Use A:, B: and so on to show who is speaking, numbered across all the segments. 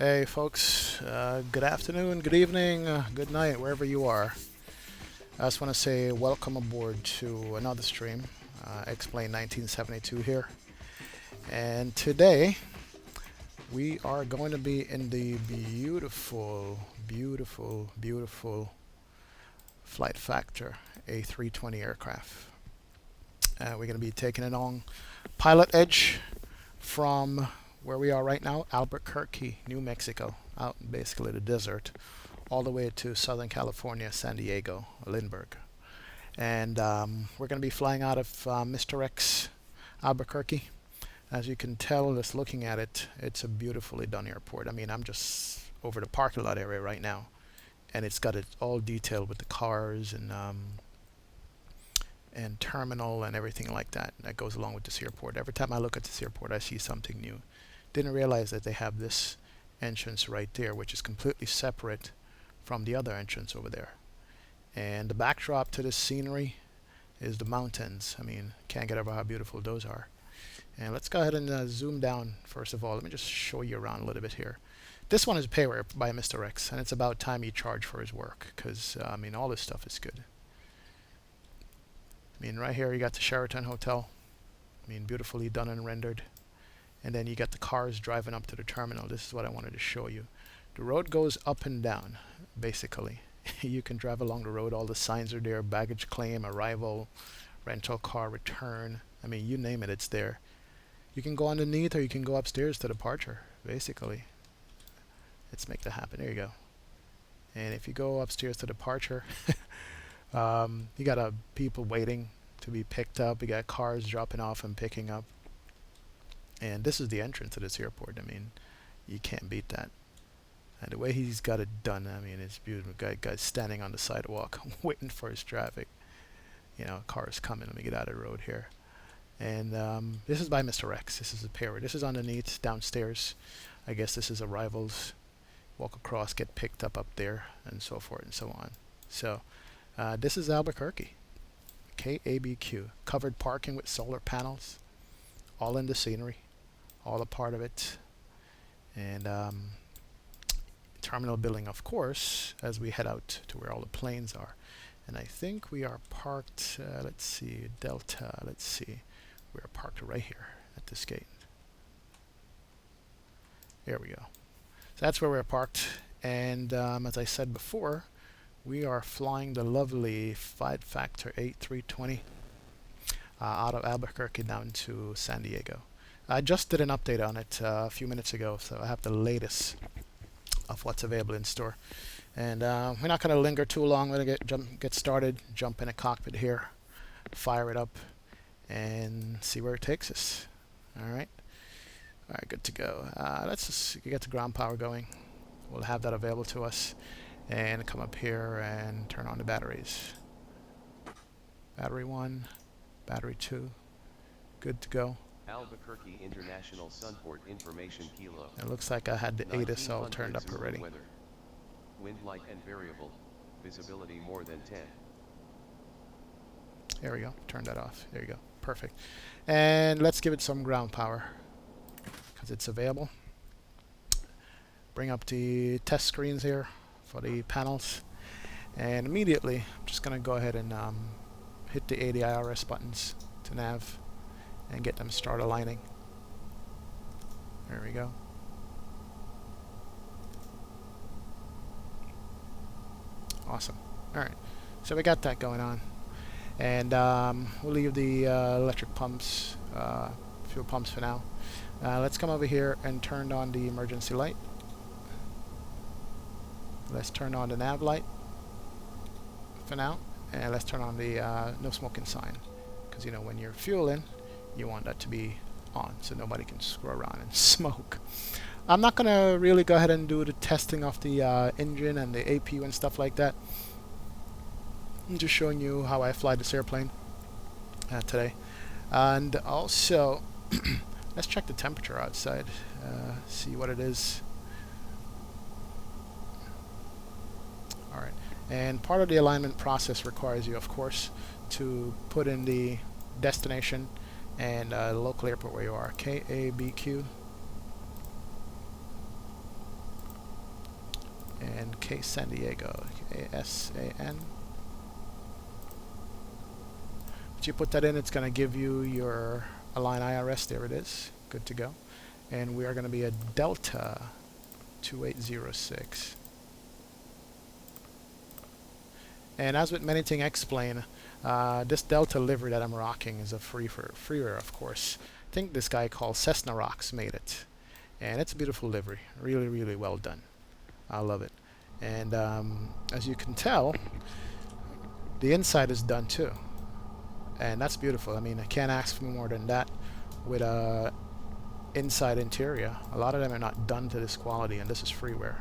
A: Hey folks, good afternoon, good evening, good night, wherever you are. I just want to say welcome aboard to another stream. Explain 1972 here. And today we are going to be in the beautiful Flight Factor A320 aircraft. We're going to be taking it on Pilotedge from where we are right now, Albuquerque, New Mexico, out in basically the desert, all the way to Southern California, San Diego, Lindbergh. And we're going to be flying out of Mr. X, Albuquerque. As you can tell, just looking at it, it's a beautifully done airport. I mean, I'm just over the parking lot area right now, and it's got it all detailed with the cars and terminal and everything like that that goes along with this airport. Every time I look at this airport, I see something new. Didn't realize that they have this entrance right there, which is completely separate from the other entrance over there. And the backdrop to this scenery is the mountains. I mean, can't get over how beautiful those are. And let's go ahead and zoom down first of all. Let me just show you around a little bit here. This one is Payware by Mr. X, and it's about time he charged for his work, because I mean, all this stuff is good. I mean, right here you got the Sheraton Hotel. I mean, beautifully done and rendered. And then you got the cars driving up to the terminal. This is what I wanted to show you. The road goes up and down, basically. You can drive along the road. All the signs are there. Baggage claim, arrival, rental car return. I mean, you name it, it's there. You can go underneath or you can go upstairs to departure, basically. Let's make that happen. There you go. And if you go upstairs to departure, you got people waiting to be picked up. You got cars dropping off and picking up. And this is the entrance to this airport. I mean, you can't beat that. And the way he's got it done, I mean, it's beautiful. Guy's standing on the sidewalk waiting for his traffic. You know, cars coming. Let me get out of the road here. And this is by Mr. X. This is a pair. This is underneath, downstairs. I guess this is arrivals. Walk across, get picked up there, and so forth and so on. So this is Albuquerque. KABQ. Covered parking with solar panels. All in the scenery. All a part of it. And terminal building, of course, as we head out to where all the planes are. And I think we are parked, let's see, Delta, let's see. We are parked right here at this gate. There we go. So that's where we're parked. And as I said before, we are flying the lovely Flight Factor A320 out of Albuquerque down to San Diego. I just did an update on it a few minutes ago, so I have the latest of what's available in store. And we're not going to linger too long. We're going to get started, jump in a cockpit here, fire it up, and see where it takes us. All right, good to go. Let's just get the ground power going. We'll have that available to us, and come up here and turn on the batteries. Battery 1, battery 2, good to go.
B: Albuquerque International Sunport Information Kilo.
A: It looks like I had the ATIS all turned up already.
B: Weather. Wind light and variable. Visibility more than 10.
A: There we go. Turn that off. There you go. Perfect. And let's give it some ground power because it's available. Bring up the test screens here for the panels. And immediately, I'm just going to go ahead and hit the ADIRS buttons to nav and get them start aligning. There we go. Awesome. Alright, so we got that going on. And we'll leave the electric pumps, fuel pumps for now. Let's come over here and turn on the emergency light. Let's turn on the nav light for now. And let's turn on the no smoking sign. Because, you know, when you're fueling, you want that to be on so nobody can screw around and smoke. I'm not going to really go ahead and do the testing of the engine and the APU and stuff like that. I'm just showing you how I fly this airplane today. And also, let's check the temperature outside, see what it is. Alright, and part of the alignment process requires you, of course, to put in the destination and local airport where you are. KABQ. and K San Diego, KSAN. Once you put that in, it's going to give you your Align IRS. There it is. Good to go. And we are going to be a Delta 2806. And as with many things explain, this Delta livery that I'm rocking is a freeware, of course. I think this guy called Cessna Rocks made it. And it's a beautiful livery. Really, really well done. I love it. And as you can tell, the inside is done too. And that's beautiful. I mean, I can't ask for more than that with a inside interior. A lot of them are not done to this quality, and this is freeware.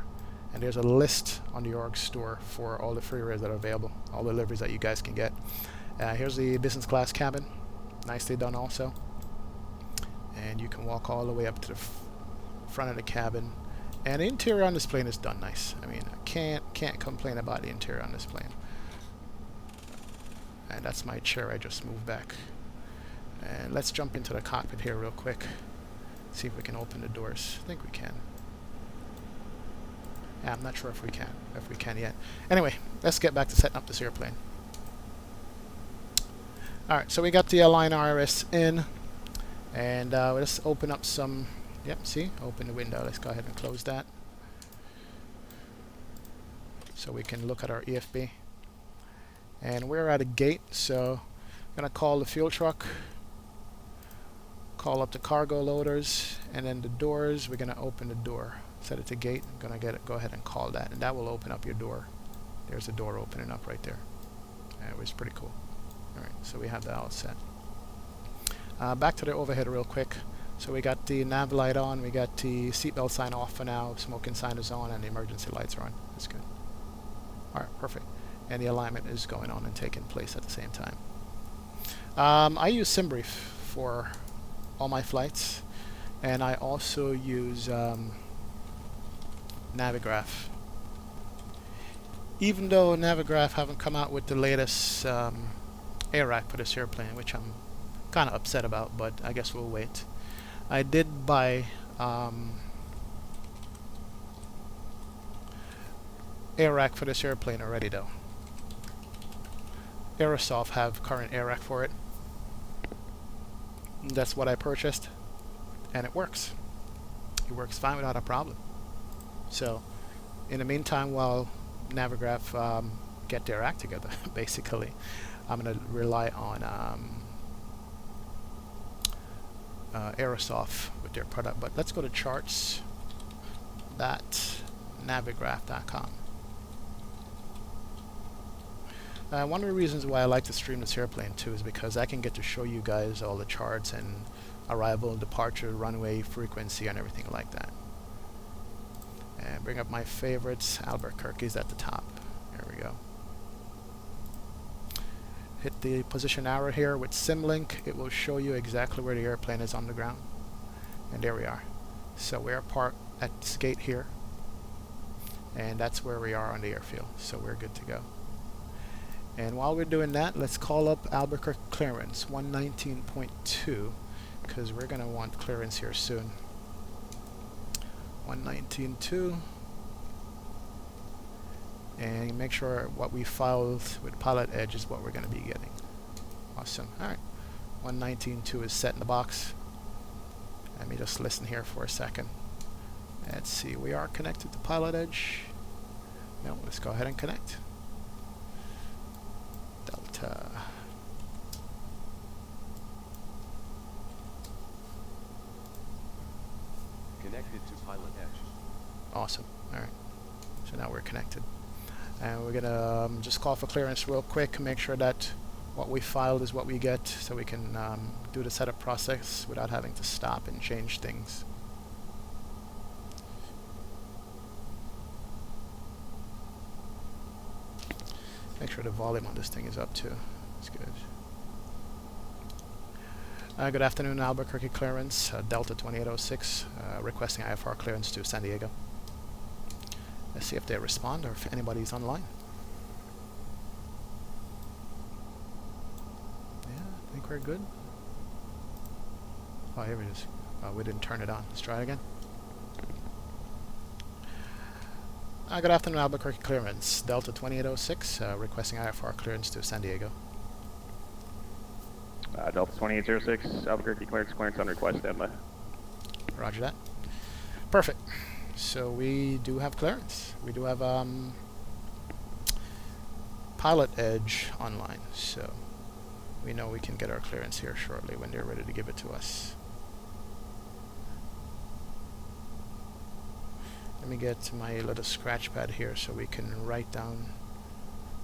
A: And there's a list on the org store for all the freewares that are available, all the liveries that you guys can get. Here's the business class cabin, nicely done also. And you can walk all the way up to the front of the cabin. And the interior on this plane is done nice. I mean, I can't complain about the interior on this plane. And that's my chair I just moved back. And let's jump into the cockpit here real quick. See if we can open the doors. I think we can. Yeah, I'm not sure if we can yet. Anyway, let's get back to setting up this airplane. Alright, so we got the Align IRS in. And let's open up some... Yep, see? Open the window. Let's go ahead and close that. So we can look at our EFB. And we're at a gate, so I'm going to call the fuel truck, call up the cargo loaders, and then the doors, we're going to open the door. Set it to gate. I'm going to go ahead and call that, and that will open up your door. There's a door opening up right there. It was pretty cool. Alright, so we have that all set. Back to the overhead real quick. So we got the nav light on, we got the seatbelt sign off for now, smoking sign is on, and the emergency lights are on. That's good. Alright, perfect. And the alignment is going on and taking place at the same time. I use SimBrief for all my flights, and I also use Navigraph. Even though Navigraph haven't come out with the latest air rack for this airplane, which I'm kind of upset about, but I guess we'll wait. I did buy air rack for this airplane already though. Aerosoft have current air rack for it. That's what I purchased, and it works. It works fine without a problem. So, in the meantime, while Navigraph get their act together, basically, I'm going to rely on Aerosoft with their product. But let's go to charts.navigraph.com. One of the reasons why I like to stream this airplane too is because I can get to show you guys all the charts and arrival, departure, runway, frequency, and everything like that. And bring up my favorites. Albuquerque is at the top. There we go. Hit the position arrow here with SimLink. It will show you exactly where the airplane is on the ground. And there we are. So we're parked at this gate here. And that's where we are on the airfield. So we're good to go. And while we're doing that, let's call up Albuquerque clearance 119.2 because we're going to want clearance here soon. 119.2, and make sure what we filed with Piloredge is what we're going to be getting. Awesome. Alright, 119.2 is set in the box. Let me just listen here for a second. Let's see, we are connected to Piloredge. No, let's go ahead and connect. Delta.
B: Connected to Piloredge.
A: Awesome. Alright. So now we're connected. And we're going to just call for clearance real quick, make sure that what we filed is what we get, so we can do the setup process without having to stop and change things. Make sure the volume on this thing is up too. That's good. Good afternoon, Albuquerque clearance, Delta 2806, requesting IFR clearance to San Diego. Let's see if they respond or if anybody's online. Yeah, I think we're good. Oh, here it is. We didn't turn it on. Let's try it again. Good afternoon, Albuquerque clearance. Delta 2806, requesting IFR clearance to San Diego.
C: Delta 2806, Albuquerque clearance on request, standby.
A: Roger that. Perfect. So we do have clearance. We do have Pilotedge online, so we know we can get our clearance here shortly when they're ready to give it to us. Let me get to my little scratch pad here so we can write down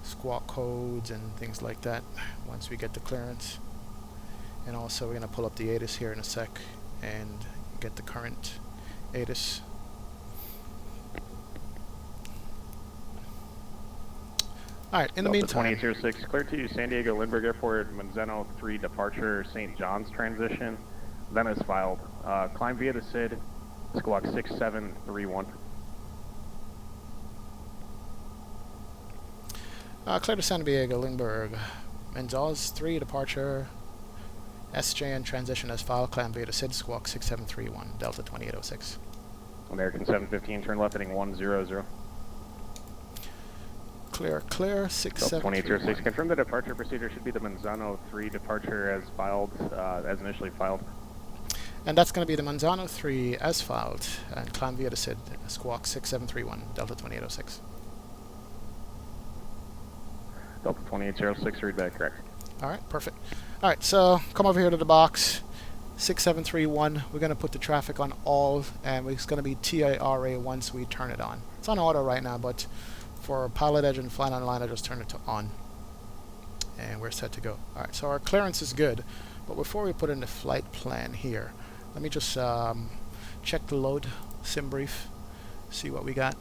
A: squawk codes and things like that once we get the clearance. And also we're going to pull up the ATIS here in a sec and get the current ATIS. Alright, in the meantime...
C: 2806, clear to San Diego Lindbergh Airport, Manzano 3 departure, St. John's transition. Then is filed. Climb via the SID, squawk 6731.
A: Clear to San Diego, Lindbergh. Mendoza 3 departure. SJN transition as filed. Climb via the SID, squawk 6731. Delta 2806.
C: American 715, turn left heading 100.
A: Clear, clear. 6731.
C: 2806. Confirm the departure procedure should be the Manzano 3 departure as filed, as initially filed.
A: And that's going to be the Manzano 3 as filed. And climb via the SID, squawk 6731. Delta 2806.
C: Delta 2806, read back correct.
A: Alright, perfect. Alright, so come over here to the box. 6731. We're going to put the traffic on all, and it's going to be TIRA once we turn it on. It's on auto right now, but for Pilotedge and Flight Online, I just turn it to on. And we're set to go. Alright, so our clearance is good. But before we put in the flight plan here, let me just check the load, sim brief, see what we got.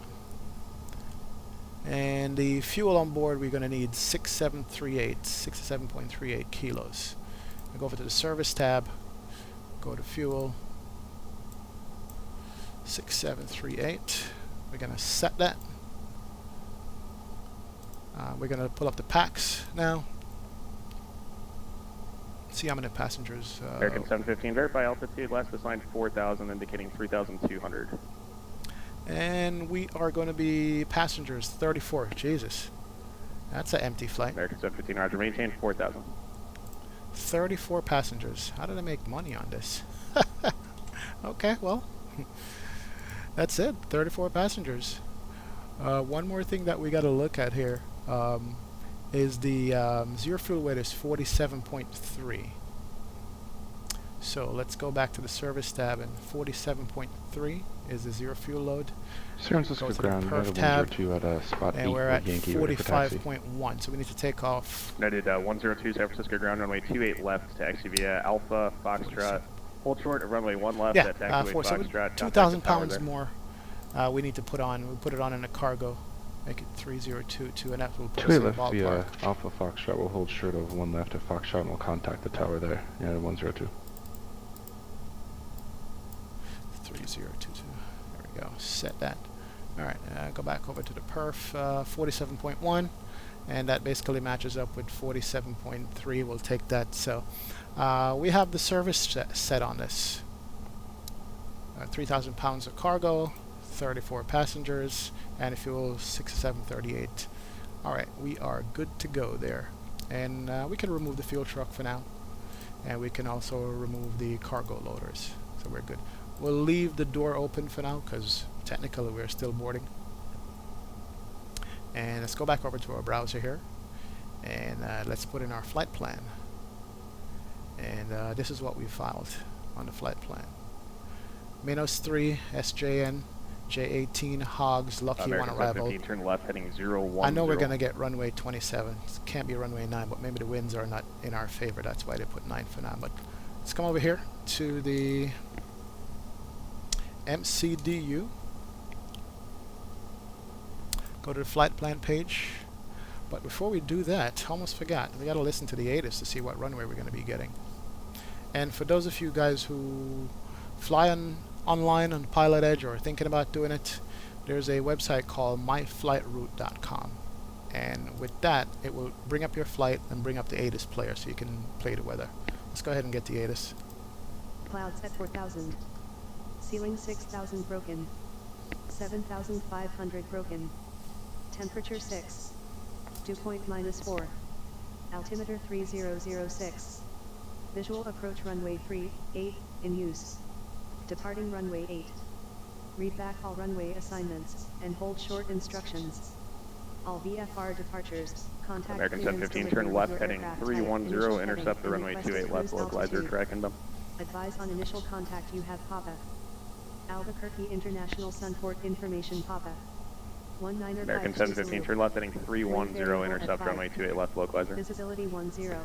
A: And the fuel on board, we're going to need 67.38 kilos. I go over to the service tab, go to fuel, 6738. We're going to set that. We're going to pull up the packs now. See how many passengers.
C: American 715, verify altitude, last assigned 4,000, indicating 3,200.
A: And we are going to be passengers 34. Jesus. That's an empty flight.
C: American 715, roger, maintain 4,000.
A: 34 passengers. How did I make money on this? Okay, well, that's it. 34 passengers. One more thing that we got to look at here is the zero fuel weight is 47.3. So let's go back to the service tab, and 47.3 is the zero fuel load.
D: San Francisco ground,
A: perf tab,
D: at spot
A: and we're at 45.1. So we need to take off.
C: Noted 102 San Francisco ground, runway 28 left, taxi via Alpha Foxtrot. Hold short of runway 1 left at taxiway Foxtrot.
A: 2,000 pounds more. We need to put on. We put it on in a cargo. Make it 3022, and that will put us in the ballpark.
D: 2 left via Alpha Foxtrot. We'll hold short of 1 left at Foxtrot, and we'll contact the tower there. Yeah, 102.
A: 3022. There we go. Set that. All right. Go back over to the perf. 47.1, and that basically matches up with 47.3. We'll take that. So we have the service set on this. 3,000 pounds of cargo, 34 passengers, and a fuel 6738. Alright, we are good to go there. And we can remove the fuel truck for now. And we can also remove the cargo loaders. So we're good. We'll leave the door open for now because technically we're still boarding. And let's go back over to our browser here. And let's put in our flight plan. And this is what we filed on the flight plan. Minos 3, SJN, J18, Hogs, Lucky 1 arrival.
C: Turn left heading 010.
A: I know we're going to get runway 27. It can't be runway 9, but maybe the winds are not in our favor. That's why they put 9 for now. But let's come over here to the MCDU. Go to the flight plan page. But before we do that, almost forgot, we got to listen to the ATIS to see what runway we're going to be getting. And for those of you guys who fly online on Pilotedge or thinking about doing it, there's a website called myflightroute.com, and with that it will bring up your flight and bring up the ATIS player so you can play the weather. Let's go ahead and get the ATIS.
E: Clouds at 4,000. Ceiling 6,000 broken. 7,500 broken. Temperature 6. Dew point -4. Altimeter 3006. Visual approach runway 38 in use. Departing runway 8. Read back all runway assignments and hold short instructions. All VFR departures, contact
C: American
E: clearance
C: 715,
E: delivery
C: turn
E: with
C: left,
E: your
C: heading
E: aircraft type,
C: 310,
E: initial
C: intercept
E: heading,
C: the
E: and
C: runway
E: requested
C: 28 left,
E: cruise
C: localizer,
E: altitude.
C: tracking them.
E: Advise on initial contact you have Papa. Albuquerque International Sunport Information Papa. 19
C: American 715, turn left, heading 310, intercept runway 28 left, localizer.
E: Visibility 10.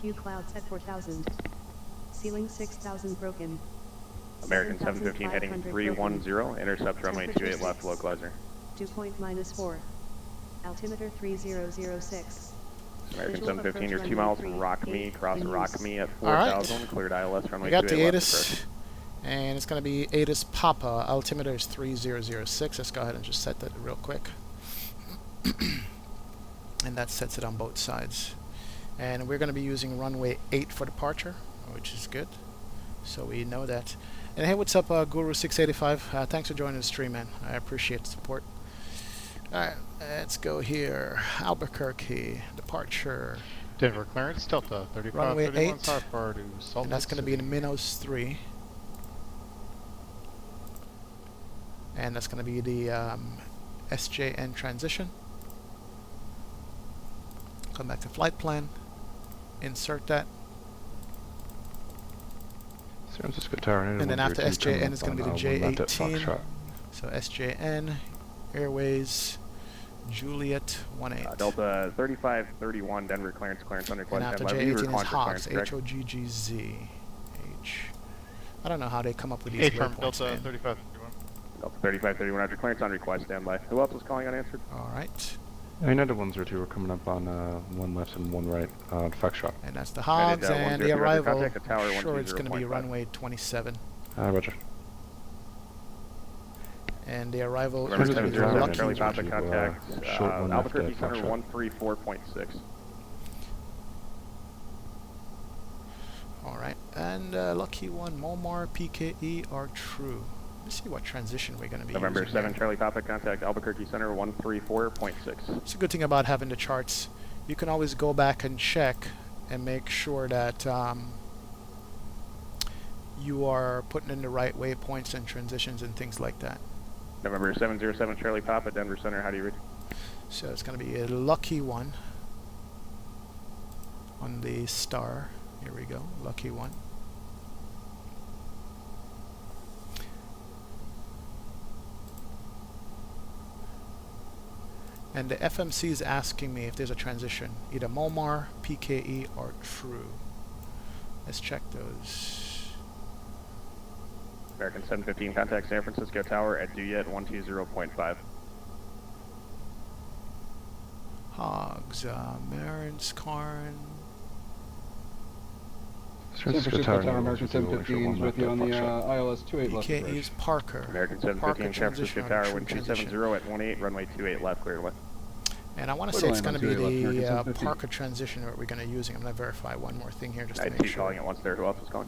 E: Few clouds at 4,000. Ceiling 6,000 broken.
C: American 715, heading 310, intercept runway 28 left, localizer.
E: Dew point -4. Altimeter 3006.
C: American
E: Visual
C: 715, you're
E: approach
C: 2 miles
E: runway
C: from Rock
E: 38
C: Me, cross
E: in
C: Rock
E: use.
C: Me at
A: Alright.
C: 4,000, cleared ILS runway
A: We got the
C: 28 left,
A: ATIS,
C: approach.
A: and it's going to be ATIS Papa. Altimeter is 3006. Let's go ahead and just set that real quick. And that sets it on both sides. And we're going to be using runway 8 for departure, which is good. So we know that. And hey, what's up, Guru685? Thanks for joining the stream, man. I appreciate the support. Alright, let's go here. Albuquerque, departure.
F: Denver clearance, Delta
A: Runway
F: 3531
A: 8,
F: southbound to Salt
A: and that's
F: Lake
A: going to be
F: City.
A: in Minnows 3. And that's going to be the SJN transition. Come back to flight plan. Insert that.
D: San Francisco Tower,
A: And then after
D: 102,
A: SJN is going to be the
D: one left at
A: J18.
D: Foxtrot.
A: So SJN, Airways, Juliet 18.
C: Delta 3531, Denver clearance, clearance on
A: And
C: request.
A: after
C: Stand by.
A: J18 is
C: Request
A: Hogs,
C: clearance, correct?
A: H-O-G-G-Z. H. I don't know how they come up with these
F: Affirm,
A: waypoints,
F: Delta
A: man.
F: 3531.
C: Delta 3531, after clearance on request, stand by. Who else was calling unanswered?
A: Alright.
D: United 102, we're coming up on one left and one right on Foxtrot.
A: And that's the Hogs,
C: United,
A: and the
C: 102,
A: arrival,
C: contact the tower,
A: sure it's going to be
C: 120.5.
A: runway 27.
D: Roger.
A: And the arrival is
C: Remember
A: going to be
C: 707,
A: Lucky.
C: Charlie Papa,
D: Lucky,
C: contact
D: short one left
C: Albuquerque
D: at
C: Center
D: Foxtrot.
C: 134.6.
A: Alright, and lucky one, Momar, PKE are true. Let's see what transition we're going to be
C: November
A: using
C: 7,
A: here.
C: Charlie Papa, contact Albuquerque Center 134.6.
A: It's a good thing about having the charts. You can always go back and check and make sure that you are putting in the right waypoints and transitions and things like that.
C: November 707, Charlie Papa, Denver Center, how do you read?
A: So it's going to be a lucky one on the star. Here we go, lucky one. And the FMC is asking me if there's a transition, either Momar, PKE, or True. Let's check those.
C: American 715, contact San Francisco Tower at Duyet 120.5.
A: Hogs, Marins, Karn.
D: San Francisco Tower,
G: American 715 is with you on the ILS 28 left.
A: PKE is Parker.
C: American
A: Parker
C: 715, San Francisco
A: transition on
C: Tower,
A: true
C: wind
A: transition.
C: 270 at 18, runway 28 left, clear away.
A: And I want to
G: Where
A: say
G: do
A: it's
G: I
A: going to
G: know
A: be
G: to your left,
A: the
G: American 715?
A: Parker transition that we're going to use. I'm going to verify one more thing here just to
C: I
A: make
C: two
A: sure.
C: calling at once there, who else is calling?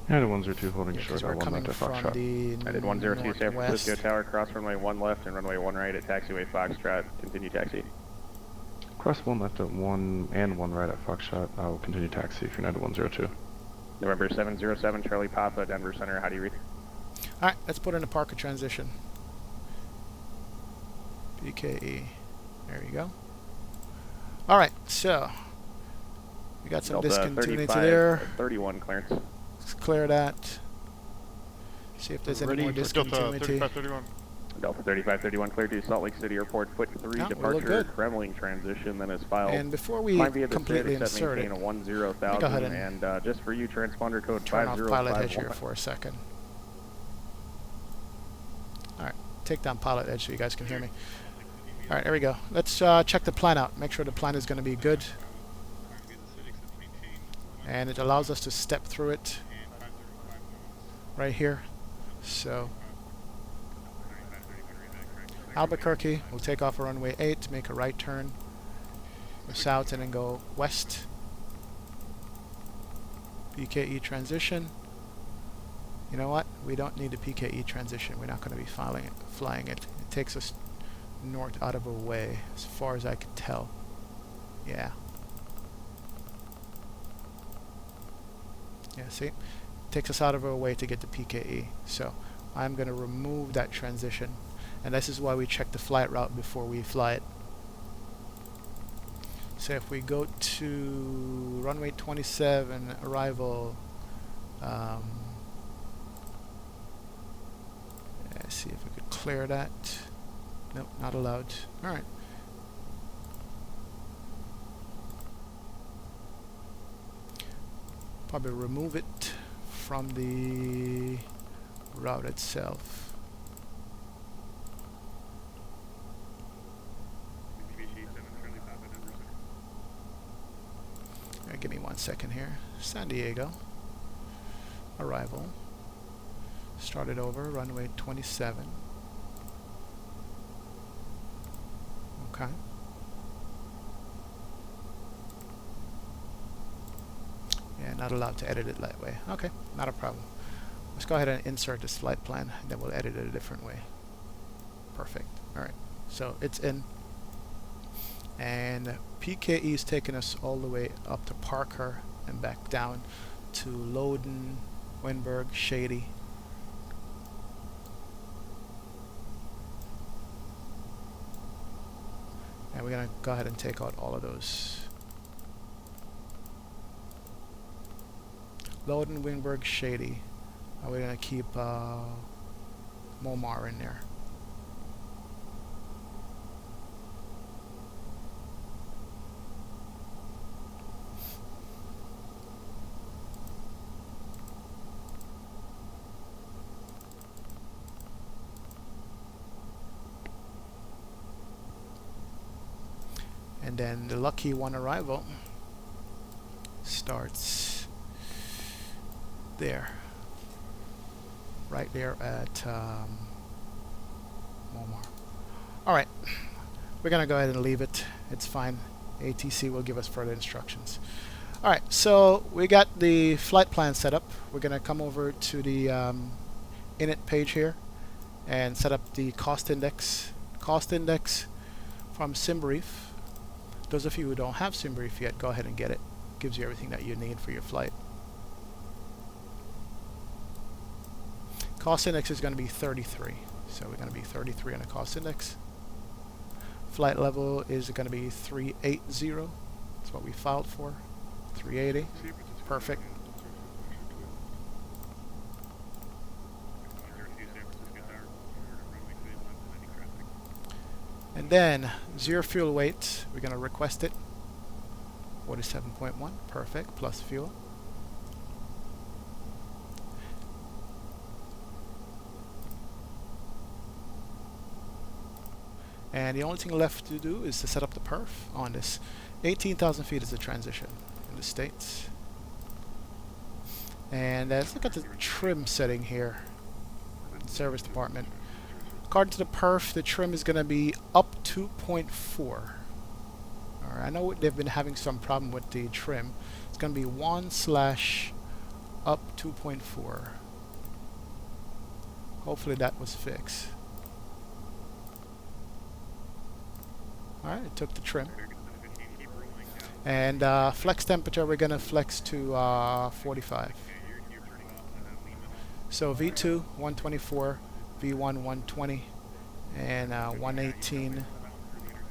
D: United 102, holding
A: Yeah,
D: short
A: 'cause we're
D: one
A: coming
D: left at
A: from
D: Foxtrot.
A: the
C: I did 102, San
A: northwest.
C: Francisco Tower, cross runway 1 left and runway 1 right at taxiway Foxtrot, continue taxi.
D: Cross one left at one and one right at Foxtrot. I will continue taxi for United 102.
C: November 707, Charlie Papa, Denver Center, how do you read?
A: Alright, let's put in the Parker transition. PKE. There you go. Alright, so we got some
C: Delta
A: discontinuity
C: 35,
A: there.
C: 31 clearance.
A: Let's clear that. See if there's any
F: Ready
A: more
F: for Delta
A: discontinuity.
F: 3531.
C: Delta 3531 cleared to Salt Lake City Airport, foot 3,
A: No, we look
C: departure,
A: good.
C: Kremling transition, then is filed.
A: And before we
C: Climb via the
A: completely
C: City, set
A: insert it,
C: maintain a
A: let me
C: 10,000,
A: go ahead
C: and just for you, transponder code
A: turn off Pilotedge here
C: 5051.
A: for a second. Alright, take down Pilotedge so you guys can hear me. Alright, there we go. Let's check the plan out. Make sure the plan is going to be good. And it allows us to step through it right here. So Albuquerque, we'll take off a runway 8, make a right turn, go south and then go west. BKE transition. You know what? We don't need a PKE transition. We're not going to be flying it. It takes us north out of our way, as far as I can tell. Yeah. Yeah, see? It takes us out of our way to get to PKE. So I'm going to remove that transition. And this is why we check the flight route before we fly it. So if we go to runway 27, arrival, let's see if we could clear that. Nope, not allowed. Alright. Probably remove it from the route itself. Alright, give me 1 second here. San Diego. Arrival. Started over, runway 27. Okay. Yeah, not allowed to edit it that way. Okay, not a problem. Let's go ahead and insert this flight plan, and then we'll edit it a different way. Perfect. Alright, so it's in. And PKE is taking us all the way up to Parker and back down to Loden, Windberg, Shady. And we're going to go ahead and take out all of those. Loden, Windberg, Shady. And we're going to keep Momar in there. And then the lucky one arrival starts there, right there at Momar. Alright, we're gonna go ahead and leave it. It's fine. ATC will give us further instructions. Alright, so we got the flight plan set up. We're gonna come over to the init page here and set up the cost index. Cost index from SimBrief. Those of you who don't have SimBrief yet, go ahead and get it. Gives you everything that you need for your flight. Cost index is going to be 33. So we're going to be 33 on the cost index. Flight level is going to be 380. That's what we filed for. 380. Perfect. And then, zero fuel weight, we're going to request it. 47.1, perfect, plus fuel. And the only thing left to do is to set up the perf on this. 18,000 feet is the transition in the States. And let's look at the trim setting here. Service department. According to the perf, the trim is going to be up 2.4. Alright, I know they've been having some problem with the trim. It's going to be 1/up 2.4. Hopefully that was fixed. Alright, it took the trim. And flex temperature, we're going to flex to 45. So V2, 124. V1 120 and 118.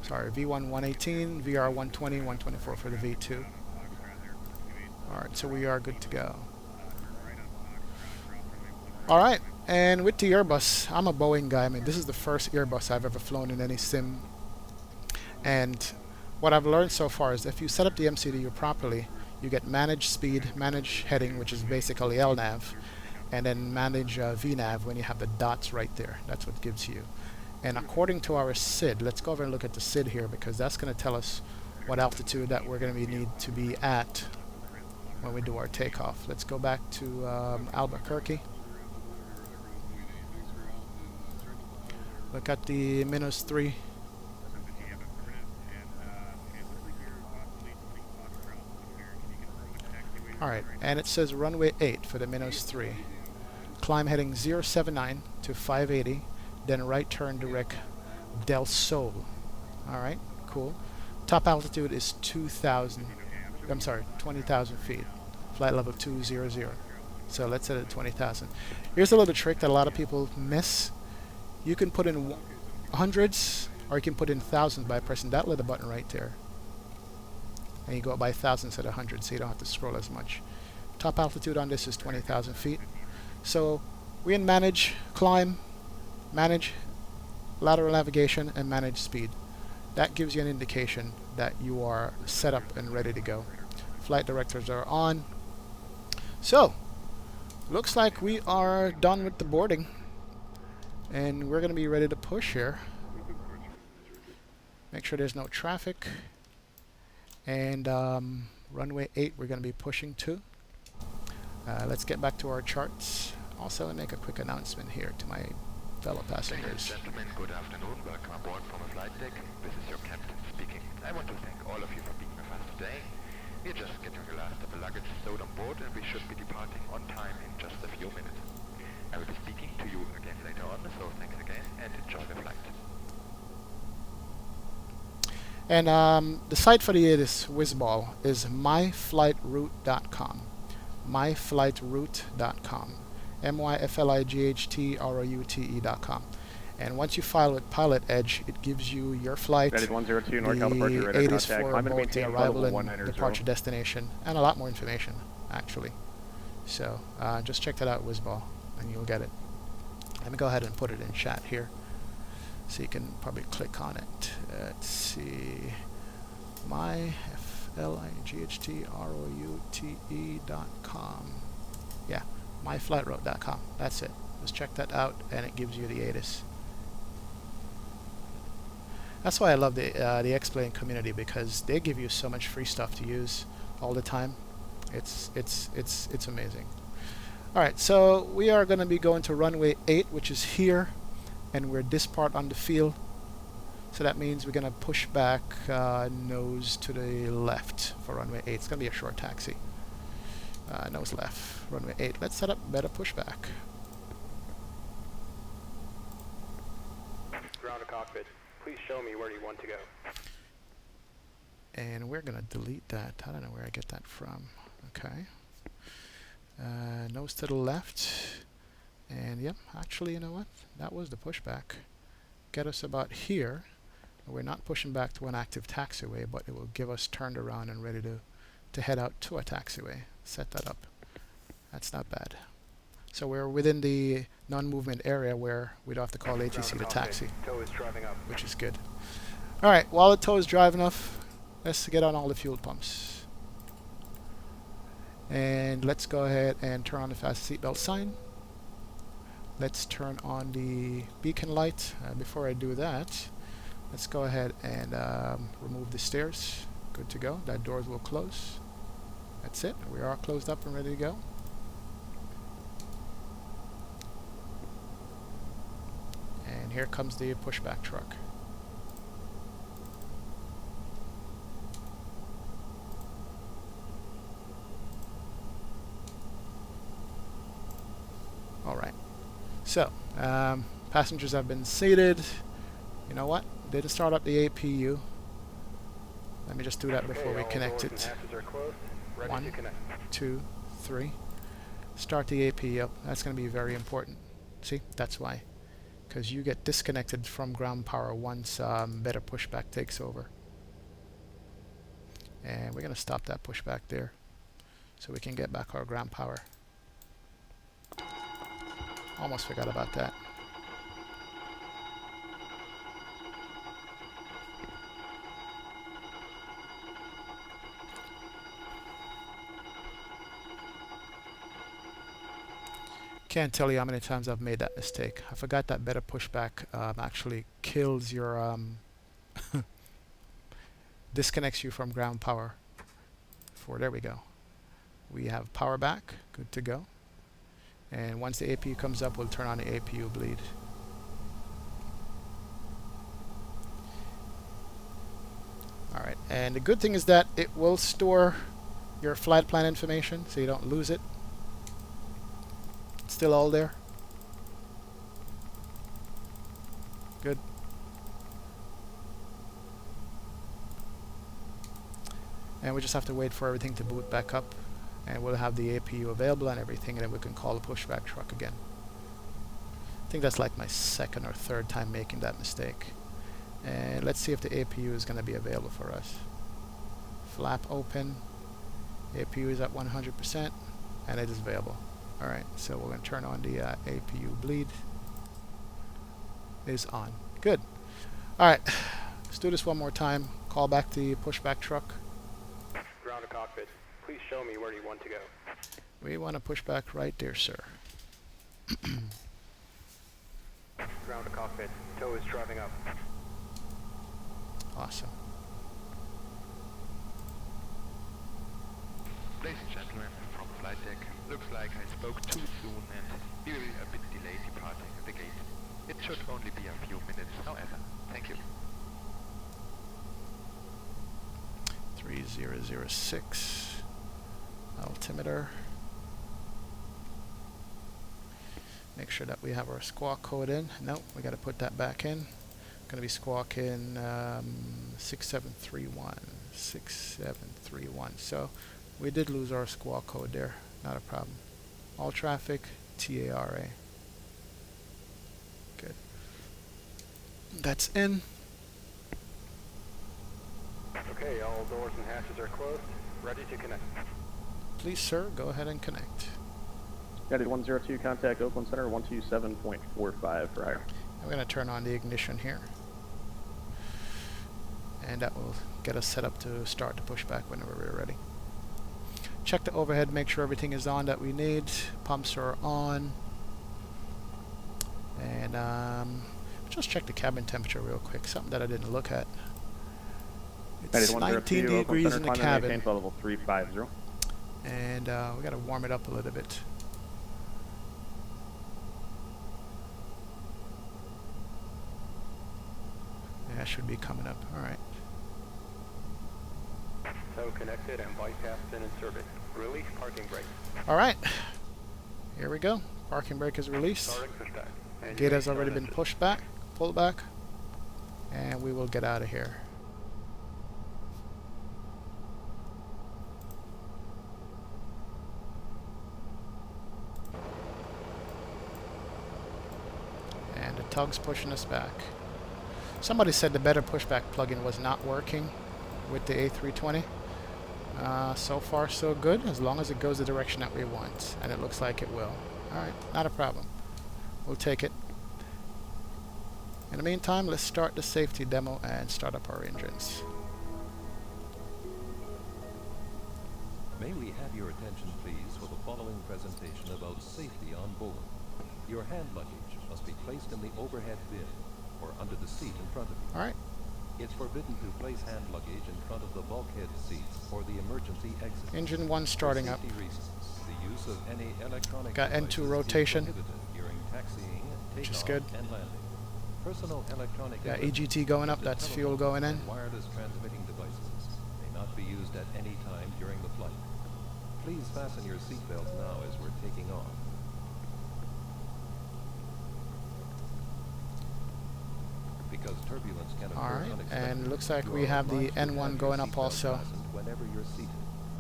A: Sorry, V1 118, VR 120, 124 for the V2. Alright, so we are good to go. Alright, and with the Airbus, I'm a Boeing guy. I mean, this is the first Airbus I've ever flown in any sim. And what I've learned so far is if you set up the MCDU properly, you get manage speed, manage heading, which is basically LNAV, and then manage VNAV when you have the dots right there. That's what gives you. And according to our SID, let's go over and look at the SID here, because that's going to tell us what altitude that we're going to need to be at when we do our takeoff. Let's go back to Albuquerque. Look at the -3. Alright, and it says runway 8 for the -3. climb heading 079 to 580, then right turn direct Del Sol. Alright, cool. Top altitude is 20,000 feet. Flight level 200. So let's set it at 20,000. Here's a little trick that a lot of people miss. You can put in hundreds or you can put in thousands by pressing that little button right there. And you go up by thousands instead of hundreds, so you don't have to scroll as much. Top altitude on this is 20,000 feet. So we in manage, climb, manage lateral navigation, and manage speed. That gives you an indication that you are set up and ready to go. Flight directors are on. So, looks like we are done with the boarding. And we're going to be ready to push here. Make sure there's no traffic. And runway 8 we're going to be pushing to. Let's get back to our charts. Also, let me make a quick announcement here to my fellow passengers.
H: Ladies and gentlemen, good afternoon. Welcome aboard from the flight deck. This is your captain speaking. I want to thank all of you for being with us today. We're just getting the last of the luggage stowed on board and we should be departing on time in just a few minutes. I will be speaking to you again later on, so thanks again and enjoy the flight.
A: And the site for this WizBall is myflightroute.com. myflightroute.com. myflightroute.com. And once you file with Pilotedge, it gives you your flight,
C: That is 102 North
A: the
C: California, radar
A: ATIS
C: contact.
A: for
C: Climb and
A: both the
C: maintain
A: arrival
C: level
A: and
C: 190.
A: departure destination, and a lot more information, actually. So just check that out, WizBall, and you'll get it. Let me go ahead and put it in chat here, so you can probably click on it. Let's see, myflightroute.com. Yeah, myflightroute.com. That's it. Just check that out, and it gives you the ATIS. That's why I love the X-Plane community, because they give you so much free stuff to use all the time. It's amazing. All right, so we are going to be going to runway 8, which is here, and we're this part on the field. So that means we're going to push back nose to the left for runway 8. It's going to be a short taxi. Nose left, runway 8. Let's set up better pushback.
C: Ground to cockpit. Please show me where you want to go.
A: And we're going to delete that. I don't know where I get that from. Okay. Nose to the left. And yep, actually, you know what? That was the pushback. Get us about here. We're not pushing back to an active taxiway, but it will give us turned around and ready to head out to a taxiway. Set that up. That's not bad. So we're within the non-movement area where we don't have to call ATC to taxi, which is good. All right, while the tow is driving up, let's get on all the fuel pumps. And let's go ahead and turn on the fast seatbelt sign. Let's turn on the beacon light. Before I do that, let's go ahead and remove the stairs. Good to go. That doors will close. That's it. We are closed up and ready to go. And here comes the pushback truck. All right. So, passengers have been seated. You know what? Didn't start up the APU. Let me just do that before we connect it. 1, 2, 3. Start the APU up. That's going to be very important. See? That's why. Because you get disconnected from ground power once better pushback takes over. And we're going to stop that pushback there so we can get back our ground power. Almost forgot about that. Can't tell you how many times I've made that mistake. I forgot that better pushback actually kills your disconnects you from ground power. There we go. We have power back. Good to go. And once the APU comes up, we'll turn on the APU bleed. Alright, and the good thing is that it will store your flight plan information so you don't lose it. Still all there? Good. And we just have to wait for everything to boot back up, and we'll have the APU available and everything, and then we can call the pushback truck again. I think that's like my second or third time making that mistake. And let's see if the APU is going to be available for us. Flap open. APU is at 100%, and it is available. Alright, so we're going to turn on the APU bleed. Is on. Good. Alright, let's do this one more time. Call back the pushback truck.
C: Ground to cockpit. Please show me where you want to go.
A: We want to push back right there, sir.
C: Ground to cockpit. Tow is driving up.
A: Awesome.
H: Ladies and gentlemen, from flight deck, looks like I spoke too soon and we will be a bit delayed departing the gate. It should only be a few minutes, however. Thank you.
A: 3006 altimeter. Make sure that we have our squawk code in. Nope, we got to put that back in. Going to be squawking 6731. 6731. So we did lose our squawk code there. Not a problem. All traffic TARA. Good. That's in.
C: Okay, all doors and hatches are closed. Ready to connect.
A: Please, sir, go ahead and connect.
C: United 102, contact Oakland Center 127.45 for higher.
A: I'm going to turn on the ignition here. And that will get us set up to start the pushback whenever we're ready. Check the overhead, make sure everything is on that we need. Pumps are on. And just check the cabin temperature real quick, something that I didn't look at. It's 19 degrees in the cabin.
C: Level 350.
A: And we got to warm it up a little bit. Yeah, should be coming up. All right.
C: Tow connected and bypassed and inserted. Release parking brake.
A: All right. Here we go. Parking brake is released.
C: Starting pushback.
A: Gate has already been pushed back, pulled back, and we will get out of here. And the tug's pushing us back. Somebody said the better pushback plugin was not working with the A320. So far so good, as long as it goes the direction that we want, and it looks like it will. Alright, not a problem. We'll take it. In the meantime, let's start the safety demo and start up our engines.
I: May we have your attention, please, for the following presentation about safety on board. Your hand luggage must be placed in the overhead bin or under the seat in front of you.
A: Alright.
I: It's forbidden to place hand luggage in front of the bulkhead seats or the emergency exit.
A: Engine 1 starting up.
I: Reasons, the use of any electronic
A: got N2 rotation,
I: during taxing,
A: which is good.
I: And landing. Personal electronic
A: Got EGT going up, that's fuel going in.
I: Wireless transmitting devices may not be used at any time during the flight. Please fasten your seatbelts now as we're taking off. Because turbulence can occur
A: Alright, and looks like we have the N1 going up also.
I: Whenever you're seated,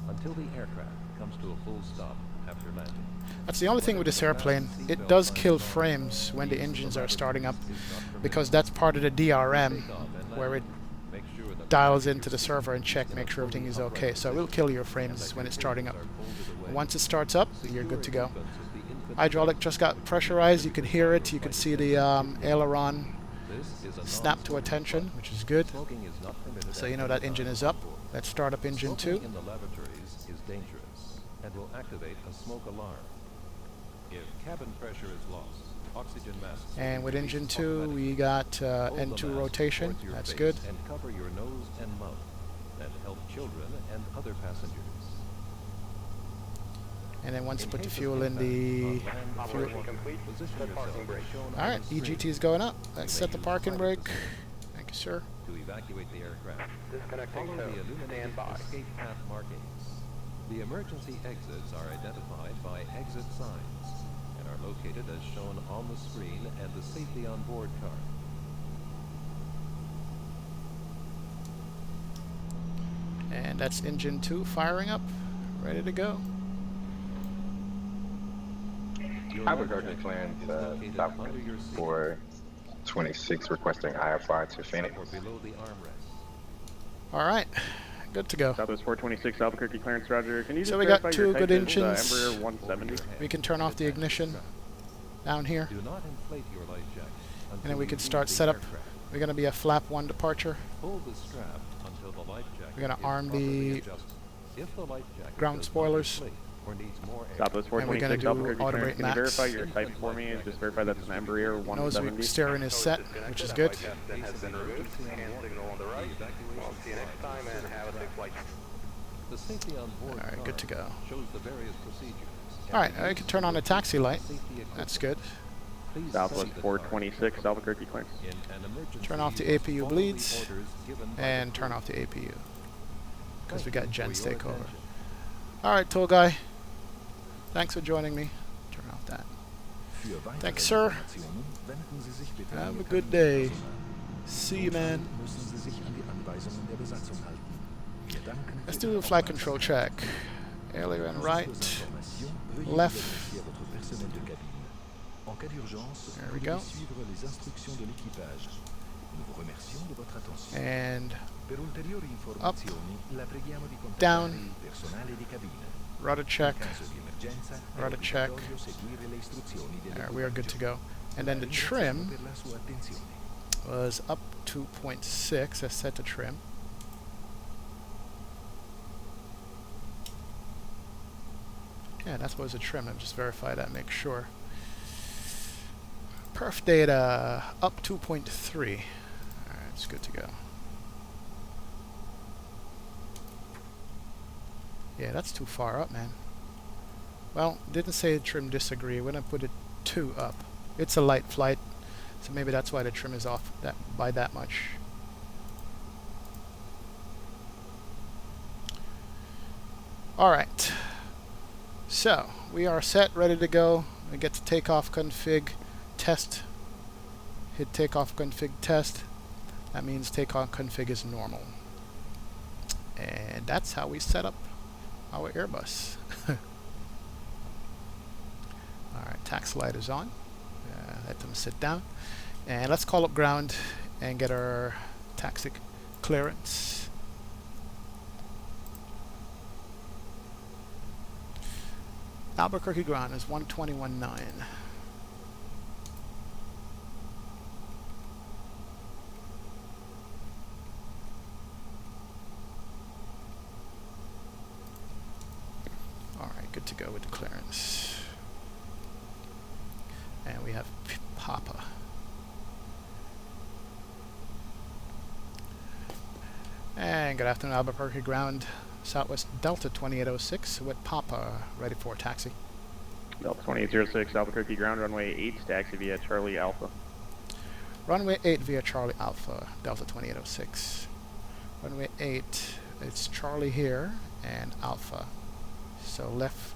I: until the aircraft comes to a full stop after landing.
A: That's the only thing with this airplane. It does kill frames when the engines are starting up, because that's part of the DRM where it dials into the server and make sure everything is okay. So it will kill your frames when it's starting up. Once it starts up, you're good to go. Hydraulic just got pressurized. You can hear it. You can see the aileron snap to attention, which is good. So you know that engine is up. Let's start up engine 2.
I: In the lavatories is dangerous and will activate a smoke alarm. If cabin pressure is lost, oxygen masks.
A: And with engine 2, we got N2 rotation. That's good.
I: And cover your nose and mouth, and help children and other passengers.
A: And then once you put the fuel in the fuel. Alright, EGT is going up. Let's set the parking brake. Thank you, sir.
I: To evacuate the aircraft,
C: Disconnecting
I: follow
C: tow.
I: the illuminated
C: Stand by.
I: escape path markings. The emergency exits are identified by exit signs and are located as shown on the screen and the safety on board card.
A: And that's engine 2 firing up, ready to go.
J: Albuquerque clearance Southwest 426 requesting IFR to Phoenix.
I: Below the armrest.
A: All right, good to go.
C: Southwest 426 Albuquerque clearance, Roger. Can you just
A: So we got
C: verify
A: 2
C: your
A: good
C: type is,
A: engines.
C: Embraer 170?
A: We can turn off the ignition down here,
I: Do not inflate your life jacket
A: and then
I: until
A: we
I: you
A: can
I: leave
A: start
I: the
A: setup.
I: aircraft.
A: We're going to be a flap 1 departure.
I: Pull the strap until the life jacket
A: We're gonna
I: is
A: arm
I: properly
A: the
I: adjusted. If the life jacket
A: ground
I: does not
A: spoilers.
I: inflate or needs more air,
C: Southwest
A: And we're gonna
C: 426
A: do
C: Albuquerque
A: auto
C: clearance.
A: brake
C: Can you
A: max.
C: verify your type for me and just verify that's an Embraer
A: Nose
C: 170?
A: steering is set, which is good.
I: has been removed. Hand signal on the right. I'll see you next time and have a safe flight. The safety on board
A: All right, good to go.
I: shows the various procedures.
A: All right, I can turn on the taxi light. That's good.
I: Please
C: Southwest
I: see the
C: 426 Albuquerque clearance.
I: in an emergency,
A: Turn off the APU
I: follow the
A: bleeds
I: orders given by
A: and
I: the
A: turn
I: crew.
A: off the APU because we
I: Thank
A: got
I: you
A: gens
I: for your
A: take over.
I: attention.
A: All right, tour guy. Thanks for joining me. Turn off that. Thanks, sir. Have a good day. See you, man. Let's do a flight control check. Aileron right, left. There we go. And up, down, rudder check, rudder check. There, we are good to go. And then the trim was up 2.6. That's set to trim. Yeah, that's what was a trim. I'll just verify that, make sure. Perf data up 2.3. Alright, it's good to go. Yeah, that's too far up, man. Well, didn't say trim disagree. We're gonna put it 2 up. It's a light flight, so maybe that's why the trim is off that by that much. Alright. So, we are set, ready to go. We get to takeoff config test. Hit takeoff config test. That means takeoff config is normal. And that's how we set up our Airbus. Alright, tax light is on. Let them sit down. And let's call up ground and get our taxi clearance. Albuquerque ground is 121.9. Alright, good to go with the clearance. And we have Papa. And good afternoon, Albuquerque ground. Southwest Delta 2806 with Papa, ready for taxi.
C: Delta 2806 Albuquerque ground, runway 8, taxi via Charlie Alpha.
A: Runway 8 via Charlie Alpha, Delta 2806. Runway 8, it's Charlie here and Alpha. So left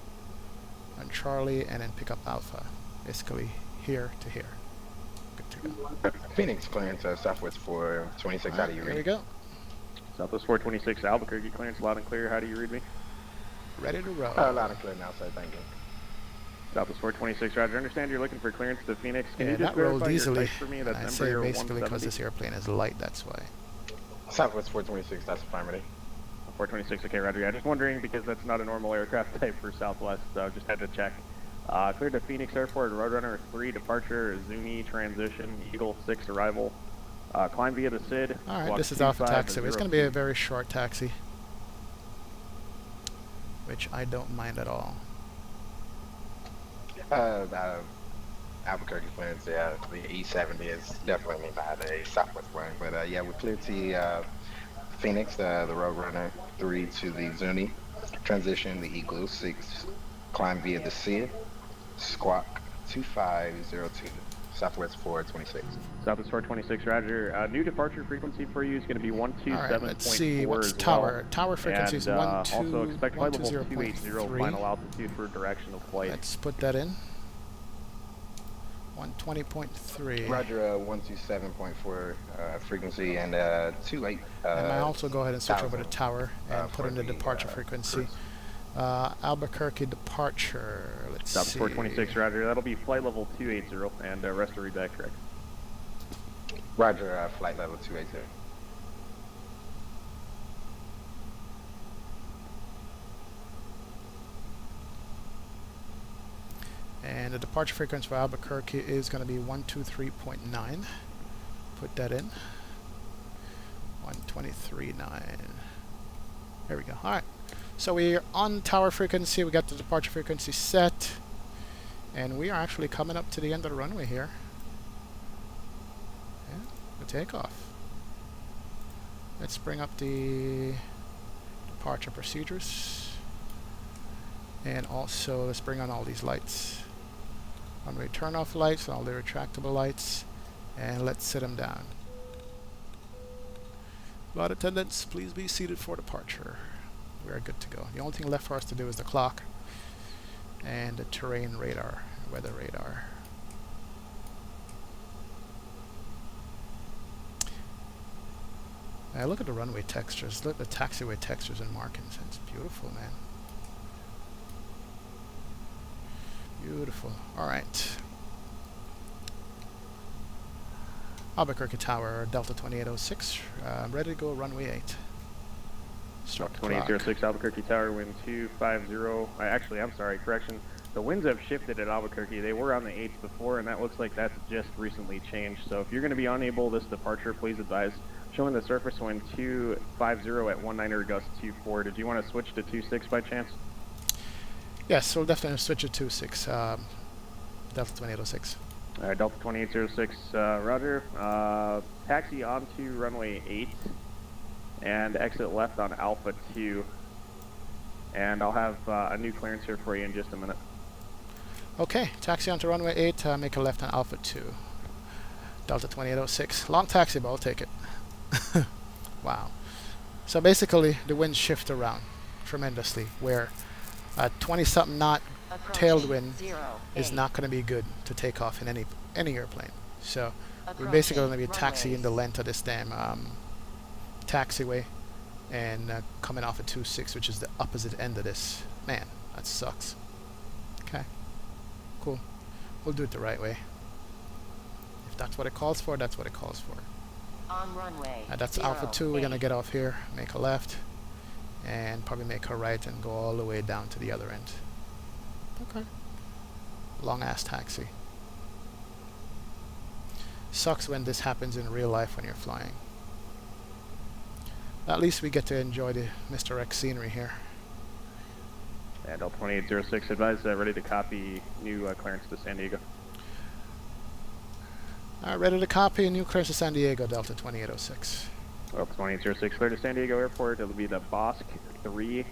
A: on Charlie and then pick up Alpha. Basically here to here. Good to go.
J: Phoenix clearance Southwest 426, how do you
A: Here
J: read?
A: we go.
C: Southwest 426 Albuquerque clearance, loud and clear. How do you read me?
A: Ready to roll.
J: Loud and clear now, sir, thank you.
C: Southwest 426 Roger. I understand you're looking for clearance to Phoenix. Can
A: Yeah,
C: you just
A: that rolled
C: verify your
A: easily.
C: type for me? That's
A: I say
C: Embraer
A: basically because
C: 170.
A: this airplane is light, that's why.
J: Southwest 426, that's affirmative.
C: 426, okay, Roger. Yeah, just wondering because that's not a normal aircraft type for Southwest, so just had to check. Cleared to Phoenix Airport, Roadrunner 3 departure, Zuni transition, Eagle 6 arrival. Climb via the SID.
A: Alright, this is Alpha taxi. It's going to be a very short taxi, which I don't mind at all.
J: Albuquerque clearance, yeah, the E70 is definitely not a Southwest one, but yeah, we're clear to Phoenix, the Roadrunner 3 to the Zuni, transition the Eagle 6, climb via the SID, squawk 2502, Southwest 426.
C: Southwest 426, Roger. New departure frequency for you is going to be 127.4
A: Alright, let's see what's
C: as
A: tower.
C: well.
A: Tower frequency is
C: And, also expect flight level
A: 120.3.
C: 280 final altitude for direction of flight.
A: Let's put that in. 120.3.
J: Roger, 127.4 frequency and 28.
A: And I also go ahead and switch over to
J: 1,000,
A: tower and put
J: for
A: in the departure
J: cruise.
A: frequency. Albuquerque departure. Let's
C: Stop
A: see.
C: 426, Roger. That'll be flight level 280, and rest to read back correct.
J: Roger, flight level 280.
A: And the departure frequency for Albuquerque is going to be 123.9. Put that in. 123.9. There we go. All right. So we're on tower frequency. We got the departure frequency set. And we are actually coming up to the end of the runway here. Yeah, the takeoff. Let's bring up the departure procedures. And also, let's bring on all these lights. Runway turn-off lights, all the retractable lights. And let's sit them down. Flight attendants, please be seated for departure. We're good to go. The only thing left for us to do is the clock and the terrain radar, weather radar. Now look at the runway textures, look at the taxiway textures and markings. It's beautiful, man. Beautiful. Alright. Albuquerque Tower, Delta 2806. Ready to go, runway 8. Start the
C: 2806 Albuquerque Tower, wind 250. Actually, I'm sorry, correction. The winds have shifted at Albuquerque. They were on the 8s before, and that looks like that's just recently changed. So if you're going to be unable this departure, please advise. Showing the surface wind 250 at 19er, gust 24. Did you want to switch to 26 by chance?
A: Yes, we'll definitely switch to 26. Delta 2806.
C: All right, Delta 2806, Roger. Taxi onto runway 8 and exit left on Alpha 2. And I'll have a new clearance here for you in just a minute.
A: Okay, taxi onto runway 8, make a left on Alpha 2. Delta 2806. Long taxi, but I'll take it. Wow. So basically, the winds shift around tremendously, where a 20-something knot tailwind is not going to be good to take off in any airplane. So we're basically going to be taxiing the length of this damn taxiway and coming off at 26, which is the opposite end of this. Man, that sucks. Okay, cool. We'll do it the right way. If that's what it calls for, that's what it calls for.
K: On runway.
A: That's Alpha 2. We're going to get off here, make a left, and probably make a right and go all the way down to the other end. Okay. Long ass taxi. Sucks when this happens in real life when you're flying. At least we get to enjoy the Mr. X scenery here.
C: And Delta 2806, advise ready to copy new clearance to San Diego.
A: Ready to copy a new clearance to San Diego, Delta 2806.
C: Delta 2806, clear to San Diego Airport. It'll be the Bosque 3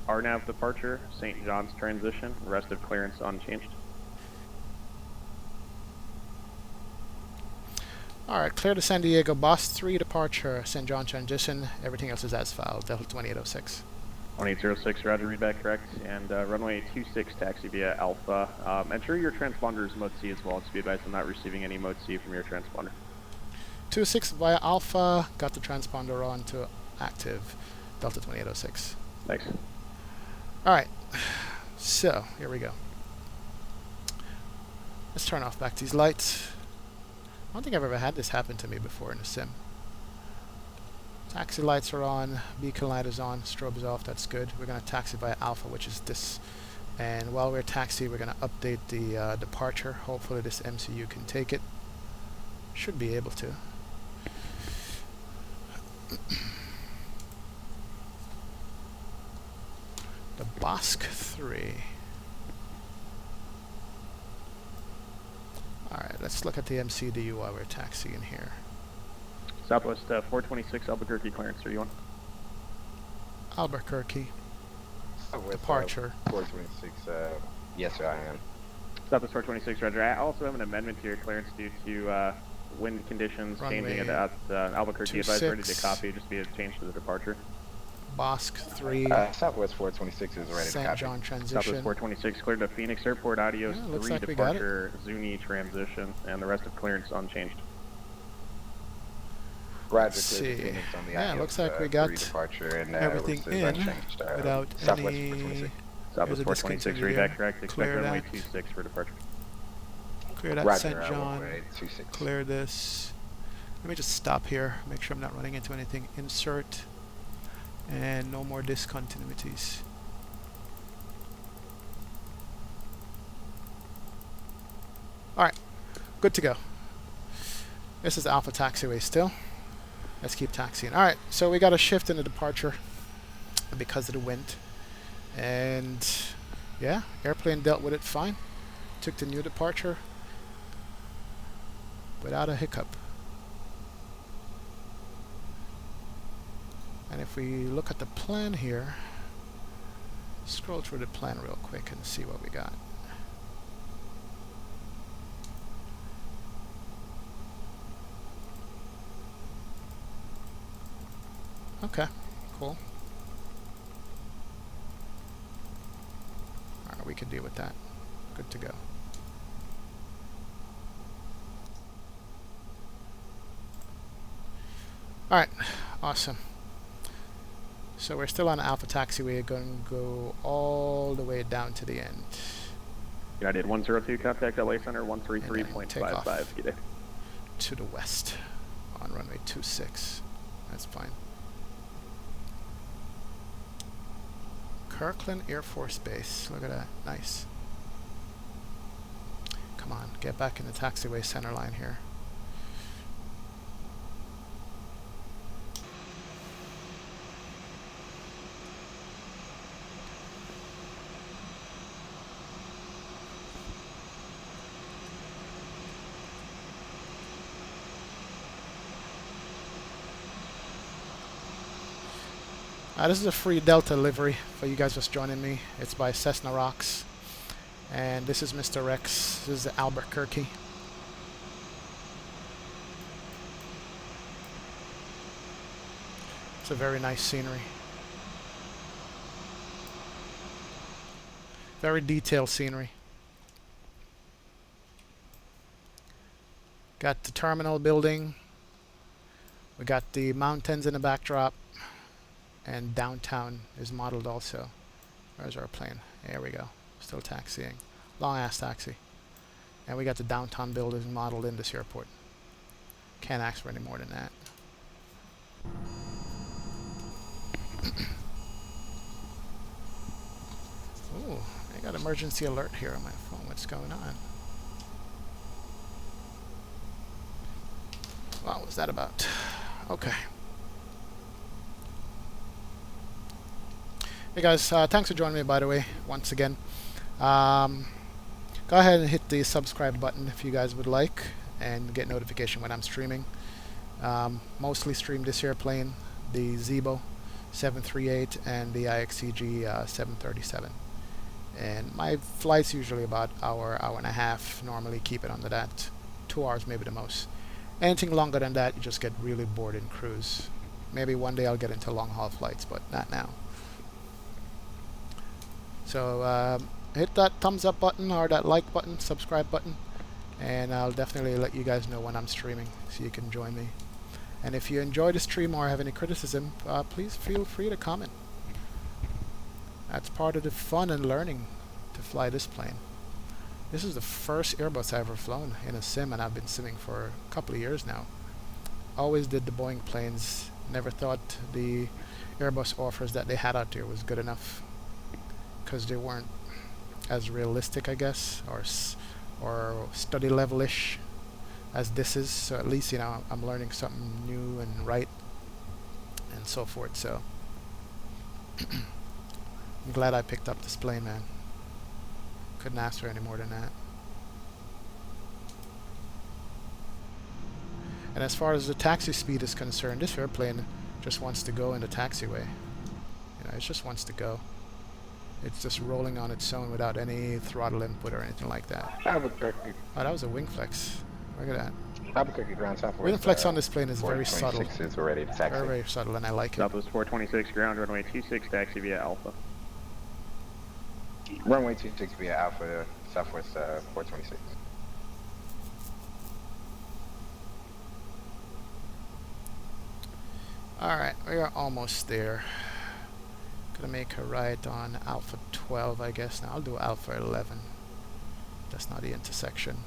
C: RNAV departure, St. John's transition, rest of clearance unchanged.
A: Alright, clear to San Diego, Bosque 3 departure, St. John transition, everything else is as filed, Delta 2806.
C: 2806, roger, read back correct, and runway 26 taxi via Alpha. Ensure your transponder is mode C as well. Just be advised I'm not receiving any mode C from your transponder.
A: 26 via Alpha, got the transponder on to active, Delta 2806.
C: Thanks.
A: Alright, so here we go. Let's turn off back these lights. I don't think I've ever had this happen to me before in a sim. Taxi lights are on, beacon light is on, strobe is off, that's good. We're going to taxi via Alpha, which is this. And while we're taxi, we're going to update the departure. Hopefully this MCU can take it. Should be able to. The Bosque 3. Alright, let's look at the MCDU while we're taxiing here.
C: Southwest 426 Albuquerque clearance, are you on?
A: Albuquerque.
J: With,
A: Departure.
J: 426, yes sir, I am.
C: Southwest 426, roger. I also have an amendment to your clearance due to wind conditions
A: Runway
C: changing at Albuquerque. Advise ready to
A: 26.
C: copy, just be a change to the departure.
A: Bosque 3,
J: Southwest 426 is ready to
A: St.
J: copy.
A: John
C: Southwest
A: transition.
C: 426 cleared to Phoenix Airport, Adios
A: Yeah, looks
C: 3
A: like we got it.
C: departure, Zuni transition, and the rest of clearance unchanged.
J: Roger,
A: Let's
J: clear to
A: see.
J: Phoenix on the
A: Yeah,
J: Adios,
A: looks like we
J: 3
A: got
J: departure, and
A: everything
J: rest is
A: in
J: unchanged,
A: without
J: Southwest
A: any.
J: 426.
C: Southwest
A: a
C: 426
A: discontinuity
C: redact
A: there.
C: correct, expect
A: Clear
C: runway
A: that.
C: 26 for departure.
A: Clear that
J: Roger,
A: St. John.
J: runway 26.
A: Clear this. Let me just stop here, make sure I'm not running into anything. Insert. And no more discontinuities. Alright, good to go. This is Alpha Taxiway still. Let's keep taxiing. Alright, so we got a shift in the departure because of the wind. And yeah, airplane dealt with it fine. Took the new departure without a hiccup. And if we look at the plan here, scroll through the plan real quick and see what we got. Okay, cool. Alright, we can deal with that. Good to go. Alright, awesome. So we're still on Alpha Taxiway, going to go all the way down to the end.
C: United 102, contact LA Center
A: Take off
C: 133.55. Good day.
A: to the west on runway 26. That's fine. Kirkland Air Force Base. Look at that. Nice. Come on, get back in the taxiway center line here. This is a free Delta livery for you guys just joining me. It's by Cessna Rocks. And this is Mr. Rex. This is Albuquerque. It's a very nice scenery. Very detailed scenery. Got the terminal building. We got the mountains in the backdrop. And downtown is modeled also. Where's our plane? There we go. Still taxiing. Long ass taxi. And we got the downtown buildings modeled in this airport. Can't ask for any more than that. Ooh, I got emergency alert here on my phone. What's going on? What was that about? Okay. Hey guys, thanks for joining me by the way, once again. Go ahead and hit the subscribe button if you guys would like and get notification when I'm streaming. Mostly stream this airplane, the Zibo 738 and the IXCG 737. And my flight's usually about hour and a half, normally keep it under that. 2 hours maybe the most. Anything longer than that, you just get really bored in cruise. Maybe one day I'll get into long haul flights, but not now. So hit that thumbs up button or that like button, subscribe button, and I'll definitely let you guys know when I'm streaming so you can join me. And if you enjoy the stream or have any criticism, please feel free to comment. That's part of the fun and learning to fly this plane. This is the first Airbus I've ever flown in a sim, and I've been simming for a couple of years now. Always did the Boeing planes. Never thought the Airbus offers that they had out there was good enough, because they weren't as realistic, I guess, or study level-ish as this is. So at least, you know, I'm learning something new and right and so forth. So I'm glad I picked up this plane, man. Couldn't ask for any more than that. And as far as the taxi speed is concerned, this airplane just wants to go in the taxiway. You know, it just wants to go. It's just rolling on its own without any throttle input or anything like that.
J: Albuquerque.
A: Oh, that was a wing flex. Look at that.
J: Albuquerque ground southwest.
A: Wind flex on this plane is very subtle.
J: 426 is ready to taxi.
A: Very, very subtle, and I like it.
C: Southwest 426, ground runway 26, taxi via Alpha.
J: Runway 26 via Alpha, southwest 426.
A: Alright, we are almost there. Gonna make a right on Alpha 12, I guess. Now I'll do Alpha 11. That's not the intersection.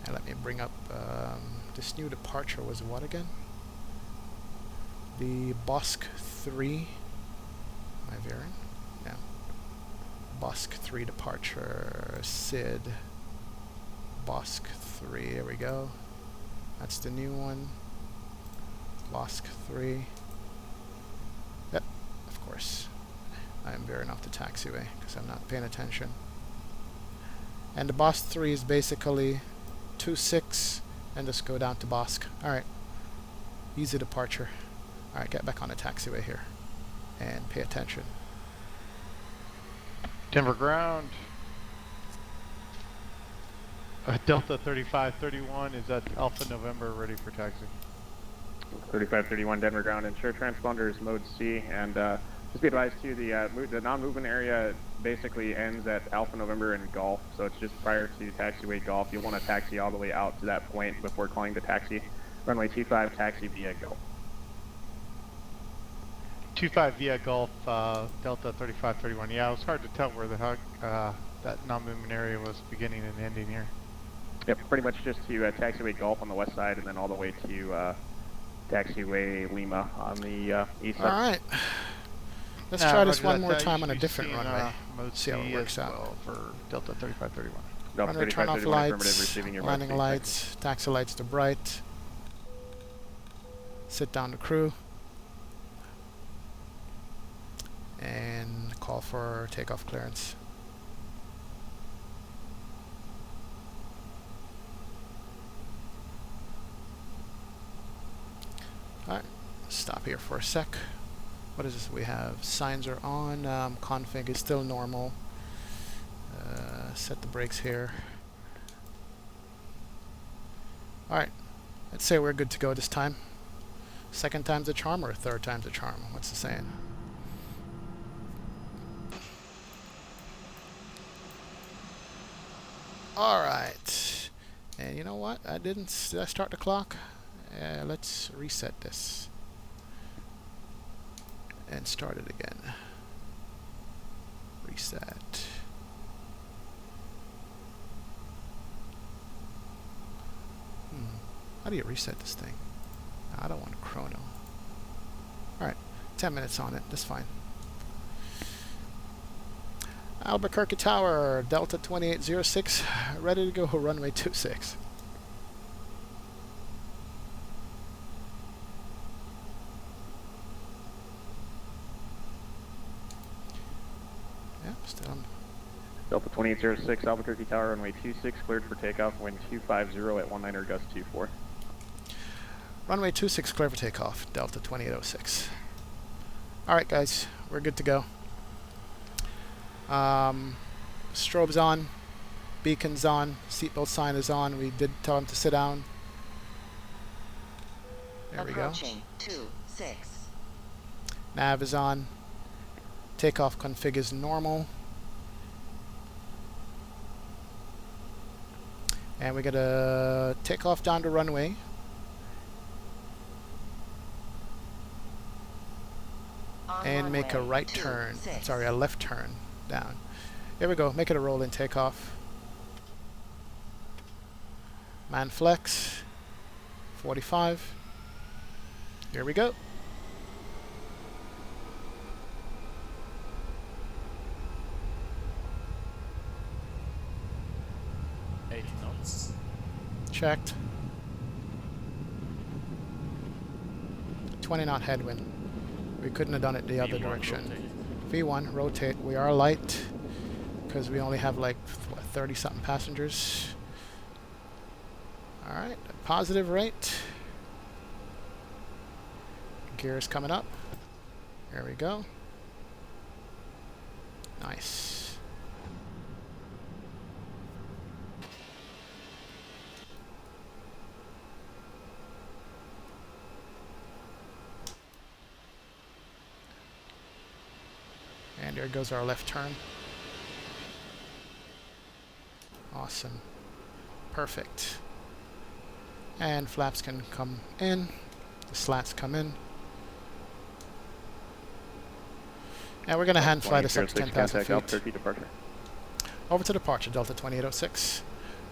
A: And let me bring up this new departure was what again? The Bosque 3. Am I veering? No. Bosque 3 departure. SID. Bosque 3. There we go. That's the new one. Bosque 3. Yep, of course. I am veering off the taxiway because I'm not paying attention. And the Bosque 3 is basically 26 and just go down to Bosque. Alright. Easy departure. Alright, get back on the taxiway here. And pay attention.
F: Denver ground. Delta 3531 is at Alpha November, ready for taxi.
C: 3531 Denver ground, ensure transponder is mode C, and just be advised too, the non-movement area basically ends at Alpha November and Golf, so it's just prior to taxiway Golf. You'll want to taxi all the way out to that point before calling the taxi. Runway 25, taxi via Golf.
F: 25 via Golf, Delta 3531. Yeah, it was hard to tell where the heck that non-movement area was beginning and ending here.
C: Yep, pretty much just to taxiway Golf on the west side and then all the way to taxiway Lima on the east side.
A: Alright. Let's try this one more time on a different runway. See how it works out.
F: Well for Delta 3531.
A: Runway turn off lights, landing lights, taxi lights to bright. Sit down the crew. And call for takeoff clearance. Alright, stop here for a sec. What is this? We have signs are on, config is still normal. Set the brakes here. Alright, let's say we're good to go this time. Second time's a charm or third time's a charm? What's the saying? Alright, and you know what? Did I start the clock? Let's reset this and start it again. Reset. How do you reset this thing? I don't want a chrono. Alright, 10 minutes on it, that's fine. Albuquerque Tower, Delta 2806, ready to go, runway 26. Yeah, still on.
C: Delta 2806, Albuquerque Tower, runway 26, cleared for takeoff, wind 250 at 19er, gust 24.
A: Runway 26, clear for takeoff, Delta 2806. Alright guys, we're good to go. Strobe's on, beacon's on, seatbelt sign is on. We did tell him to sit down. There we go.
K: Approaching 26.
A: Nav is on. Takeoff config is normal. And we gotta take off down the runway. And make a right turn. Sorry, a left turn down. Here we go. Make it a roll and takeoff. Man flex. 45. Here we go. Checked. 20 knot headwind. We couldn't have done it the other direction. V1, rotate. We are light because we only have like 30 something passengers. Alright, positive rate. Gears coming up. There we go. Nice. There goes our left turn. Awesome. Perfect. And flaps can come in. The slats come in. And we're going to hand fly this up to 10,000 feet.
C: Albuquerque departure.
A: Over to departure, Delta 2806.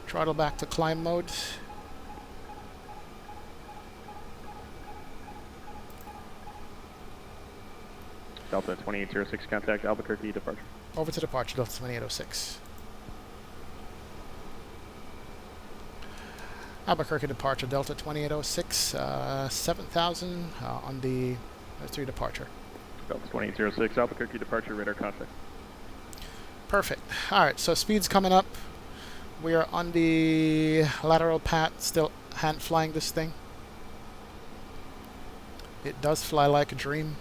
A: Throttle back to climb mode.
C: Delta 2806, contact Albuquerque departure.
A: Over to departure, Delta 2806. Albuquerque departure, Delta 2806, 7,000 on the 3 departure.
C: Delta 2806, Albuquerque departure, radar contact.
A: Perfect. Alright, so speed's coming up. We are on the lateral path, still hand flying this thing. It does fly like a dream.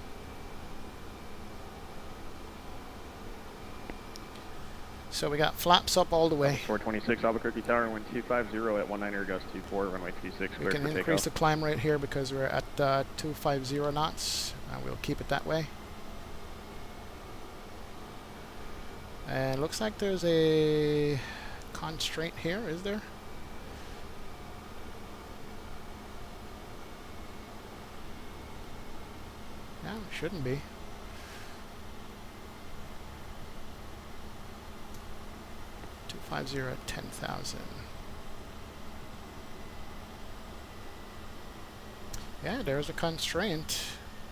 A: So we got flaps up all the way.
C: 426 Albuquerque Tower, wind 250 at 19 gust 24, runway 26.
A: We can increase the climb rate here because we're at 250 knots, and we'll keep it that way. And looks like there's a constraint here, is there? No, shouldn't be. .50 at 10,000. Yeah, there's a constraint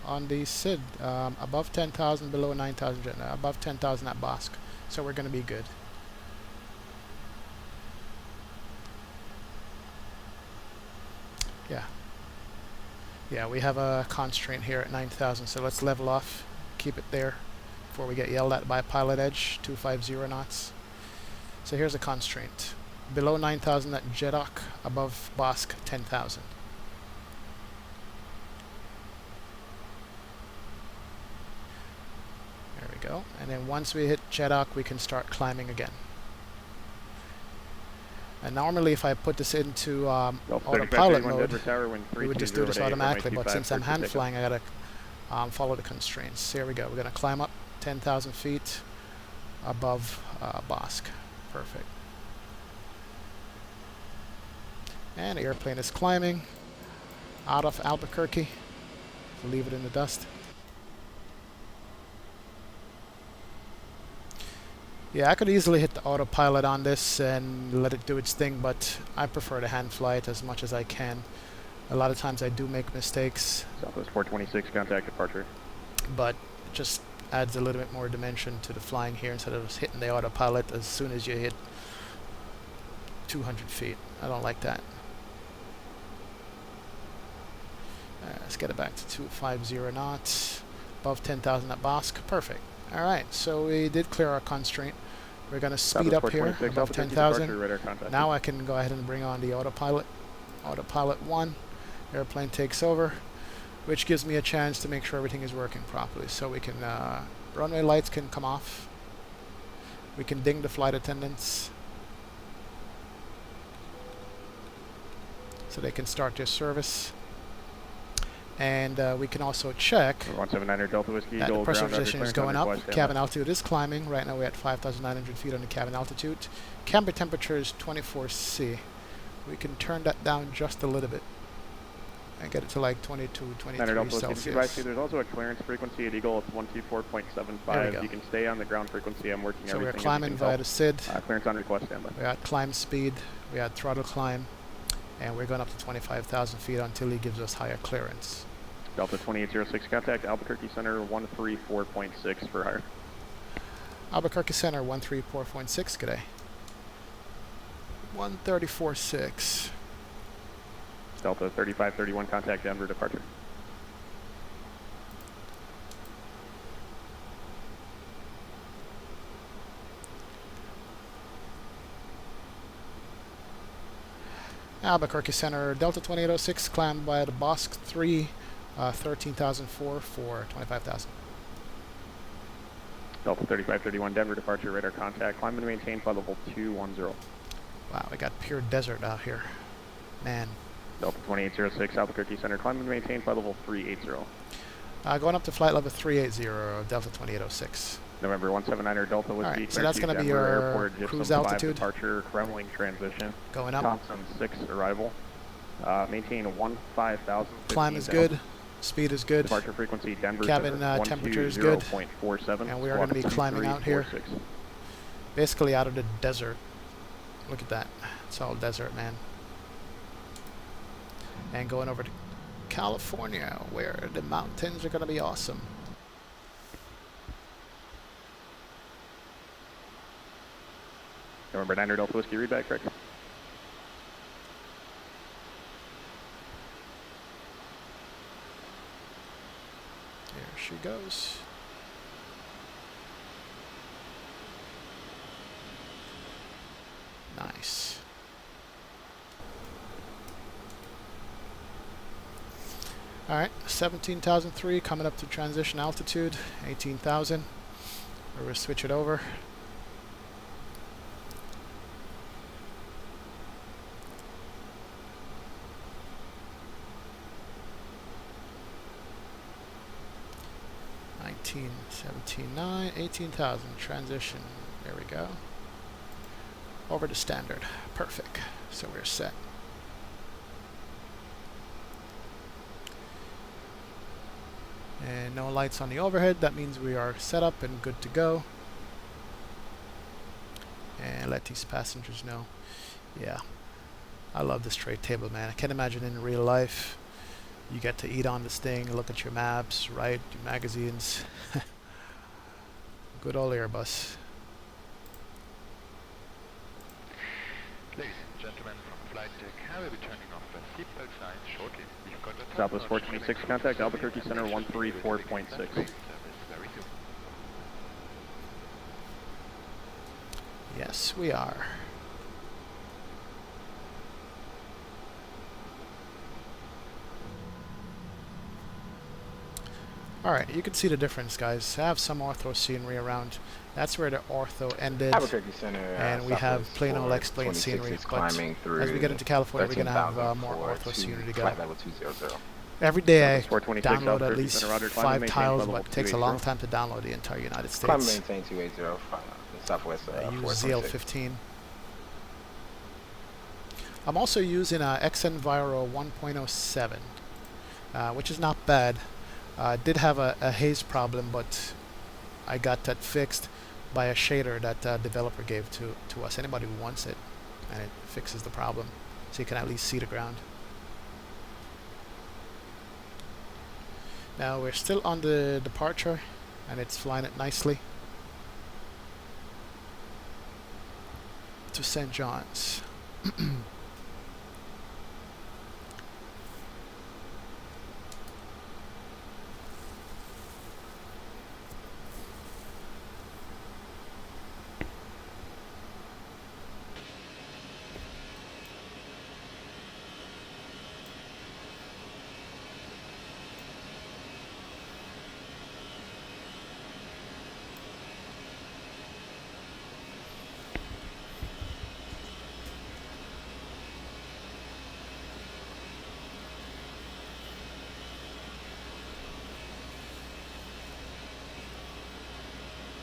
A: on the SID. Above 10,000, below 9,000, above 10,000 at BOSC. So we're going to be good. Yeah. Yeah, we have a constraint here at 9,000, so let's level off, keep it there before we get yelled at by Pilotedge, 250 knots. So here's a constraint. Below 9,000 at JEDOC, above BOSC 10,000. There we go. And then once we hit JEDOC, we can start climbing again. And normally if I put this into autopilot mode, we would just do this automatically, but since I'm hand flying, I gotta follow the constraints. Here we go. We're gonna climb up 10,000 feet above BOSC. Perfect. And the airplane is climbing out of Albuquerque. We'll leave it in the dust. Yeah, I could easily hit the autopilot on this and let it do its thing, but I prefer to hand fly it as much as I can. A lot of times I do make mistakes.
C: Southwest 426, contact departure.
A: But it just adds a little bit more dimension to the flying here instead of just hitting the autopilot as soon as you hit 200 feet. I don't like that. Let's get it back to 250 knots. Above 10,000 at BOSC. Perfect. Alright, so we did clear our constraint. We're going to speed up here above 10,000. Now I can go ahead and bring on the autopilot. Autopilot 1. Airplane takes over, which gives me a chance to make sure everything is working properly. So we can, runway lights can come off. We can ding the flight attendants so they can start their service. And we can also check
C: 179er Delta Whiskey
A: that the pressure position is going up. Cabin altitude is climbing. Right now we're at 5,900 feet on the cabin altitude. Camber temperature is 24°C. We can turn that down just a little bit and get it to like 22, 23 Celsius.
C: There's also a clearance frequency at Eagle. It's 124.75. You can stay on the ground frequency. I'm working everything.
A: So we're climbing via the SID.
C: Clearance on request, standby.
A: We got climb speed. We got throttle climb. And we're going up to 25,000 feet until he gives us higher clearance.
C: Delta 2806, contact Albuquerque Center 134.6 for higher.
A: Albuquerque Center 134.6, good day. 134.6.
C: Delta 3531, contact Denver departure.
A: Albuquerque Center, Delta 2806, climb by the BOSC 3, 13,004 for 25,000.
C: Delta 3531, Denver departure, radar contact, climb and maintain flight level 210.
A: Wow, we got pure desert out here. Man.
C: Delta 2806, Albuquerque Center, climb and maintain flight level 380.
A: Going up to flight level 380, Delta 2806.
C: November 179er Delta Whiskey.
A: Alright, so that's going to be your
C: Airport,
A: cruise
C: Gypsum 5
A: altitude.
C: departure, Kremling transition.
A: Going up.
C: Thompson 6 arrival. Maintain 15,000.
A: Climb is good. Speed is good.
C: Departure frequency Denver.
A: Cabin temperature is good.
C: 0.47.
A: And we are going to be climbing out here. Basically out of the desert. Look at that. It's all desert, man. And going over to California, where the mountains are going to be awesome.
C: November 9er Delta Whiskey, read back, correct?
A: There she goes. Nice. Alright, 17,003 coming up to transition altitude, 18,000. We're going to switch it over. $19, $17,900, 18,000, transition, there we go. Over to standard, perfect, so we're set. And no lights on the overhead, that means we are set up and good to go. And let these passengers know. Yeah, I love this tray table, man. I can't imagine in real life you get to eat on this thing, look at your maps, write your magazines. Good old Airbus.
H: Ladies and gentlemen, from flight deck, I will be turning off the seatbelt signs shortly. We've got a
C: Southwest 426, contact Albuquerque Center 134.6.
A: Yes, we are. Alright, you can see the difference, guys. I have some ortho scenery around. That's where the ortho ended.
J: Albuquerque Center,
A: and we have plain old explained scenery. But as we get into California, we're going to have more ortho scenery to go. Every day I download at least 5 tiles, but it takes a long time to download the entire United States.
J: Climb maintain 280, Southwest
A: I use ZL15. I'm also using XN Viro 1.07, which is not bad. Did have a haze problem, but I got that fixed by a shader that developer gave to us. Anybody who wants it, and it fixes the problem, so you can at least see the ground. Now we're still on the departure, and it's flying it nicely to St. John's.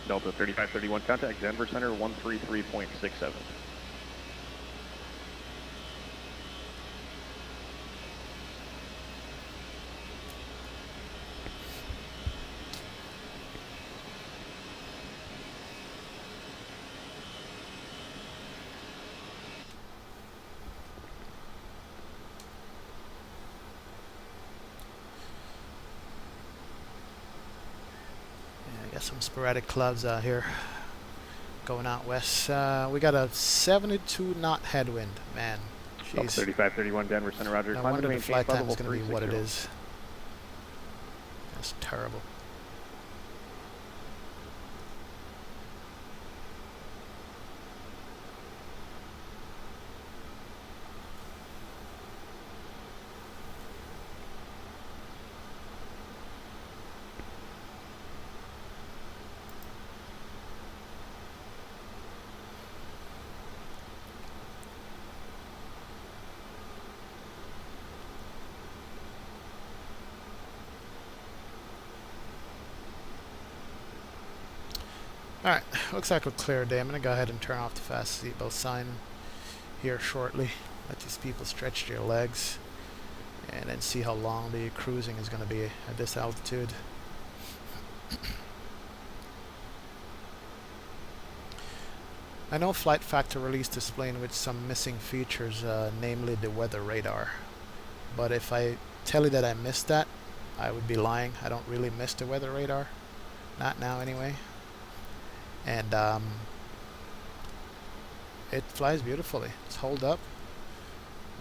C: Delta 3531, contact Denver Center 133.67.
A: Some sporadic clouds out here going out west. We got a 72 knot headwind, man. Jeez.
C: 3531 Denver Center, Roger.
A: No wonder the flight time is going to be what it is. That's terrible. Alright, looks like a clear day. I'm going to go ahead and turn off the fast seatbelt sign here shortly. Let these people stretch their legs and then see how long the cruising is going to be at this altitude. I know Flight Factor released this plane with some missing features, namely the weather radar. But if I tell you that I missed that, I would be lying. I don't really miss the weather radar. Not now anyway. And it flies beautifully. It's holed up.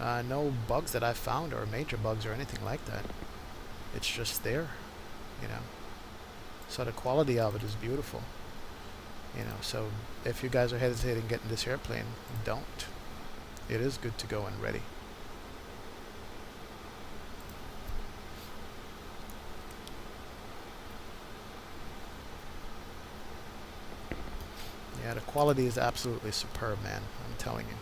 A: No bugs that I've found, or major bugs or anything like that. It's just there, you know. So the quality of it is beautiful. You know, so if you guys are hesitating getting this airplane, don't. It is good to go and ready. Yeah, the quality is absolutely superb, man. I'm telling you.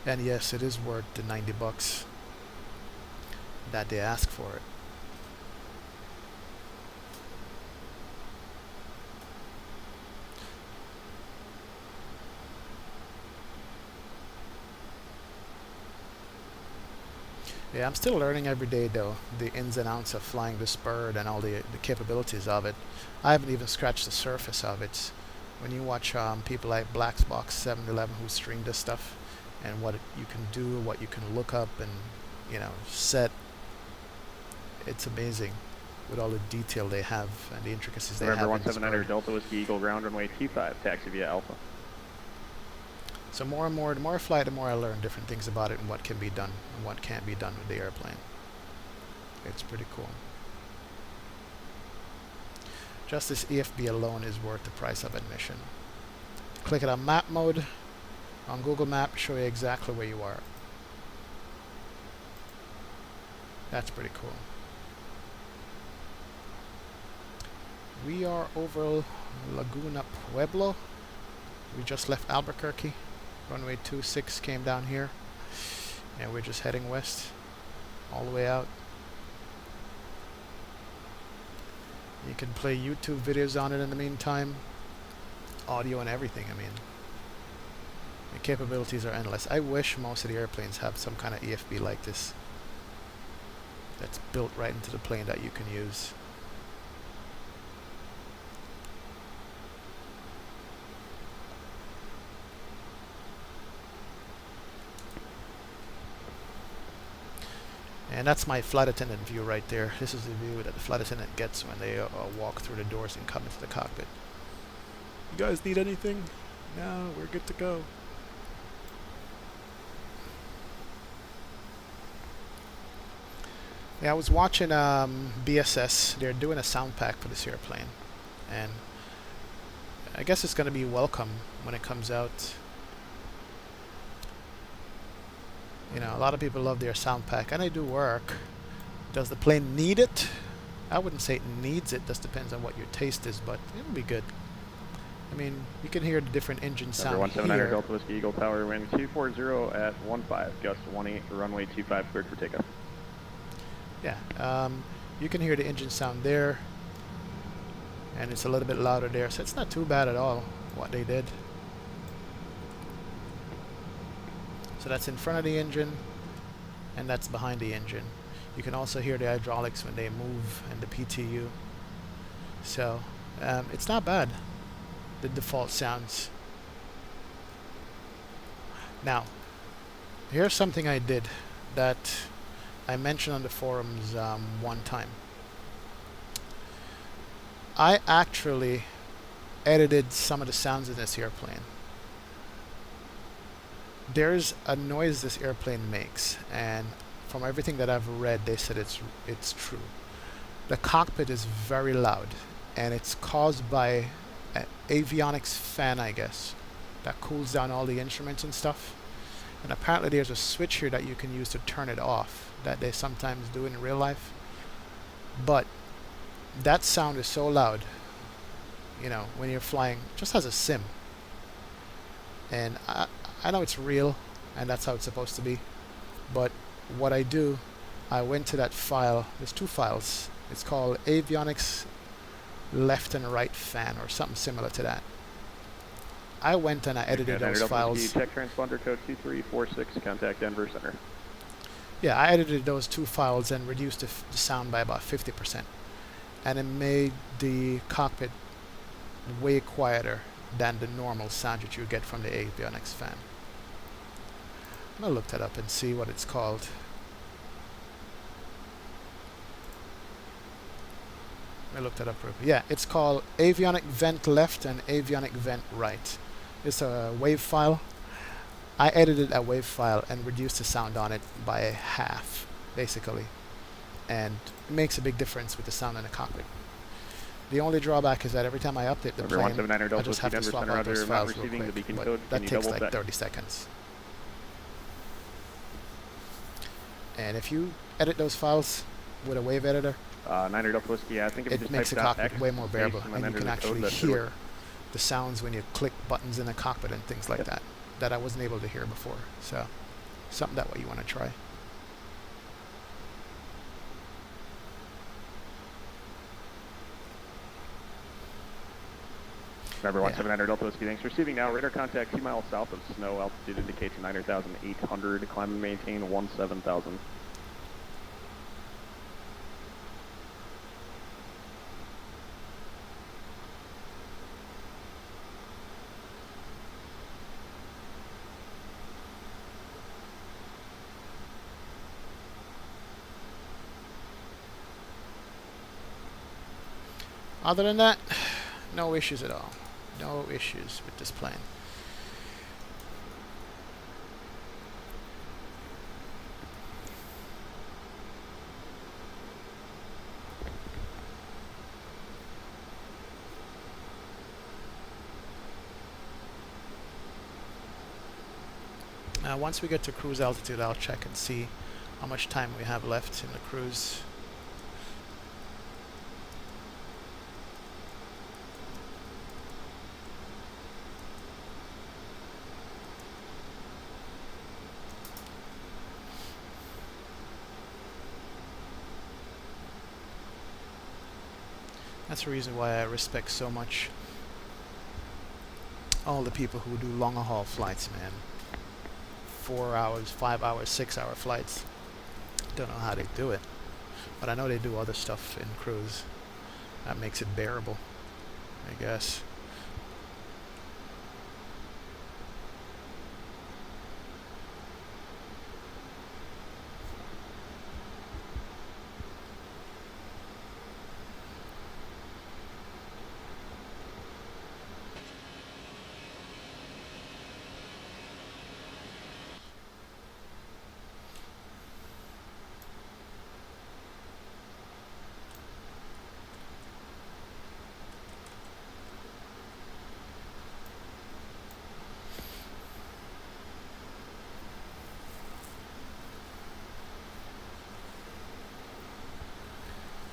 A: And yes, it is worth the $90 that they ask for it. Yeah, I'm still learning every day though, the ins and outs of flying this bird and all the capabilities of it. I haven't even scratched the surface of it. When you watch people like Blackbox 711 who stream this stuff, and what you can do, what you can look up and, you know, set, it's amazing with all the detail they have and the intricacies they have.
C: November 1700 Delta Whiskey Eagle ground runway 25, taxi via Alpha.
A: So more and more, the more I fly, the more I learn different things about it and what can be done and what can't be done with the airplane. It's pretty cool. Just this EFB alone is worth the price of admission. Click it on map mode on Google Maps, show you exactly where you are. That's pretty cool. We are over Laguna Pueblo. We just left Albuquerque. Runway 26 came down here. And we're just heading west all the way out. You can play YouTube videos on it in the meantime. Audio and everything, I mean. The capabilities are endless. I wish most of the airplanes have some kind of EFB like this. That's built right into the plane that you can use. And that's my flight attendant view right there. This is the view that the flight attendant gets when they walk through the doors and come into the cockpit. You guys need anything? No, we're good to go. Yeah, I was watching BSS. They're doing a sound pack for this airplane. And I guess it's going to be welcome when it comes out. You know, a lot of people love their sound pack, and they do work. Does the plane need it? I wouldn't say it needs it. Just depends on what your taste is, but it'll be good. I mean, you can hear the different engine sound here.
C: 1700 Delta Whiskey Eagle Tower, wind 240 at 15, gust 18, runway 25, cleared for takeoff.
A: Yeah, you can hear the engine sound there, and it's a little bit louder there, so it's not too bad at all what they did. So that's in front of the engine, and that's behind the engine. You can also hear the hydraulics when they move and the PTU. So it's not bad, the default sounds. Now, here's something I did that I mentioned on the forums one time. I actually edited some of the sounds in this airplane. There's a noise this airplane makes, and from everything that I've read, they said it's true. The cockpit is very loud, and it's caused by an avionics fan, I guess, that cools down all the instruments and stuff. And apparently there's a switch here that you can use to turn it off, that they sometimes do in real life. But that sound is so loud, you know, when you're flying, just as a sim. And I know it's real, and that's how it's supposed to be. But what I do, I went to that file. There's two files. It's called avionics left and right fan or something similar to that. I went and I edited those files.
C: Check transponder code 2346, contact Denver Center.
A: Yeah, I edited those two files and reduced the sound by about 50%. And it made the cockpit way quieter than the normal sound that you get from the avionics fan. I'm going to look that up and see what it's called. I looked that up. Yeah, it's called avionic vent left and avionic vent right. It's a WAV file. I edited a WAV file and reduced the sound on it by half, basically. And it makes a big difference with the sound in the cockpit. The only drawback is that every time I update the plane, I just have to swap out those files real quick. But that takes like 30 seconds. And if you edit those files with a WAV editor,
C: Niner Delta Whiskey, yeah, I think
A: it makes the cockpit way more bearable, and you can actually hear the sounds when you click buttons in the cockpit and things like that I wasn't able to hear before. So, something that way you want to try.
C: November 179 Delta Whiskey, thanks. Receiving now. Radar contact 2 miles south of snow. Altitude indicates 9,800. Climb and maintain 17,000.
A: Other than that, no issues at all. No issues with this plane. Now, once we get to cruise altitude, I'll check and see how much time we have left in the cruise. That's the reason why I respect so much all the people who do longer haul flights, man. 4 hours, 5 hours, 6 hour flights. Don't know how they do it, but I know they do other stuff in cruise that makes it bearable, I guess.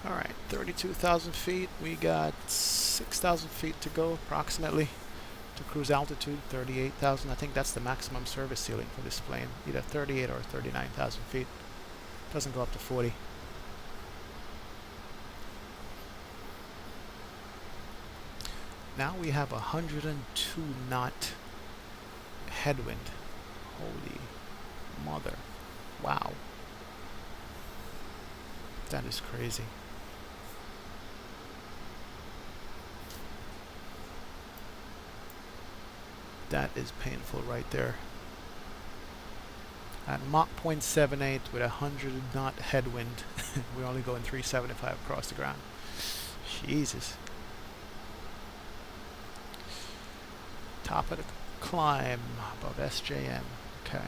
A: Alright, 32,000 feet. We got 6,000 feet to go approximately to cruise altitude. 38,000. I think that's the maximum service ceiling for this plane. Either 38 or 39,000 feet. Doesn't go up to 40. Now we have 102 knot headwind. Holy mother. Wow. That is crazy. That is painful right there. At Mach 0.78 with 100 knot headwind, we're only going 375 across the ground. Jesus. Top of the climb above SJM. Okay.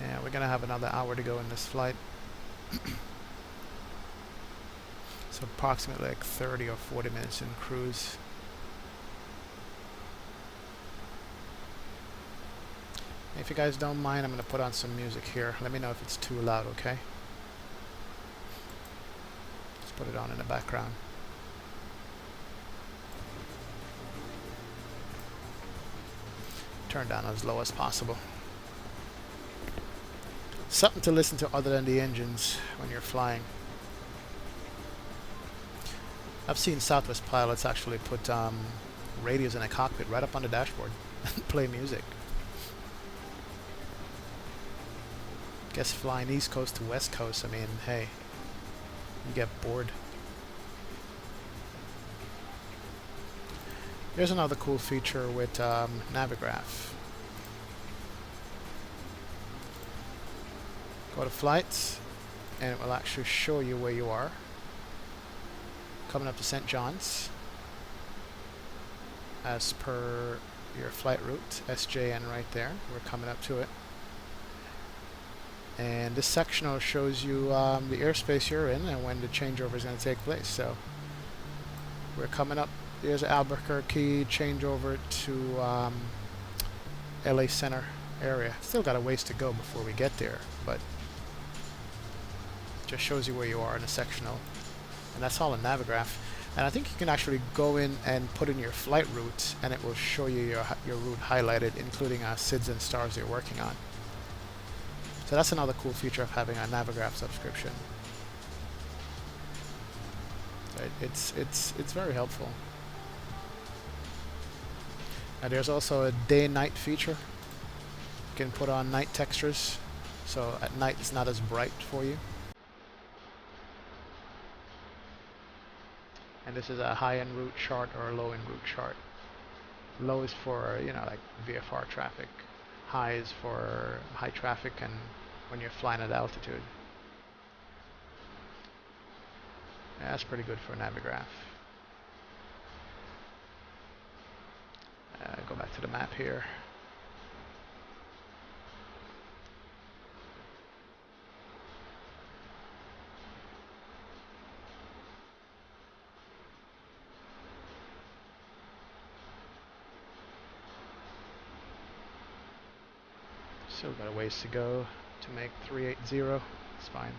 A: Yeah, we're gonna have another hour to go in this flight. So approximately like 30 or 40 minutes in cruise. If you guys don't mind, I'm going to put on some music here. Let me know if it's too loud, okay? Let's put it on in the background. Turn down as low as possible. Something to listen to other than the engines when you're flying. I've seen Southwest pilots actually put radios in a cockpit right up on the dashboard and play music. Guess flying East Coast to West Coast, I mean, hey, you get bored. Here's another cool feature with Navigraph. Go to flights, and it will actually show you where you are. Coming up to St. John's, as per your flight route, SJN right there. We're coming up to it. And this sectional shows you the airspace you're in and when the changeover is going to take place. So we're coming up. Here's Albuquerque changeover to LA Center area. Still got a ways to go before we get there, but just shows you where you are in a sectional. And that's all in Navigraph. And I think you can actually go in and put in your flight route, and it will show you your route highlighted, including SIDS and stars you're working on. So that's another cool feature of having a Navigraph subscription. So it's very helpful. And there's also a day-night feature. You can put on night textures, so at night it's not as bright for you. And this is a high-end route chart or a low-end route chart. Low is for, you know, like VFR traffic. High is for high traffic and when you're flying at altitude. Yeah, that's pretty good for Navigraph. Go back to the map here. Still got a ways to go to make 380. It's fine.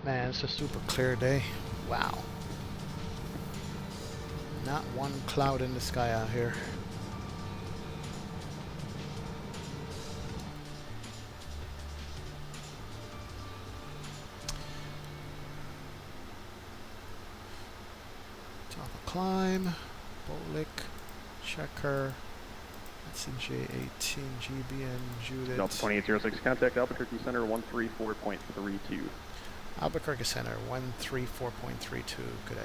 A: Man, it's a super clear day. Wow. Not one cloud in the sky out here. Top of climb, Bolick, Checker. That's a J18, GBN, Judith.
C: Delta 2806, contact Albuquerque Center 134.32.
A: Albuquerque Center 134.32. Good day.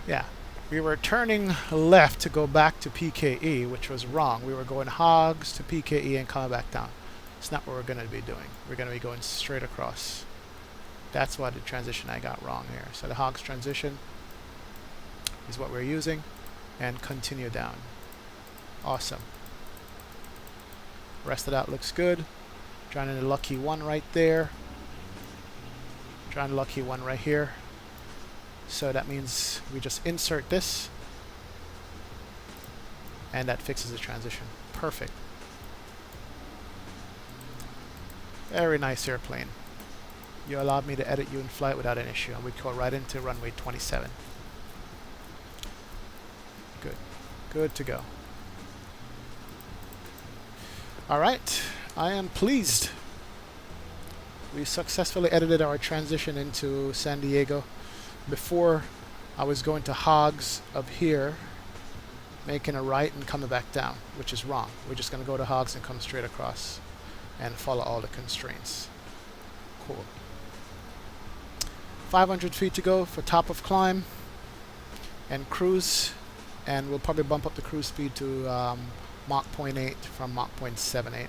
A: Yeah, we were turning left to go back to PKE, which was wrong. We were going hogs to PKE and coming back down. It's not what we're going to be doing. We're going to be going straight across. That's what the transition I got wrong here. So the hogs transition is what we're using, and continue down. Awesome. Rest of that looks good. Trying the lucky one right there. Trying the lucky one right here. So that means we just insert this, and that fixes the transition. Perfect. Very nice airplane. You allowed me to edit you in flight without an issue, and we go right into runway 27. Good. Good to go. Alright, I am pleased. We successfully edited our transition into San Diego. Before, I was going to hogs up here, making a right and coming back down, which is wrong. We're just going to go to hogs and come straight across and follow all the constraints. Cool. 500 feet to go for top of climb and cruise, and we'll probably bump up the cruise speed to Mach 0.8 from Mach 0.78.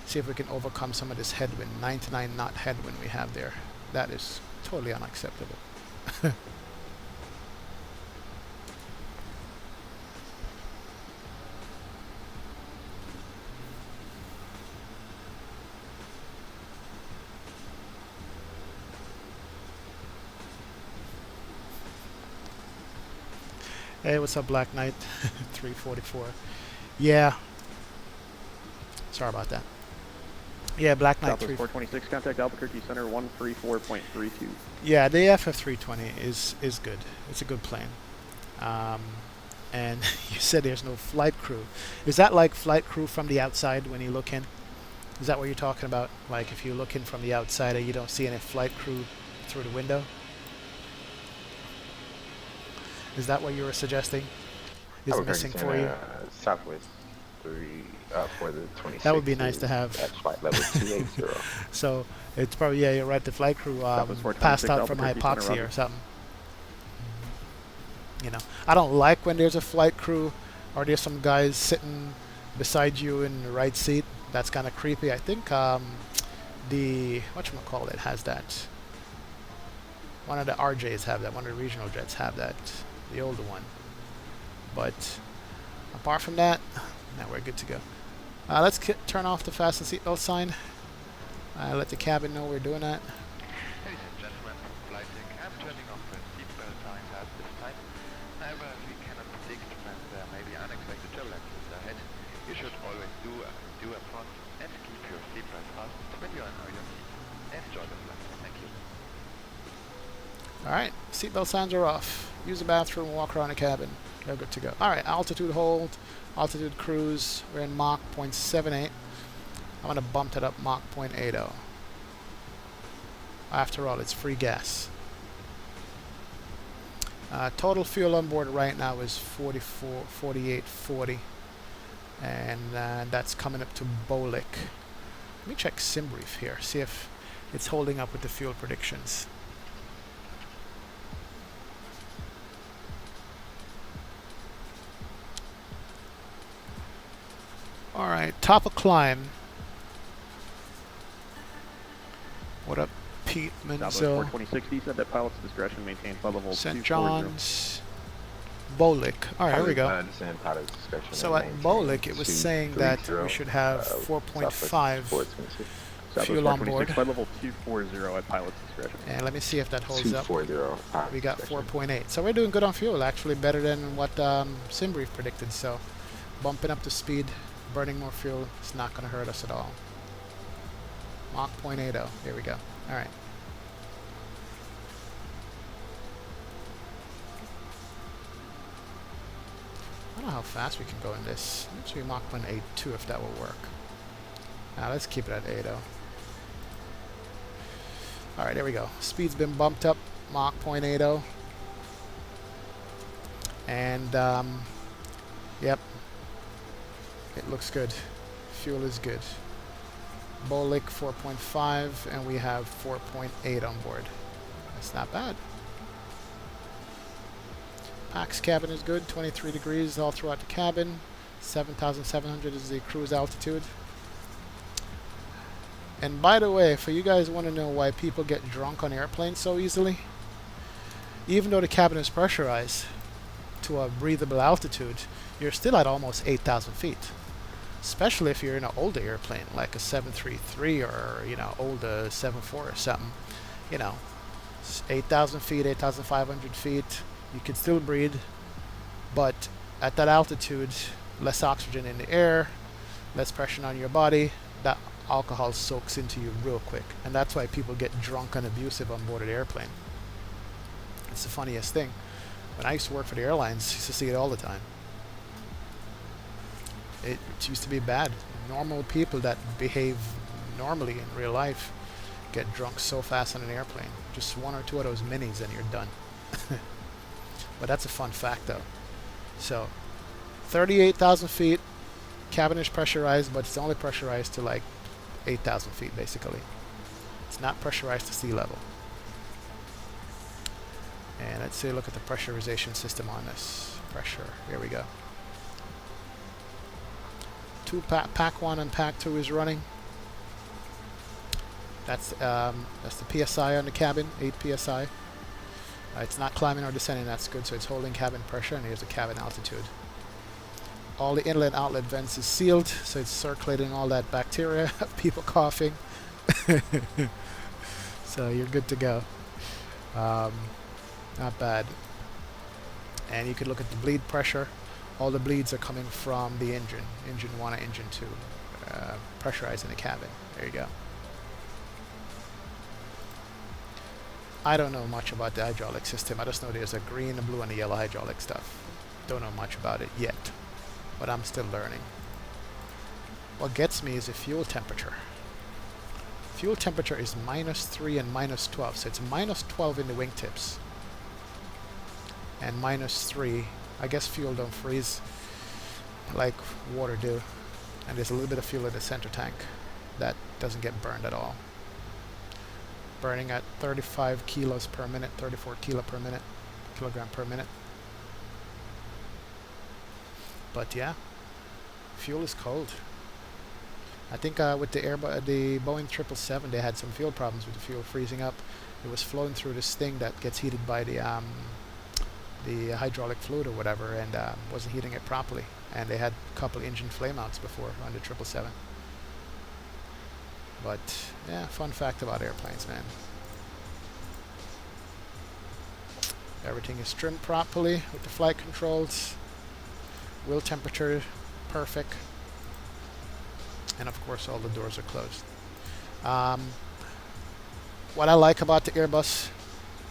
A: See if we can overcome some of this headwind, 99 knot headwind we have there. That is totally unacceptable. Hey, what's up, Black Knight? 344. Yeah. Sorry about that. Yeah, Black Knight.
C: Southwest 426, contact Albuquerque Center 134.32.
A: Yeah, the FF320 is good. It's a good plane. And you said there's no flight crew. Is that like flight crew from the outside when you look in? Is that what you're talking about? Like if you look in from the outside and you don't see any flight crew through the window? Is that what you were suggesting? Is missing for you?
J: Southwest 3 for the 26.
A: That would be nice to have.
J: At flight level 280.
A: So it's probably, yeah, you're right. The flight crew passed out from hypoxia or something. You know, I don't like when there's a flight crew or there's some guys sitting beside you in the right seat. That's kind of creepy. I think the whatchamacallit has that. One of the RJs have that. One of the regional jets have that. The older one. But apart from that, now we're good to go. Let's turn off the fasten seatbelt sign. Let the cabin know we're doing that.
H: Ladies and gentlemen, flight deck, I'm turning off the seatbelt signs at this time. However, we cannot predict when there may be unexpected turbulences ahead. You should always do a front and keep your seatbelt fastened when you're in your seat. Enjoy the flight. Thank you.
A: Alright, seatbelt signs are off. Use the bathroom, walk around the cabin. You're good to go. Alright, altitude hold, altitude cruise. We're in Mach 0.78. I'm going to bump that up Mach 0.80. After all, it's free gas. Total fuel on board right now is 48.40. And that's coming up to Bolic. Let me check SimBrief here, see if it's holding up with the fuel predictions. Alright, top of climb. What up, Pete
C: Southwest
A: Menzel?
C: 42060 said that pilot's discretion maintains flight level
A: St.
C: 240.
A: John's. Bolic. Alright, here we go. So at Bolic, it was saying that we should have 4.5 fuel on board.
C: Flight level 240 at pilot's discretion.
A: And let me see if that holds up.
J: 240.
A: We got 4.8. So we're doing good on fuel, actually better than what SimBrief predicted. So bumping up the speed, burning more fuel, it's not going to hurt us at all. Mach 0.80. Here we go. Alright. I don't know how fast we can go in this. Let's do Mach 1.82 if that will work. Now let's keep it at 80. Alright, there we go. Speed's been bumped up, Mach 0.80. And, yep. It looks good. Fuel is good. Bolic 4.5, and we have 4.8 on board. That's not bad. Pax cabin is good, 23 degrees all throughout the cabin. 7,700 is the cruise altitude. And by the way, for you guys want to know why people get drunk on airplanes so easily, even though the cabin is pressurized to a breathable altitude, you're still at almost 8,000 feet. Especially if you're in an older airplane, like a 733 or, you know, older 74 or something. You know, 8,000 feet, 8,500 feet, you can still breathe, but at that altitude, less oxygen in the air, less pressure on your body, that alcohol soaks into you real quick. And that's why people get drunk and abusive on board an airplane. It's the funniest thing. When I used to work for the airlines, I used to see it all the time. It used to be bad. Normal people that behave normally in real life get drunk so fast on an airplane. Just one or two of those minis and you're done. But that's a fun fact though. So 38,000 feet, cabin is pressurized, but it's only pressurized to like 8,000 feet basically. It's not pressurized to sea level. And let's say look at the pressurization system on this. Pressure, here we go. Pack 1 and Pack 2 is running. That's the PSI on the cabin, 8 PSI. It's not climbing or descending, that's good, so it's holding cabin pressure, and here's the cabin altitude. All the inlet outlet vents is sealed, so it's circulating all that bacteria, people coughing. So you're good to go. Not bad. And you could look at the bleed pressure. All the bleeds are coming from the engine. Engine 1 and engine 2. Pressurizing the cabin. There you go. I don't know much about the hydraulic system. I just know there's a green, a blue, and a yellow hydraulic stuff. Don't know much about it yet. But I'm still learning. What gets me is the fuel temperature. Fuel temperature is -3 and -12. So it's -12 in the wingtips. And -3. I guess fuel don't freeze like water do. And there's a little bit of fuel in the center tank that doesn't get burned at all. Burning at 35 kilos per minute, 34 kilogram per minute. But yeah, fuel is cold. I think with the Boeing 777, they had some fuel problems with the fuel freezing up. It was flowing through this thing that gets heated by the hydraulic fluid or whatever, and wasn't heating it properly. And they had a couple engine flameouts before on the 777. But yeah, fun fact about airplanes, man. Everything is trimmed properly with the flight controls. Wheel temperature perfect. And of course all the doors are closed. What I like about the Airbus,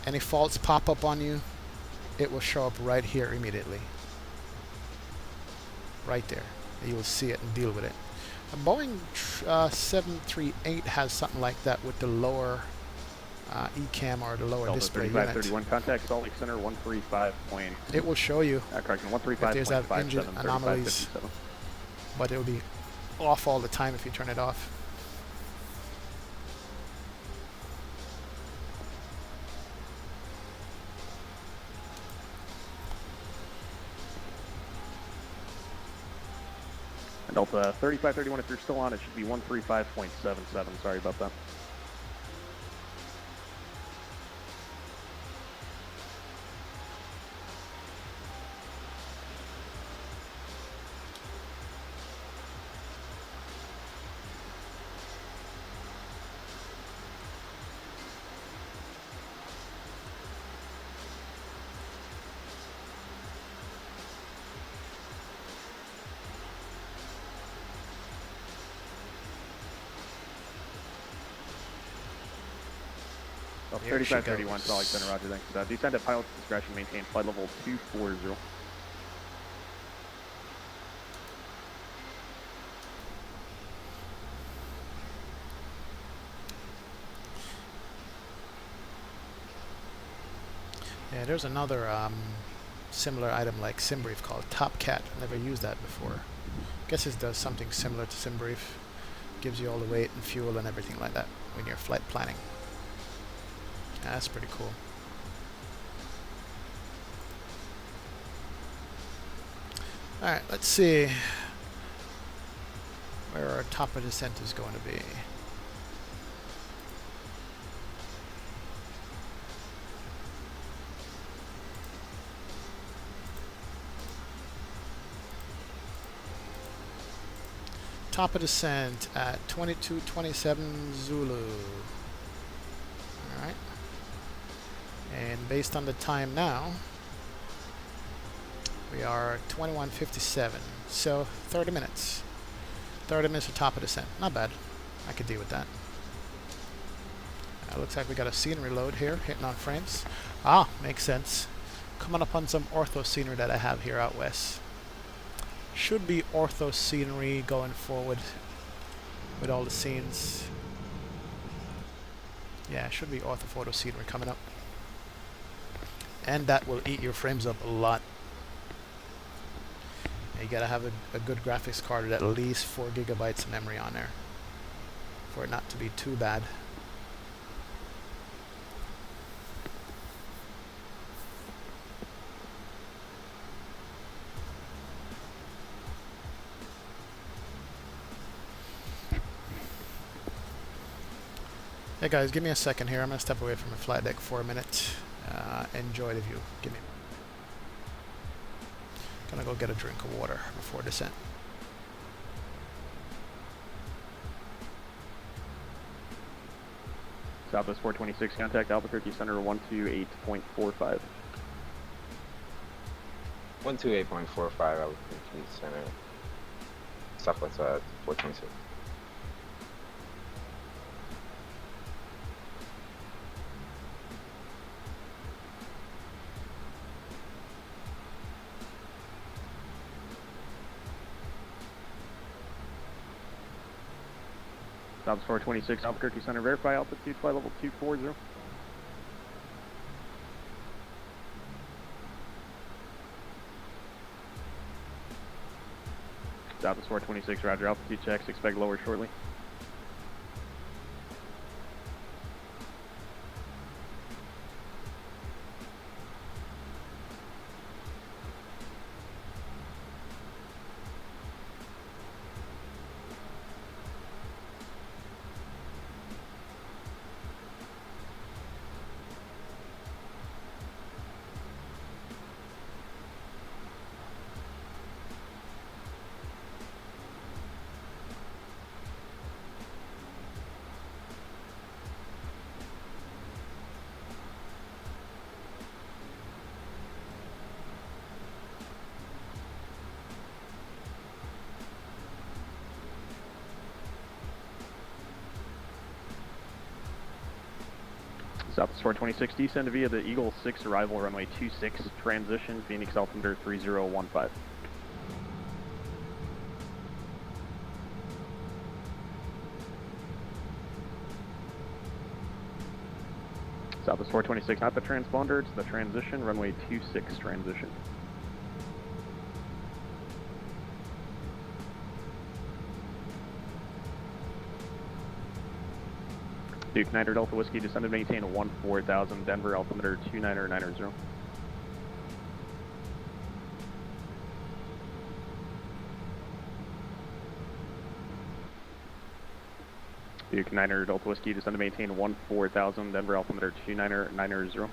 A: any faults pop up on you, it will show up right here immediately. Right there. You will see it and deal with it. A Boeing 738 has something like that with the lower ECAM or the lower
C: Delta
A: display
C: 3531
A: unit.
C: contact Salt Lake Center 135.
A: It will show you
C: correction,
A: if there's that engine
C: 135.57,
A: anomalies,
C: 3557.
A: but it will be off all the time if you turn it off.
C: And Delta 3531, if you're still on, it should be 135.77. Sorry about that. Oh, 3531, Salt Lake Center, roger, thanks. Descend at pilot's discretion, maintain flight level 240.
A: Yeah, there's another similar item like SimBrief called TopCat. I've never used that before. Guess it does something similar to SimBrief. Gives you all the weight and fuel and everything like that when you're flight planning. Yeah, that's pretty cool. Alright, let's see where our top of descent is going to be. Top of descent at 2227 Zulu. Alright. And based on the time now, we are 21:57. So 30 minutes. 30 minutes of top of descent. Not bad. I could deal with that. Looks like we got a scenery load here, hitting on frames. Ah, makes sense. Coming up on some ortho scenery that I have here out west. Should be ortho scenery going forward with all the scenes. Yeah, should be ortho photo scenery coming up. And that will eat your frames up a lot. You gotta have a good graphics card with at least 4 gigabytes of memory on there for it not to be too bad. Hey guys, give me a second here. I'm gonna step away from the flight deck for a minute. Enjoy the view. Give me. Gonna go get a drink of water before descent.
C: Southwest 426, contact Albuquerque Center 128.45.
J: 128.45 Albuquerque Center. Southwest 426.
C: Southwest 426, Albuquerque Center, verify altitude, flight level 240. Southwest 426, roger, altitude checks, expect lower shortly. Southwest 426, descend via the Eagle 6 arrival, runway 26, transition, Phoenix altimeter 3015. Southwest 426, not the transponder, it's the transition, runway 26, transition. Duke 9 Delta Whiskey, descended, maintain 14,000, Denver, altimeter 29990. Duke 9 Delta Whiskey, descended, maintain 14,000, Denver, altimeter 29990.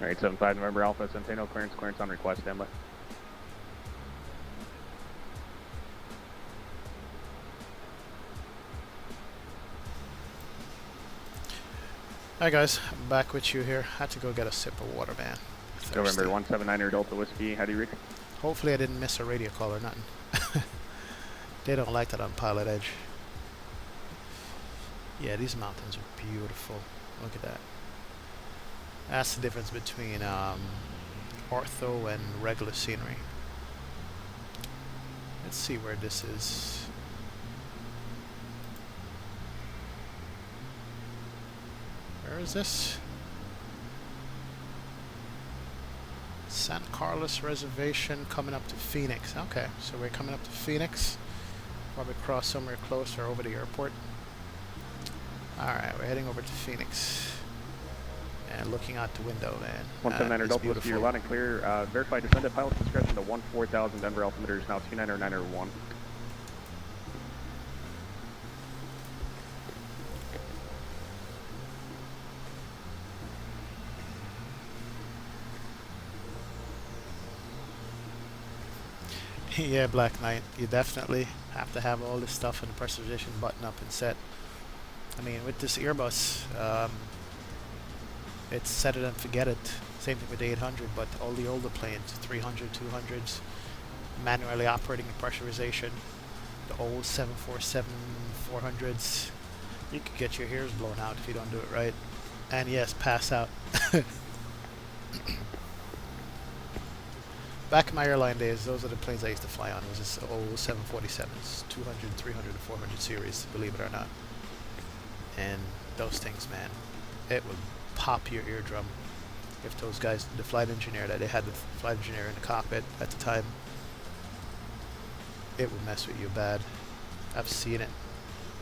C: Alright, 75 November Alpha, Centennial clearance on request, standby.
A: Hi guys, I'm back with you here. Had to go get a sip of water, man.
C: November 179 Delta Whiskey, how do you read?
A: Hopefully I didn't miss a radio call or nothing. They don't like that on Piloredge. Yeah, these mountains are beautiful. Look at that. That's the difference between ortho and regular scenery. Let's see where this is. Where is this? San Carlos Reservation coming up to Phoenix. Okay, so we're coming up to Phoenix. Probably cross somewhere closer over the airport. Alright, we're heading over to Phoenix. And looking out the window, man.
C: 179er
A: It's
C: Delta,
A: beautiful.
C: you're loud and clear. Verify descended pilot discretion to 14000 Denver altimeter is now 29901.
A: Yeah, Black Knight, you definitely have to have all this stuff in the pressurization button up and set. I mean, with this Airbus, it's set it and forget it. Same thing with the 800, but all the older planes, 300, 200s, manually operating the pressurization. The old 747 400s, you could get your ears blown out if you don't do it right. And yes, pass out. Back in my airline days, those are the planes I used to fly on. It was this old 747s, 200, 300, and 400 series, believe it or not. And those things, man, it would pop your eardrum if those guys, the flight engineer, that they had the flight engineer in the cockpit at the time, it would mess with you bad. I've seen it.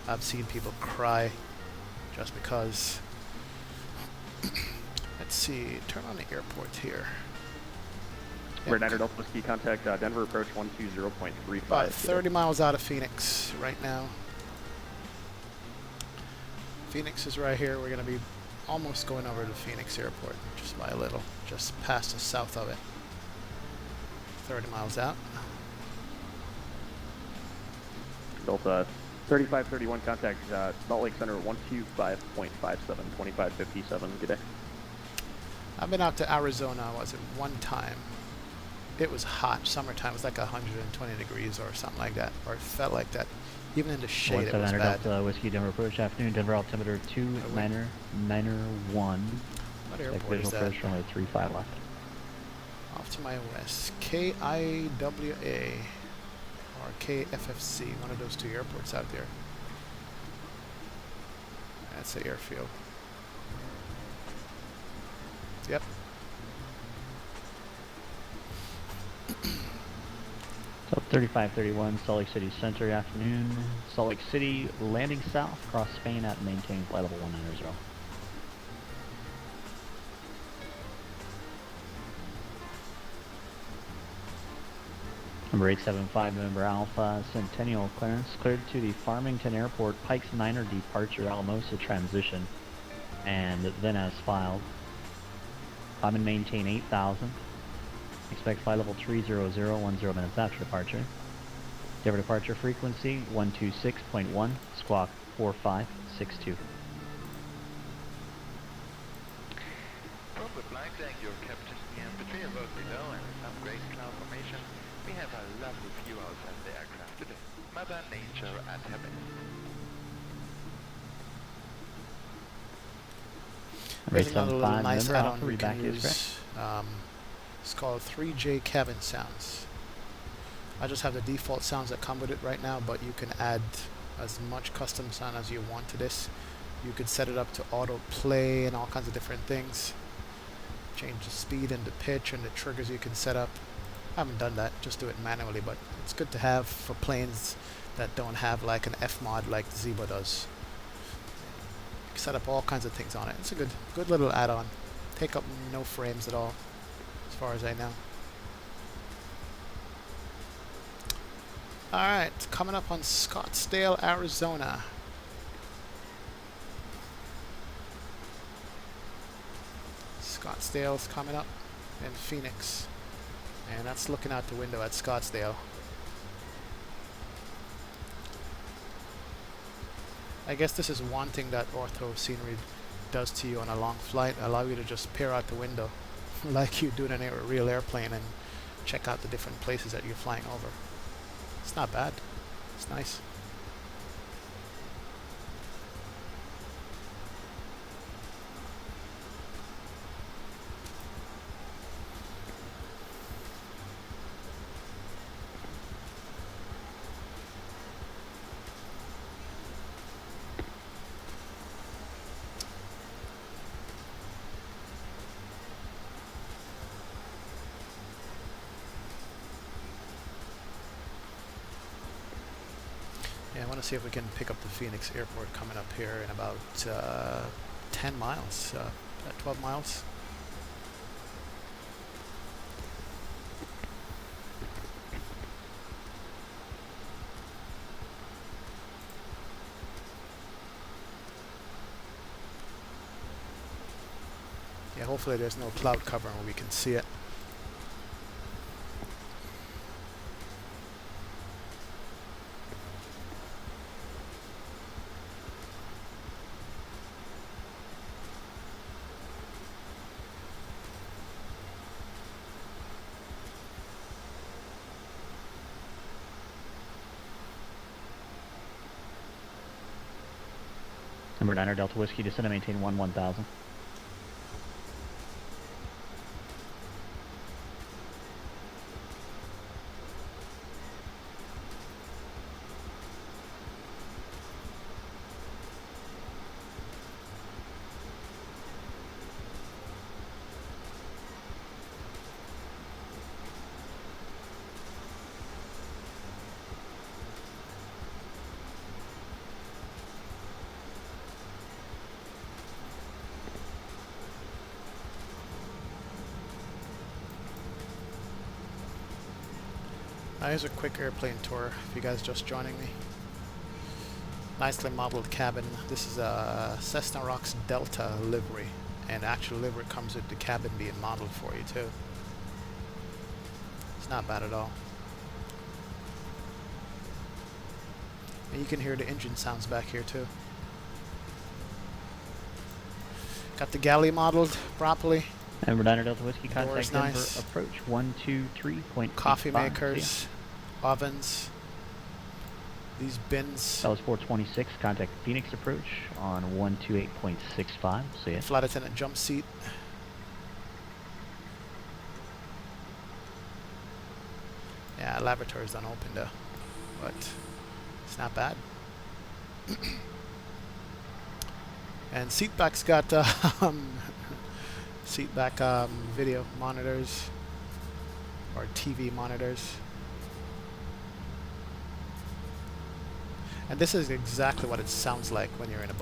A: I've seen people cry just because. Let's see, turn on the airport here.
C: Red 9 Delta Whiskey, contact Denver approach 120.35.
A: About 30 miles out of Phoenix right now. Phoenix is right here. We're going to be almost going over to Phoenix Airport, just by a little, just past the south of it. 30 miles out.
C: Delta 3531, contact Salt Lake Center 125.57, 2557. Good day.
A: I've been out to Arizona, was it one time? It was hot, summertime, it was like 120 degrees or something like that, or it felt like that. Even in the shade, it was bad.
K: Delta Whiskey, Denver approach, afternoon, Denver altimeter 2991.
A: What airport is that?
K: Approach runway 35 left.
A: Off to my west, KIWA or KFFC, one of those two airports out there. That's the airfield. Yep.
K: So 3531, Salt Lake City Center, afternoon. Salt Lake City, landing south, cross Spain at maintain flight level 190. Number 875, November Alpha, Centennial clearance, cleared to the Farmington Airport, Pikes Niner departure, Alamosa transition, and then as filed. Climb and maintain 8,000. Expect flight level 300, 10 minutes after departure. Denver departure frequency 126.1, squawk 4562.
H: From the flight deck, your captain here. Between us below and some great cloud formation, we have a lovely view outside the aircraft today. Mother Nature at her best.
A: There's another little
K: 875,
A: nice
K: November
A: add-on
K: Alpha,
A: we
K: read
A: can
K: back is
A: use. It's called 3J cabin sounds. I just have the default sounds that come with it right now, but you can add as much custom sound as you want to this. You could set it up to auto play and all kinds of different things. Change the speed and the pitch and the triggers you can set up. I haven't done that, just do it manually, but it's good to have for planes that don't have like an F mod like the Zebra does. You can set up all kinds of things on it. It's a good little add-on. Take up no frames at all, as far as I know. Alright, coming up on Scottsdale, Arizona. Scottsdale's coming up, and Phoenix. And that's looking out the window at Scottsdale. I guess this is one thing that ortho scenery does to you on a long flight, allow you to just peer out the window like you do in a real airplane and check out the different places that you're flying over. It's not bad. It's nice. want to see if we can pick up the Phoenix Airport coming up here in about 10 miles, 12 miles. Yeah, hopefully there's no cloud cover where we can see it.
K: Number 9 Delta Whiskey, descend and maintain 1000.
A: Here's a quick airplane tour if you guys just joining me. Nicely modeled cabin. This is a Cessna Rocks Delta livery, and actual livery comes with the cabin being modeled for you too. It's not bad at all. And you can hear the engine sounds back here too. Got the galley modeled properly.
K: Number 9 Delta Whiskey, contact Denver,
A: nice.
K: approach 123.85.
A: Coffee makers, ovens, these bins.
K: That was 426, contact Phoenix approach on 128.65, see ya.
A: Flight attendant jump seat. Yeah, laboratory's unopened though, but it's not bad. And seat back's got seat back video monitors or TV monitors, and this is exactly what it sounds like when you're in a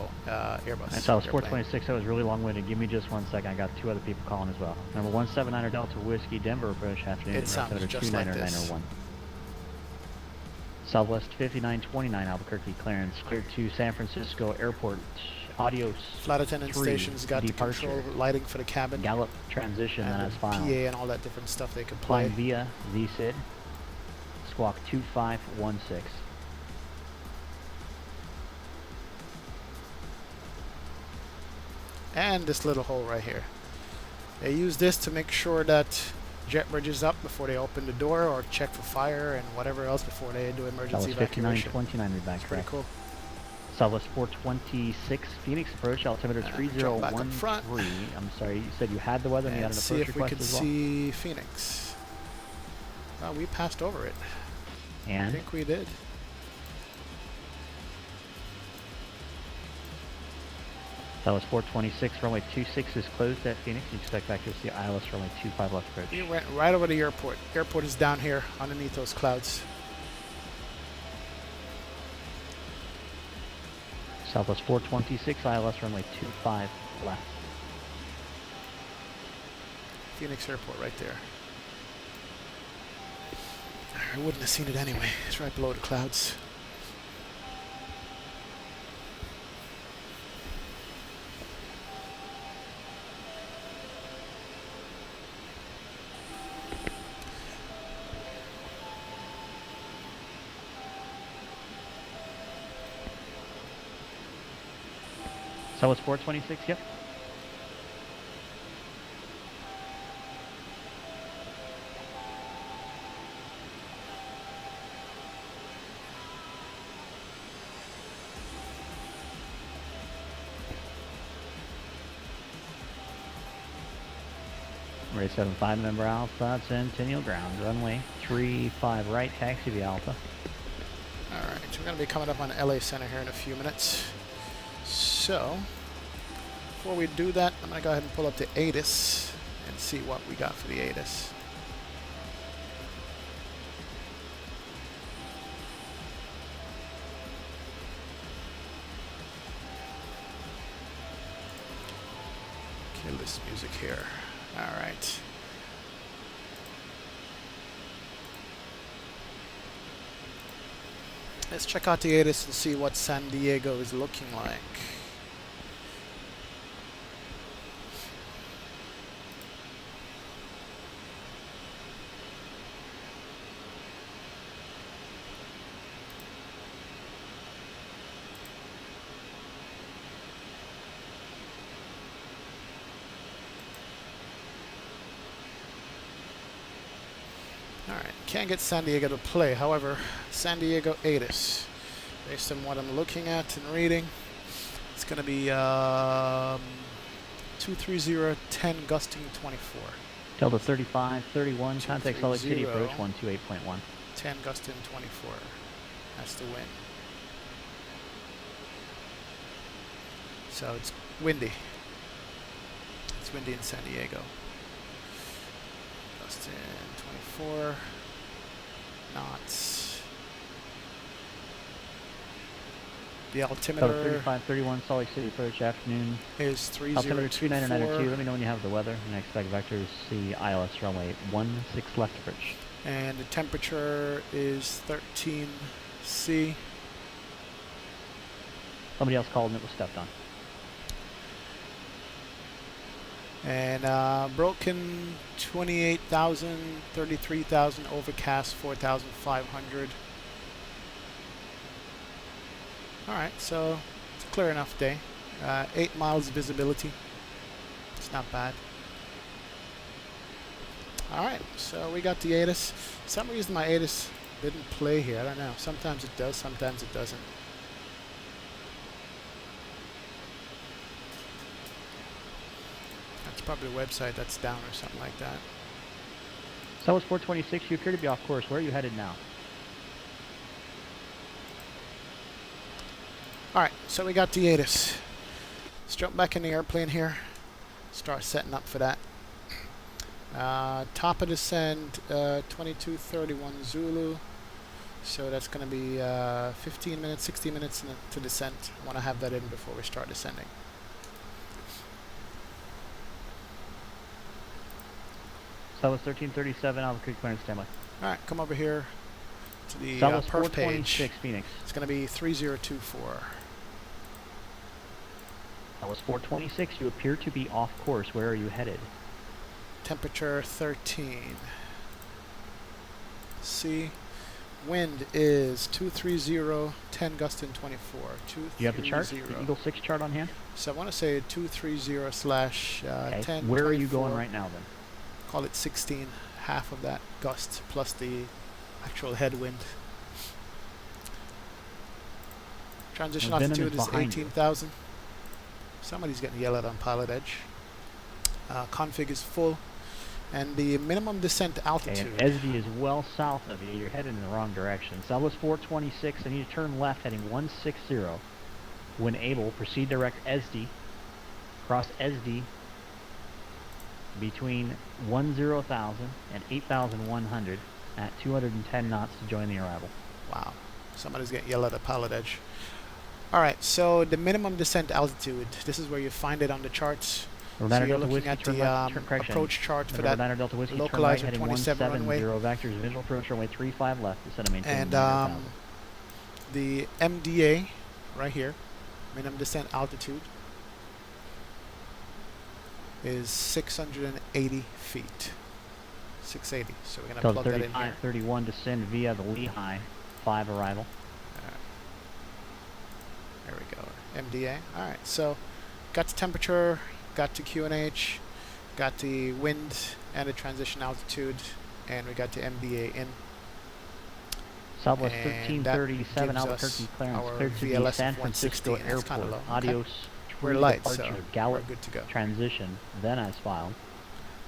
A: Airbus.
K: So I was 426. That was really long-winded. Give me just 1 second. I got 2 other people calling as well. Number 179 Delta Whiskey, Denver approach afternoon.
A: It sounds just like this.
K: Southwest 5929 Albuquerque clearance, cleared to San Francisco Airport. Adios.
A: Flight attendant station's got
K: departure.
A: The control lighting for the cabin.
K: Gallop transition,
A: and
K: that is fine.
A: PA and all that different stuff they can play.
K: Flying via VSID. Squawk 2516.
A: And this little hole right here. They use this to make sure that jet bridge is up before they open the door or check for fire and whatever else before they do emergency evacuation.
K: 5929 read back.
A: Pretty cool.
K: Southwest 426 Phoenix approach, altimeter 3013. I'm sorry, you said you had the weather and you had an approach request as well?
A: See if we could see Phoenix. Well, we passed over it.
K: And?
A: I think we did.
K: Southwest 426, runway 26 is closed at Phoenix. You expect back to see ILS runway 25 left approach.
A: You went right over the airport. Airport is down here underneath those clouds.
K: Southwest 426, ILS runway 25 left.
A: Phoenix Airport right there. I wouldn't have seen it anyway. It's right below the clouds.
K: Southwest 426, yep. Ray 75, member Alpha, Centennial ground, runway 35 right, taxi via Alpha.
A: Alright, so we're going to be coming up on LA Center here in a few minutes. So, before we do that, I'm going to go ahead and pull up the ATIS and see what we got for the ATIS. Kill this music here. Alright. Let's check out the ATIS and see what San Diego is looking like. Alright, can't get San Diego to play. However, San Diego ATIS, based on what I'm looking at and reading, it's going to be 230, 10, gusting 24.
K: Delta 3531, contact Salt Lake City approach 128.1.
A: 10, gusting 24. That's the wind. So it's windy. It's windy in San Diego. Gusting 24 knots. The altimeter
K: 3531 Salt Lake City approach afternoon
A: is 3024.
K: Altimeter 2992. Let me know when you have the weather. And I expect vectors see ILS runway 16 left approach.
A: And the temperature is 13 C.
K: Somebody else called and it was stepped on.
A: And broken 28,000, 33,000, overcast 4,500. Alright, so it's a clear enough day. 8 miles visibility. It's not bad. Alright, so we got the ATIS. For some reason my ATIS didn't play here. I don't know. Sometimes it does, sometimes it doesn't. That's probably a website that's down or something like that.
K: Southwest 426, you appear to be off course. Where are you headed now?
A: Alright, so we got the ATIS. Let's jump back in the airplane here. Start setting up for that. Top of descent, 2231 Zulu. So that's going to be 15 minutes, 60 minutes to descent. I want to have that in before we start descending.
K: Southwest 1337, Albuquerque, clearance standby.
A: Alright, come over here to the
K: Southwest
A: perf page.
K: 426, Phoenix.
A: It's going to be 3024.
K: Southwest 426, you appear to be off course. Where are you headed?
A: Temperature 13. C. Wind is 230, 10 gusting 24.
K: You have the chart? The Eagle 6 chart on hand?
A: So I want to say 230 slash 10.
K: Where are you going right now then?
A: Call it 16, half of that gust plus the actual headwind. Transition altitude is 18,000. Somebody's getting yelled at on Pilotedge. Config is full. And the minimum descent altitude.
K: And SD is well south of you. You're headed in the wrong direction. Southwest 426, I need to turn left heading 160. When able, proceed direct SD. Cross SD between 10,000 and 8,100 at 210 knots to join the arrival.
A: Wow. Somebody's getting yelled at a Pilotedge. Alright, so the minimum descent altitude, this is where you find it on the charts. So you're looking at the approach chart for that localizer 27 runway.
K: Vectors, visual approach runway 35 left, descend and maintain.
A: And the MDA, right here, minimum descent altitude, is 680 feet. 680. So we're going to plug that in here.
K: 31 descend via the Lehigh 5 arrival.
A: There we go. MDA. Alright, so got the temperature, got the QNH, got the wind and the transition altitude, and we got the MDA in.
K: Southwest 1337 Albuquerque clearance cleared to the San Francisco Airport. Adios.
A: We're light, so
K: Gallup
A: we're good to go.
K: Transition, then as filed.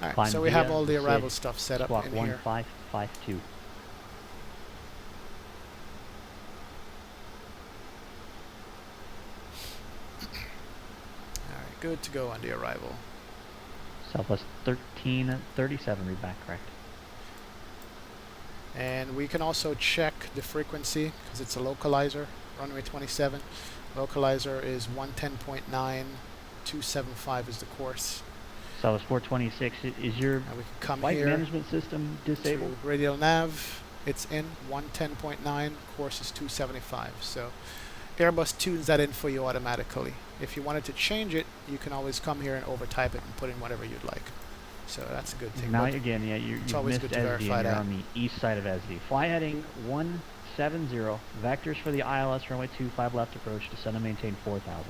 A: Alright, so we have all the arrival stuff set up in here.
K: 1552.
A: Alright, good to go on the arrival.
K: Southwest 1337, read back correct.
A: And we can also check the frequency because it's a localizer, runway 27. Localizer is 110.9, 275 is the course.
K: Southwest 426, is your
A: And we can come
K: flight
A: here
K: management system disabled?
A: to radial nav. It's in 110.9, course is 275. So Airbus tunes that in for you automatically. If you wanted to change it, you can always come here and overtype it and put in whatever you'd like. So that's a good thing.
K: Now
A: But
K: again, yeah, you've
A: always
K: missed
A: good to
K: ESD,
A: verify
K: and you're
A: that.
K: on the east side of ESD. Fly heading 170, vectors for the ILS runway 25 left approach, descend and maintain 4,000.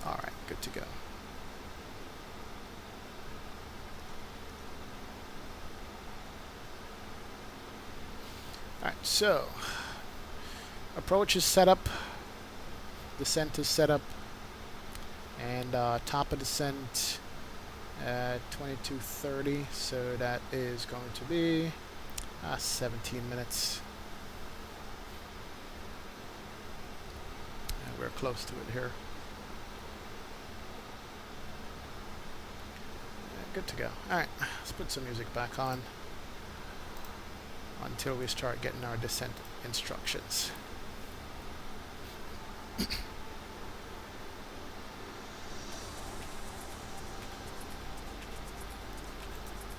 A: All right, good to go. All right, so approach is set up, descent is set up, and top of descent at 22:30. So that is going to be 17 minutes. And we're close to it here. Good to go. All right, let's put some music back on until we start getting our descent instructions.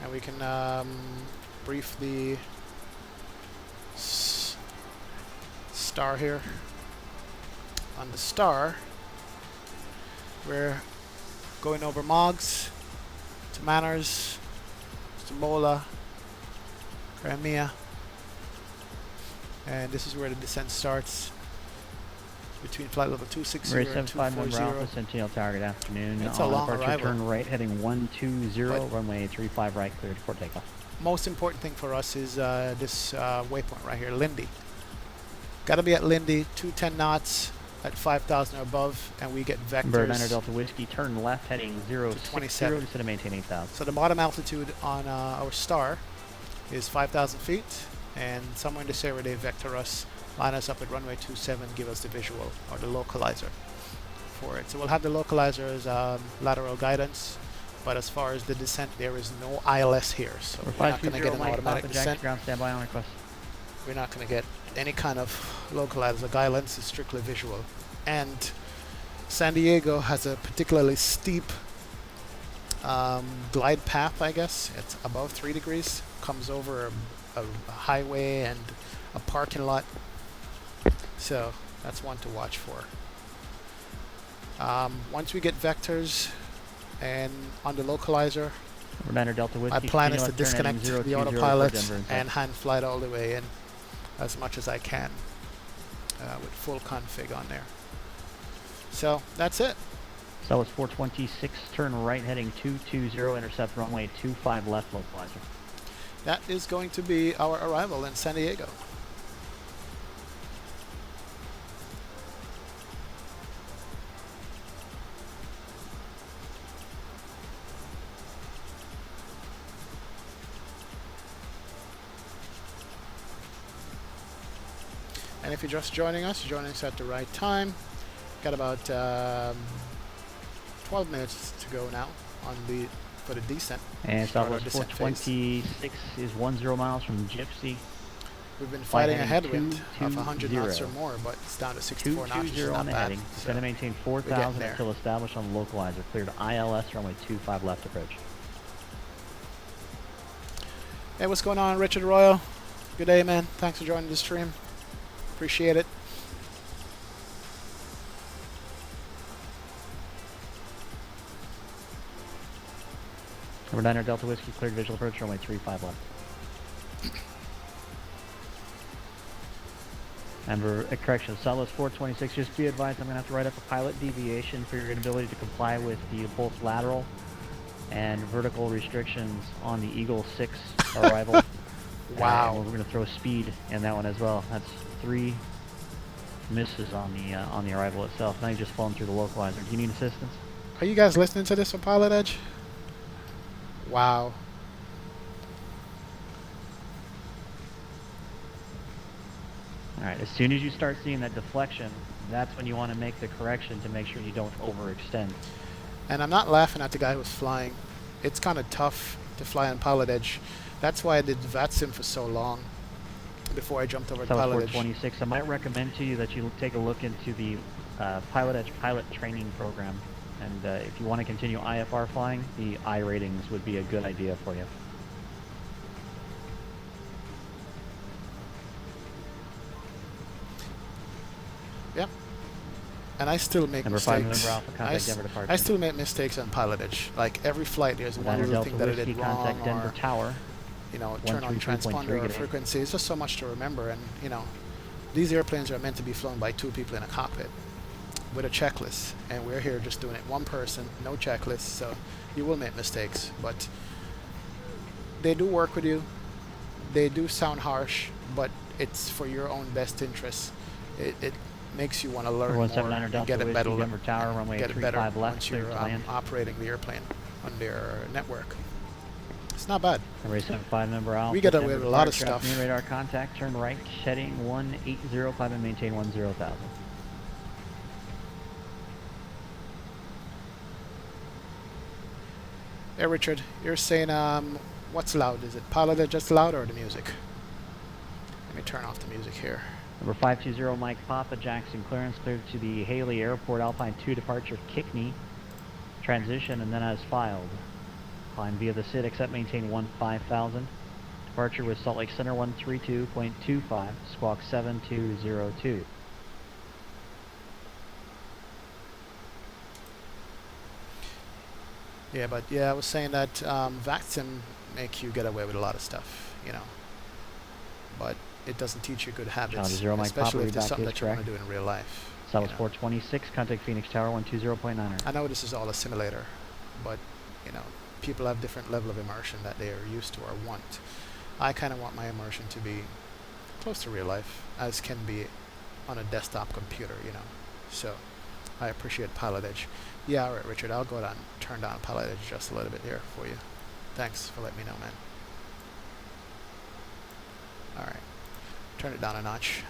A: And we can brief the star here. On the star, we're going over Moggs, to Manners, to Mola, Crimea, and this is where the descent starts between flight level 260 and 240.
K: Alpha, Centennial Tower, good afternoon.
A: It's a long
K: departure,
A: arrival.
K: turn right heading 120, runway 35 right, cleared for takeoff.
A: Most important thing for us is this waypoint right here, Lindy. Got to be at Lindy, 210 knots at 5,000 or above, and we get vectors.
K: Bird 9 Delta Whiskey, turn left heading 060,
A: 27.
K: descend and maintain 8,000.
A: So the bottom altitude on our star is 5,000 feet, and somewhere in this area they vector us, line us up at runway 27, give us the visual or the localizer for it. So we'll have the localizer as lateral guidance, but as far as the descent, there is no ILS here, so we're not going to get an automatic descent.
K: Ground standby on request.
A: We're not going to get any kind of localizer guidance. It's strictly visual. And San Diego has a particularly steep glide path, I guess. It's above 3 degrees, comes over a highway and a parking lot. So that's one to watch for. Once we get vectors and on the localizer,
K: Delta Whiskey,
A: my plan is to disconnect the autopilot and hand flight all the way in as much as I can with full config on there. So that's it.
K: So it's 426, turn right heading 220, intercept runway 25 left localizer.
A: That is going to be our arrival in San Diego. And if you're just joining us at the right time. Got about 12 minutes to go now on for the descent.
K: And Southwest 426 is 10 miles from Gypsy.
A: We've been fighting a headwind of 100 knots or more, but it's down to 64 knots, which is not bad.
K: Heading. So going to maintain 4,000 until established on the localizer. Cleared ILS runway 25 left approach.
A: Hey, what's going on, Richard Royal? Good day, man. Thanks for joining the stream. Appreciate it.
K: Number 9 Delta Whiskey, cleared visual approach, runway 35 left. And we're at correction, Southwest 426, just be advised I'm going to have to write up a pilot deviation for your inability to comply with the both lateral and vertical restrictions on the Eagle 6 arrival.
A: Wow.
K: We're going to throw speed in that one as well. That's 3 misses on the arrival itself. Now you've just flown through the localizer. Do you need assistance?
A: Are you guys listening to this on Pilotedge? Wow.
K: Alright, as soon as you start seeing that deflection, that's when you want to make the correction to make sure you don't overextend.
A: And I'm not laughing at the guy who's flying. It's kind of tough to fly on Pilotedge. That's why I did VATSIM for so long before I jumped over to Pilotedge.
K: 426. I might recommend to you that you take a look into the Pilotedge pilot training program And if you want to continue IFR flying, the I ratings would be a good idea for you.
A: Yep. And I still make
K: Number 5,
A: mistakes.
K: November Alpha, contact Denver departure.
A: I still make mistakes on Pilotedge. Like every flight, there's one little thing that I did wrong,
K: contact Denver
A: or
K: Tower.
A: you know, turn on transponder or frequency. It's just so much to remember, and you know, these airplanes are meant to be flown by 2 people in a cockpit with a checklist, and we're here just doing it one person, no checklist. So you will make mistakes, but they do work with you. They do sound harsh, but it's for your own best interest. It makes you want to learn more and get it better, once you're operating the airplane on their network. It's not bad.
K: Number 75, number Alpha.
A: We get away with a lot of stuff.
K: Main radar contact, turn right, heading 180, climb and maintain 10,000.
A: Hey Richard, you're saying what's loud? Is it Pilotedge just loud or the music? Let me turn off the music here.
K: Number 520, Mike Papa, Jackson clearance cleared to the Haley Airport, Alpine 2 departure, Kickney, transition, and then as filed. Climb via the SID, except maintain 15,000. Departure with Salt Lake Center 132.25, squawk 7202.
A: Yeah, but yeah, I was saying that VACSIM make you get away with a lot of stuff, you know. But it doesn't teach you good habits, especially if it's something that you want to do in real life.
K: Southwest 426, contact Phoenix Tower 120.9.
A: I know this is all a simulator, but you know, people have different level of immersion that they are used to or want. I kind of want my immersion to be close to real life as can be on a desktop computer, you know. So I appreciate Pilotedge. Yeah, alright Richard, I'll go down and turn down Pilotedge just a little bit here for you. Thanks for letting me know, man. Alright. Turn it down a notch.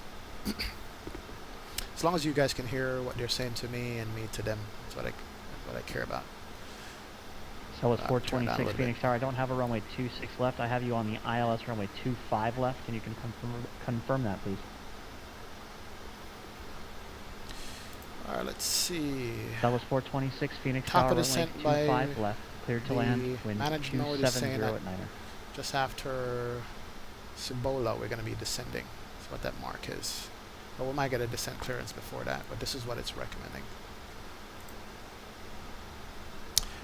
A: As long as you guys can hear what they're saying to me and me to them, that's what I care about.
K: So it's 426 Phoenix Tower. I don't have a runway 26 left. I have you on the ILS runway 25 left. Can you confirm that, please?
A: Alright, let's see.
K: That was 426 Phoenix
A: Top
K: Tower,
A: of descent
K: runway 25 left. Cleared to land. Wind
A: managed node is saying that
K: 270 at 9er.
A: just after Cibola we're going to be descending. That's what that mark is. But we might get a descent clearance before that, but this is what it's recommending.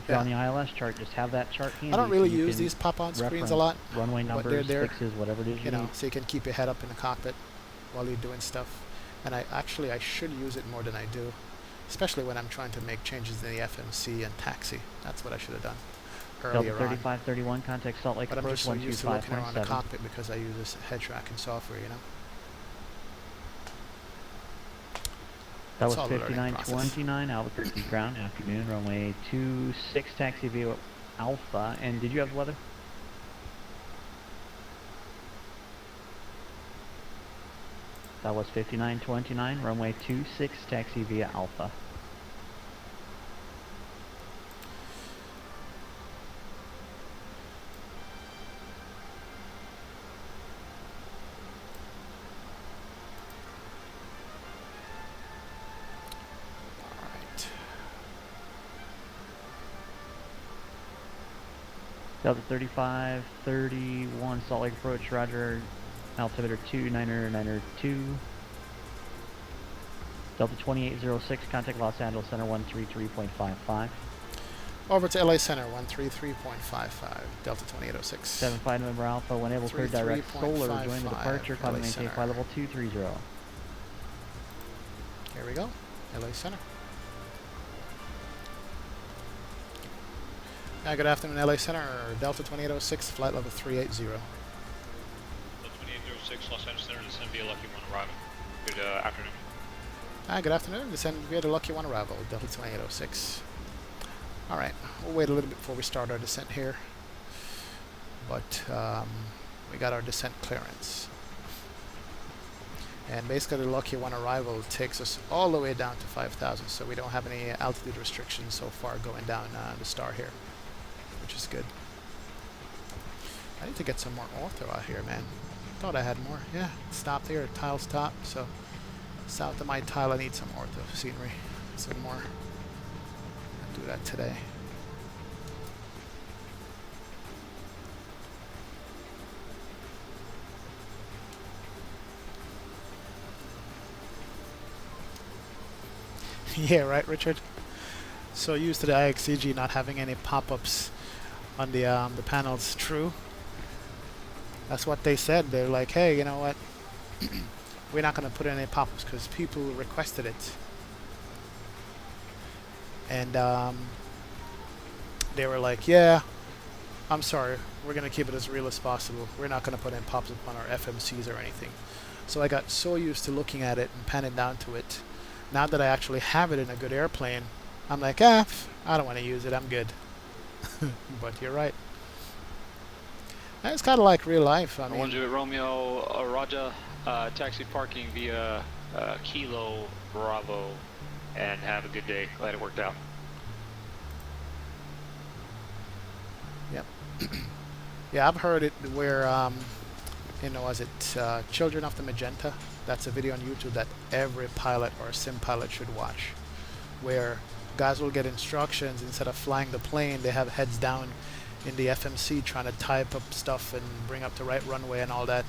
K: If you're on the ILS chart, just have that chart handy.
A: I don't really use these pop-on screens a lot.
K: Runway numbers,
A: they're there,
K: fixes, whatever it is
A: you know, so you can keep your head up in the cockpit while you're doing stuff. And I should use it more than I do, especially when I'm trying to make changes in the FMC and taxi. That's what I should have done earlier
K: Delta 3531, contact Salt Lake
A: but I'm just so used to looking around the
K: 125.7.
A: cockpit because I use this head tracking software, you know.
K: That was 5929 Albuquerque ground, afternoon, runway 26, taxi via Alpha. And did you have weather? That was 5929, runway 26, taxi via Alpha. Delta 3531, Salt Lake approach, roger. Altimeter 29er 2. Delta 2806, contact Los Angeles Center 133.55.
A: Over to LA Center 133.55, Delta 2806.
K: 75 November Alpha, when able, clear direct solar, join the departure, climb and maintain flight level 230.
A: Here we go, LA Center. Good afternoon, LA Center, Delta 2806, flight level 380.
L: Delta 2806, Los Angeles Center, descend via Lucky 1 arrival. Good afternoon.
A: Good afternoon, descend via the Lucky 1 arrival, Delta 2806. Alright, we'll wait a little bit before we start our descent here. But we got our descent clearance. And basically the Lucky 1 arrival takes us all the way down to 5,000, so we don't have any altitude restrictions so far going down the star here, which is good. I need to get some more ortho out here, man. Thought I had more. Yeah, stopped here, tile stop, so south of my tile I need some ortho scenery. Some more. Do that today. Yeah, right, Richard? So used to the IXCG not having any pop-ups on the panels. True. That's what they said. They're like, hey, you know what? We're not going to put in any pop-ups because people requested it. And they were like, yeah, I'm sorry. We're going to keep it as real as possible. We're not going to put in pop-ups on our FMCs or anything. So I got so used to looking at it and panning down to it. Now that I actually have it in a good airplane, I'm like, I don't want to use it. I'm good. But you're right. It's kind of like real life. I mean,
L: 108 Romeo, Raja, taxi parking via Kilo Bravo, and have a good day. Glad it worked out.
A: Yep. Yeah, I've heard it where, you know, was it Children of the Magenta? That's a video on YouTube that every pilot or sim pilot should watch, where guys will get instructions. Instead of flying the plane, they have heads down in the FMC trying to type up stuff and bring up the right runway and all that,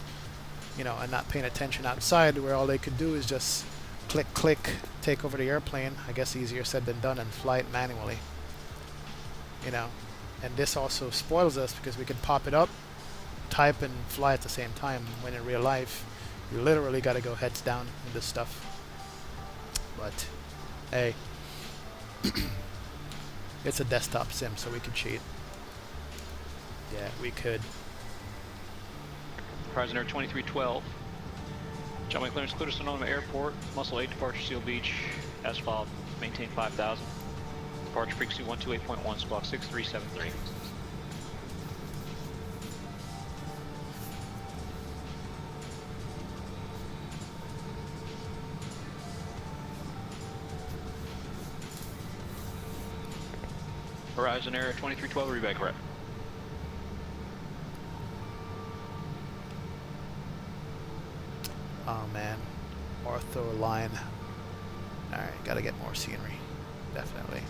A: you know, and not paying attention outside, where all they could do is just click, click, take over the airplane. I guess easier said than done, and fly it manually, you know. And this also spoils us because we could pop it up, type, and fly at the same time, when in real life you literally got to go heads down in this stuff. But hey, it's a desktop sim, so we can cheat. Yeah, we could.
L: Horizon Air 2312. Runway clearance, clear to Sonoma Airport. Muscle 8, departure Seal Beach. As filed, maintain 5000. Departure frequency 128.1, squawk 6373. Horizon Air 2312, read back rep.
A: Oh man, ortho line. Alright, gotta get more scenery. Definitely.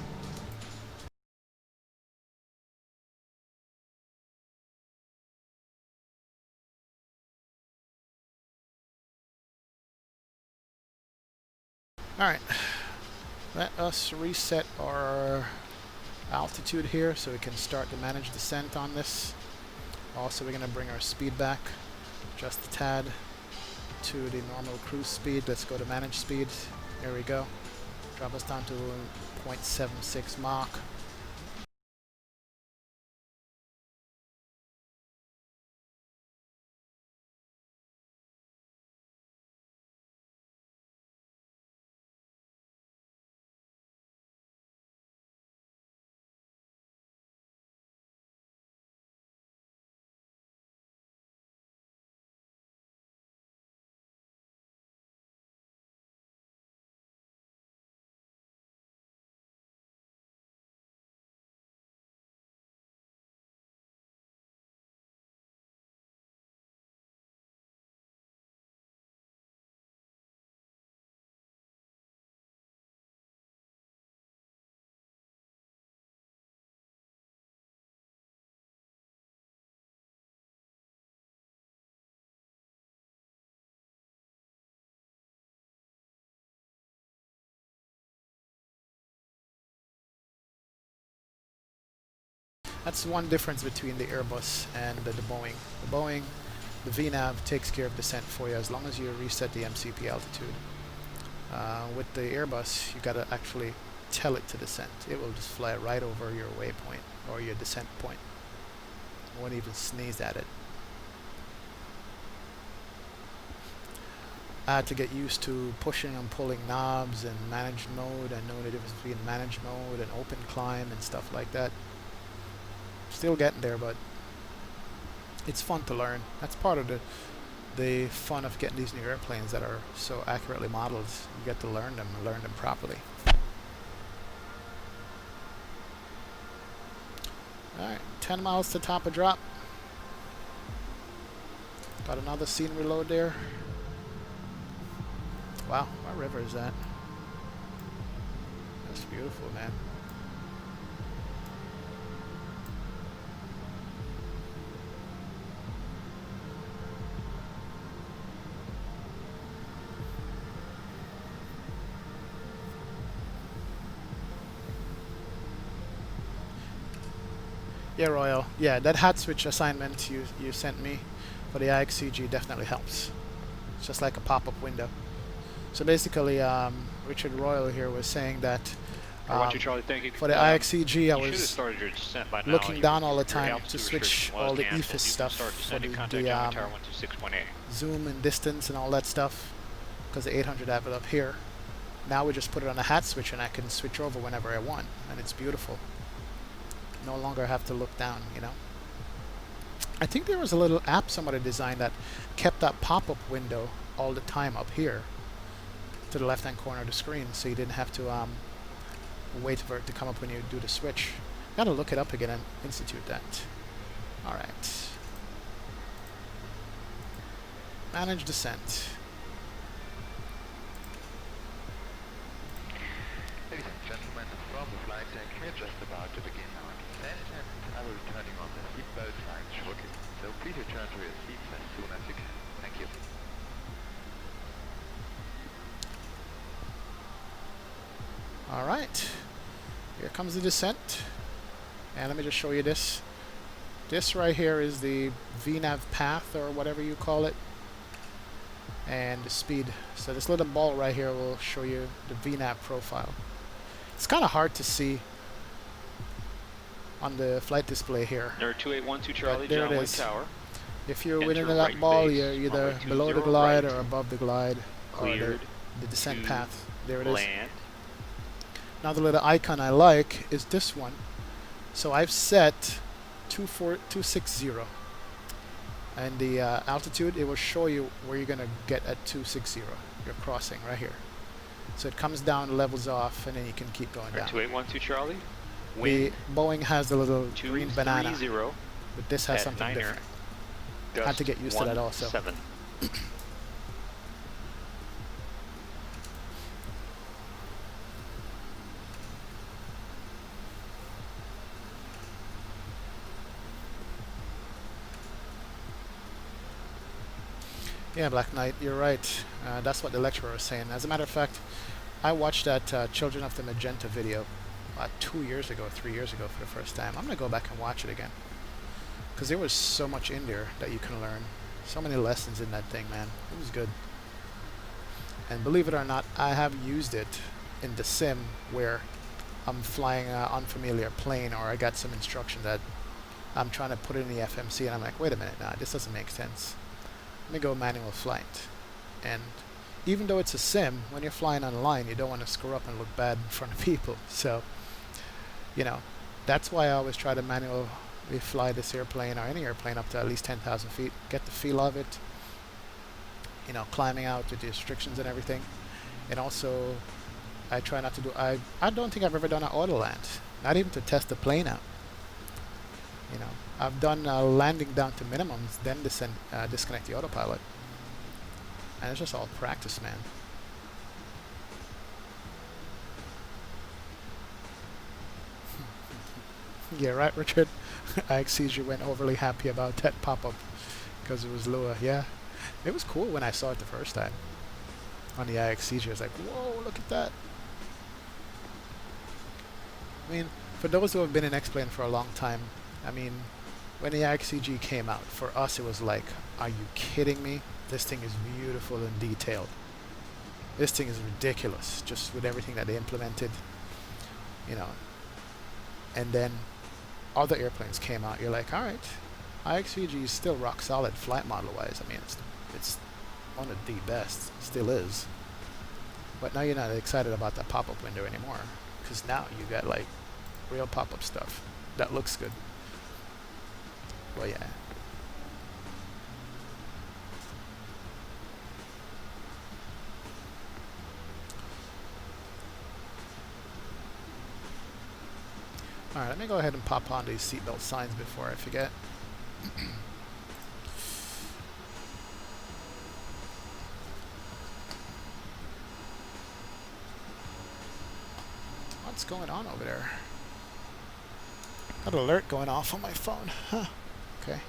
A: Alright, let us reset our altitude here so we can start to manage descent on this. Also, we're going to bring our speed back just a tad to the normal cruise speed. Let's go to manage speed. There we go. Drop us down to 0.76 Mach. That's one difference between the Airbus and the Boeing. The Boeing, the VNAV takes care of descent for you as long as you reset the MCP altitude. With the Airbus, you gotta actually tell it to descend. It will just fly right over your waypoint or your descent point. You won't even sneeze at it. I had to get used to pushing and pulling knobs and manage mode and know the difference between manage mode and open climb and stuff like that. Still getting there, but it's fun to learn. That's part of the fun of getting these new airplanes that are so accurately modeled. You get to learn them and learn them properly. Alright, 10 miles to top of drop. Got another scene reload there. Wow, what river is that? That's beautiful, man. Yeah, Royal. Yeah, that hat switch assignment you sent me for the IXCG definitely helps. It's just like a pop-up window. So basically, Richard Royal here was saying that for the IXCG, I was looking down all the time to switch all the EFIS stuff for the zoom and distance and all that stuff, because the 800 have it up here. Now we just put it on a hat switch and I can switch over whenever I want, and it's beautiful. No longer have to look down, you know. I think there was a little app somebody designed that kept that pop-up window all the time up here to the left-hand corner of the screen, so you didn't have to wait for it to come up when you do the switch. Gotta look it up again and institute that. Alright. Manage descent.
H: Ladies and gentlemen, from the flight deck, we're just about to begin our descent, and I will be turning on the seatbelt sign shortly. So please return to your seats as soon as you can. Thank you.
A: Alright, here comes the descent, and let me just show you this. This right here is the VNAV path, or whatever you call it, and the speed. So this little ball right here will show you the VNAV profile. It's kind of hard to see on the flight display here.
L: There are 2812 Charlie, John Wayne Tower.
A: If you're within that ball, you're either below the glide or above the glide, or the descent path. There it is. Now the little icon I like is this one. So I've set 260, and the altitude, it will show you where you're going to get at 260. You're crossing right here. So it comes down, levels off, and then you can keep going down.
L: 2812 Charlie.
A: The Boeing has the little green banana, but this has something different. I had to get used to that also. Yeah, Black Knight, you're right. That's what the lecturer was saying. As a matter of fact, I watched that Children of the Magenta video 2 years ago, 3 years ago for the first time. I'm going to go back and watch it again, because there was so much in there that you can learn. So many lessons in that thing, man. It was good. And believe it or not, I have used it in the sim where I'm flying an unfamiliar plane, or I got some instruction that I'm trying to put it in the FMC, and I'm like, wait a minute, nah, this doesn't make sense. Let me go manual flight. And even though it's a sim, when you're flying online, you don't want to screw up and look bad in front of people. So, you know, that's why I always try to manually fly this airplane, or any airplane, up to at least 10,000 feet. Get the feel of it. You know, climbing out with the restrictions and everything. And also, I try not to do... I don't think I've ever done an auto land. Not even to test the plane out. You know, I've done landing down to minimums, then disconnect the autopilot. And it's just all practice, man. Yeah, right, Richard? IXCG went overly happy about that pop-up because it was Lua. Yeah, it was cool when I saw it the first time on the IXCG. I was like, whoa, look at that. I mean, for those who have been in X-Plane for a long time, I mean, when the IXCG came out, for us it was like, are you kidding me? This thing is beautiful and detailed. This thing is ridiculous, just with everything that they implemented, you know. And then other airplanes came out. You're like, all right, IXCG is still rock solid flight model-wise. I mean, it's one of the best, still is. But now you're not excited about that pop-up window anymore, because now you got like real pop-up stuff that looks good. Well, yeah. Alright, let me go ahead and pop on these seatbelt signs before I forget. What's going on over there? Got an alert going off on my phone. Huh. Okay.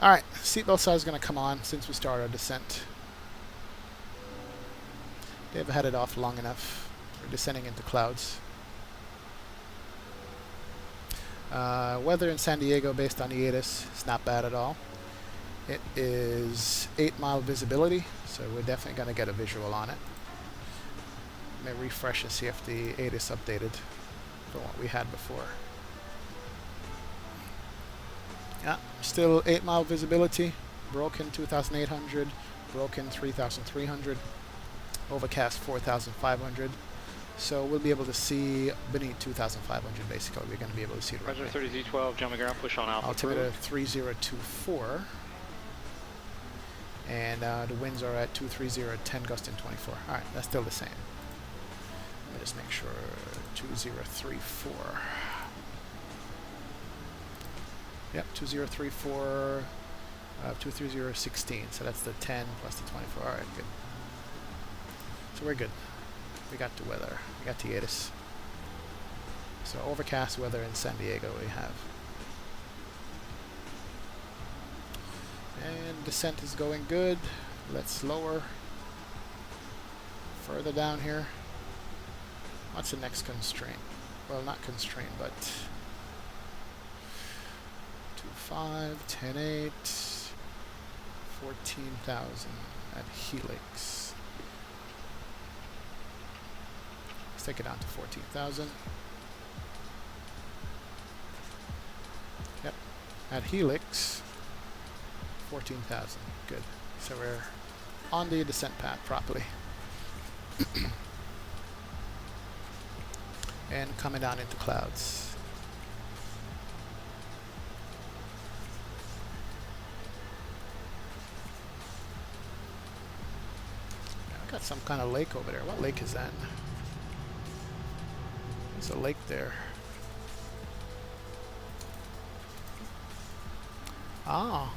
A: Alright, seatbelt sign is going to come on since we started our descent. They've had it off long enough. We're descending into clouds. Weather in San Diego based on the ATIS is not bad at all. It is 8-mile visibility, so we're definitely going to get a visual on it. Let me refresh and see if the ATIS updated from what we had before. Yeah, still 8-mile visibility, broken 2,800, broken 3,300, overcast 4,500. So we'll be able to see beneath 2,500 basically. We're going to be able to see the
L: Roger,
A: runway.
L: 30Z12, John McGrath, push on Alpha.
A: Altimeter 3024. And the winds are at 230 at 10 gust and 24. Alright, that's still the same. Let me just make sure 2034. Yep, 2034, 23016. So that's the 10 plus the 24. Alright, good. So we're good. We got the weather. We got the ATIS. So overcast weather in San Diego we have. And descent is going good. Let's lower. Further down here. What's the next constraint? Well, not constraint, but 2.5, 10.8, 14,000 at Helix. Let's take it down to 14,000. Yep. At Helix, 14,000. Good. So we're on the descent path properly. And coming down into clouds. I got some kind of lake over there. What lake is that? There's a lake there. Ah.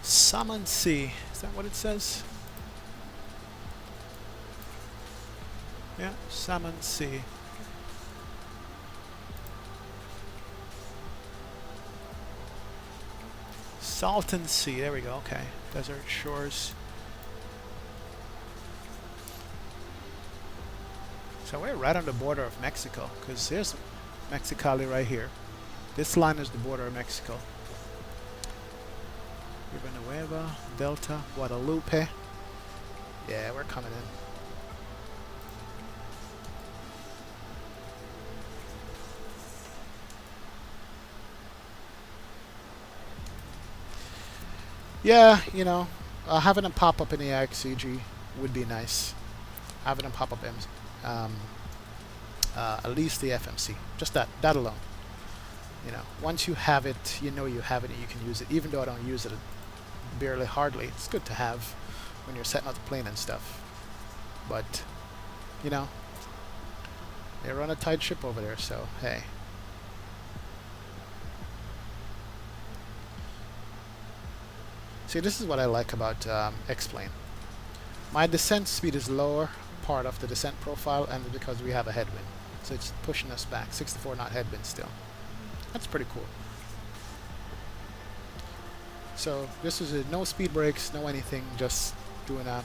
A: Salmon Sea. Is that what it says? Yeah, Salmon Sea. Salton Sea. There we go. Okay. Desert shores. So we're right on the border of Mexico, because there's Mexicali right here. This line is the border of Mexico. Riva Nueva, Delta, Guadalupe. Yeah, we're coming in. Yeah, you know, having them pop up in the IXCG would be nice. Having them pop up in at least the FMC. Just that alone. You know, once you have it, you know you have it and you can use it. Even though I don't use it barely, hardly, it's good to have when you're setting up the plane and stuff. But, you know, they run a tight ship over there, so hey. See, this is what I like about X-Plane. My descent speed is lower part of the descent profile, and because we have a headwind. So it's pushing us back. 64 knot headwind still. That's pretty cool. So this is no speed brakes, no anything, just doing a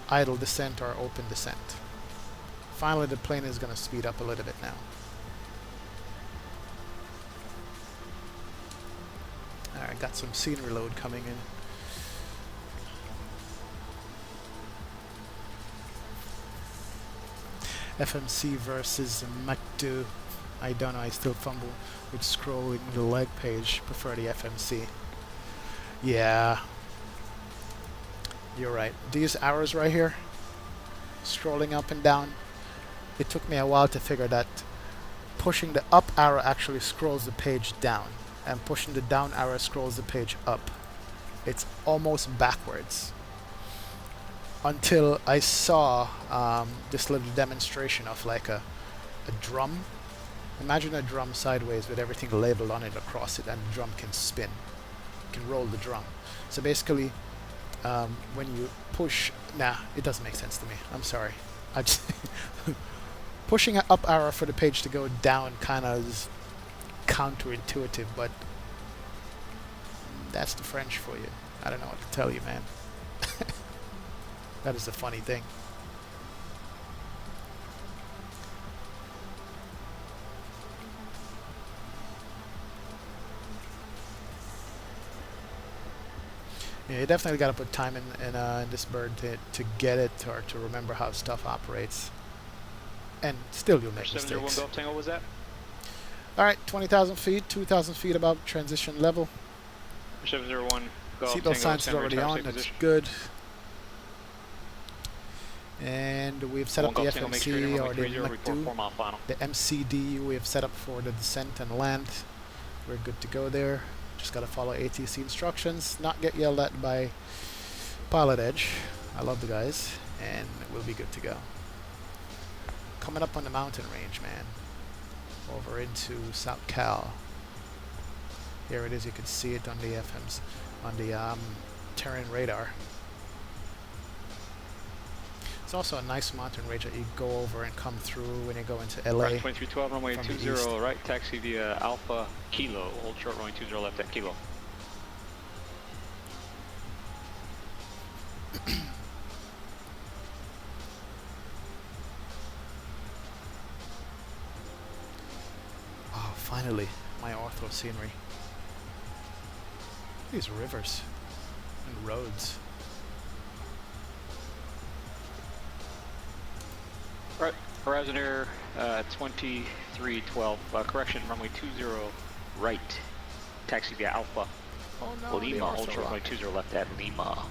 A: idle descent or open descent. Finally the plane is going to speed up a little bit now. Alright, got some scenery load coming in. FMC versus MAC2. I don't know, I still fumble with scrolling the leg page. Prefer the FMC. Yeah. You're right. These arrows right here, scrolling up and down, it took me a while to figure that pushing the up arrow actually scrolls the page down, and pushing the down arrow scrolls the page up. It's almost backwards. Until I saw this little demonstration of like a drum. Imagine a drum sideways with everything labeled on it across it, and the drum can spin. You can roll the drum. So basically, when you push... Nah, it doesn't make sense to me. I'm sorry. I just pushing an up arrow for the page to go down kind of is counterintuitive, but that's the French for you. I don't know what to tell you, man. That is the funny thing. Yeah, you definitely got to put time in this bird to get it or to remember how stuff operates. And still you'll make
L: 701
A: mistakes.
L: Golf Tango was that?
A: Alright, 20,000 feet, 2,000 feet above transition level.
L: 701 Golf
A: Seatbelt
L: Tango.
A: signs is already on, that's good. And we've set up the FMC, or the MCD, the MCD we have set up for the descent and land. We're good to go there. Just got to follow ATC instructions, not get yelled at by Pilotedge. I love the guys, and we'll be good to go. Coming up on the mountain range, man. Over into South Cal. Here it is, you can see it on the FMs, on the terrain radar. It's also a nice mountain range that you go over and come through when you go into LA.
L: Right, 2312, runway 20, right, taxi via Alpha Kilo, hold short runway 20 left at Kilo.
A: Oh, finally, my ortho scenery. These rivers and roads.
L: Right, Horizon Air 2312, correction, runway 20 right, taxi via Alpha Lima, hold short runway 20 left at Lima.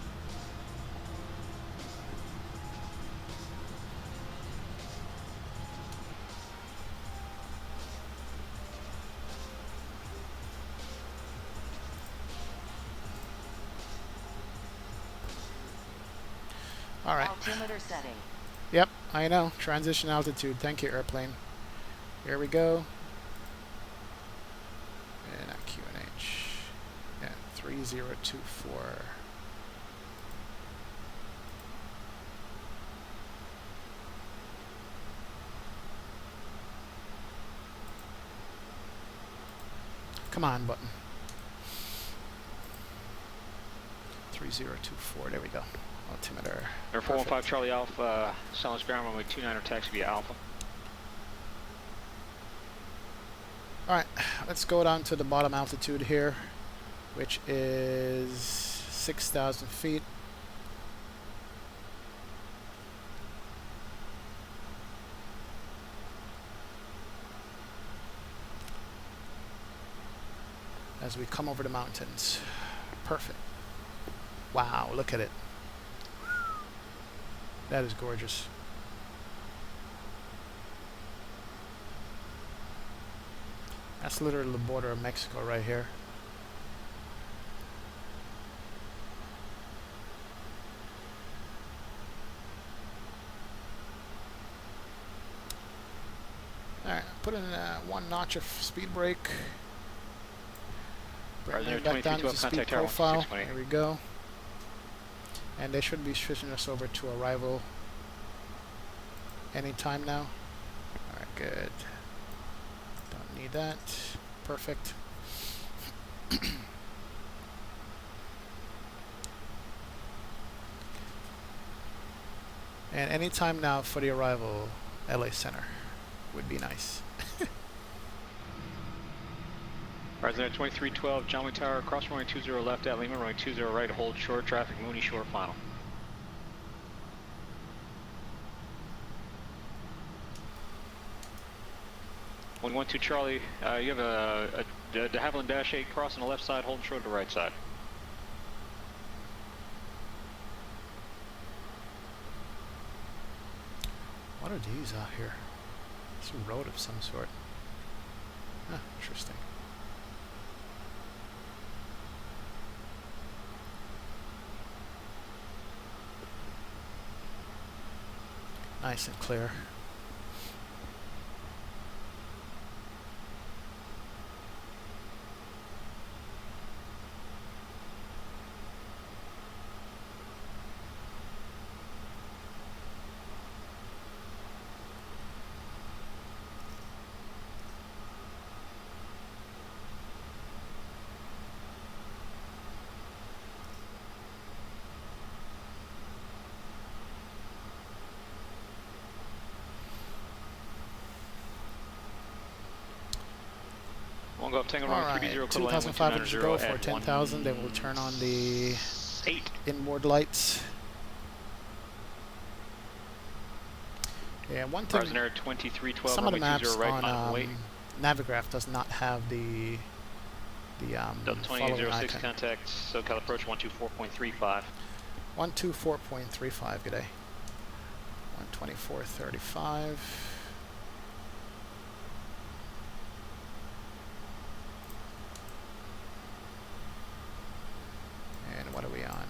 A: All right.
M: Altimeter setting.
A: Yep, I know. Transition altitude. Thank you, airplane. Here we go. And at QNH. Yeah, 3024. Come on, button. 3024. There we go. Altimeter.
L: Air 415 Charlie Alpha, silence ground runway 29 or taxi via Alpha.
A: Alright, let's go down to the bottom altitude here, which is 6,000 feet. As we come over the mountains. Perfect. Wow, look at it. That is gorgeous. That's literally the border of Mexico right here. Alright, put in one notch of speed brake. Bring it back down to speed profile. There we go. And they should be switching us over to arrival anytime now. Alright, good. Don't need that. Perfect. And anytime now for the arrival, LA Center would be nice.
L: Horizon 2312, John Wayne Tower, cross runway 20 left at Lima, runway 20 right, hold short, traffic, Mooney Shore, final. When 12 Charlie, you have a de Havilland Dash 8 cross on the left side, hold short to the right side.
A: What are these out here? It's a road of some sort. Ah, interesting. Nice and clear.
L: One go up Tango runway 30,
A: 2,500 to go for 10,000. Then we'll turn on the
L: 8.
A: Inboard lights. Yeah, one thing.
L: Horizon Air 2312.
A: Some of the
L: runway
A: maps
L: 20 right,
A: on
L: final weight.
A: Navigraph does not have the
L: Delta
A: following
L: 2806
A: icon.
L: contact SoCal approach 124.35.
A: 124.35. Good day. 124.35. And what are we on?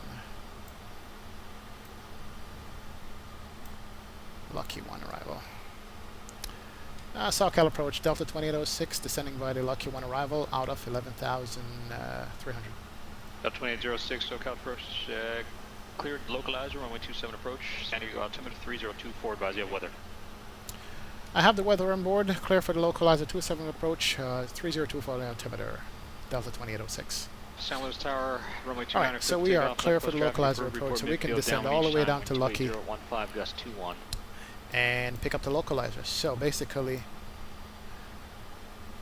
A: Lucky 1 arrival. SoCal approach, Delta 2806, descending via the Lucky 1 arrival, out of 11,300.
L: Delta 2806, SoCal approach, cleared localizer, runway 27 approach, San Diego altimeter 302, advise you of weather.
A: I have the weather on board, clear for the localizer 27 approach, 302 for the altimeter, Delta 2806.
L: San Luis Tower, runway 29.
A: Alright, so we are clear for the localizer approach, so we can descend all the way down to Lucky and pick up the localizer. So basically,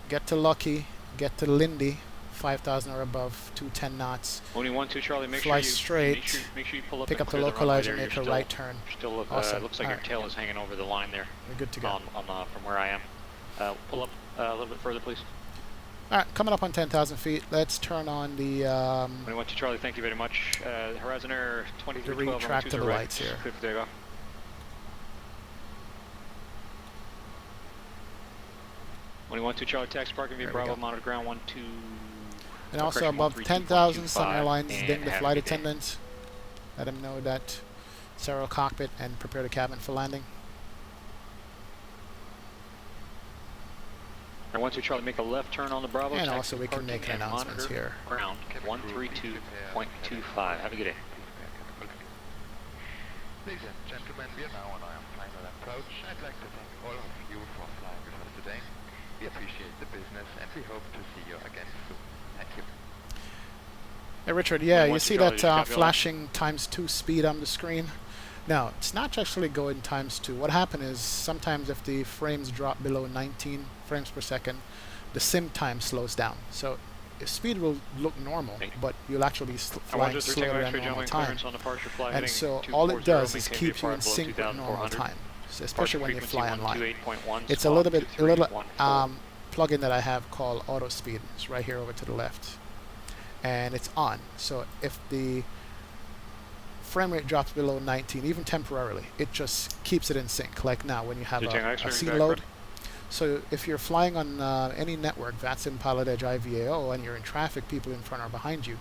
A: get to Lucky, get to Lindy, 5,000 or above, 210 knots.
L: Only 12 Charlie,
A: fly straight,
L: make sure you pull up
A: pick
L: and
A: up the
L: clear
A: localizer,
L: runway
A: make a right turn.
L: Still
A: Awesome.
L: looks like your tail is hanging over the line there.
A: We're good to go.
L: From where I am. Pull up a little bit further, please.
A: Alright, coming up on 10,000 feet. Let's turn on the
L: 21 Charlie, thank you very much. Horizon Air 2312.
A: retract to the
L: right.
A: lights here.
L: Clear for takeoff. Charlie, taxi parking via Bravo, monitor ground 12.
A: And also above 10,000, some airlines ding the flight attendants. Let them know that it's aero cockpit and prepare the cabin for landing.
L: And 12 Charlie, make a left turn on the Bravo.
A: And also we can make announcements here.
L: Ground 132.25. Have a good day.
H: Ladies and gentlemen, we are now on our final approach. I'd like to thank all of you for flying with us today. We appreciate the business and we hope to see you again soon. Thank you.
A: Hey Richard, yeah, you see that flashing ×2 speed on the screen? Now, it's not actually going ×2. What happened is sometimes if the frames drop below 19 frames per second, the sim time slows down. So speed will look normal, but you'll actually be flying slower than normal time. And so all it does is keep you in sync with normal time, so especially when you fly online. It's a little plugin that I have called Auto Speed. It's right here over to the left. And it's on. So if the frame rate drops below 19, even temporarily, it just keeps it in sync. Like now when you have a scene load. So if you're flying on any network, VATSIM, Piloredge, IVAO, and you're in traffic, people in front or behind you,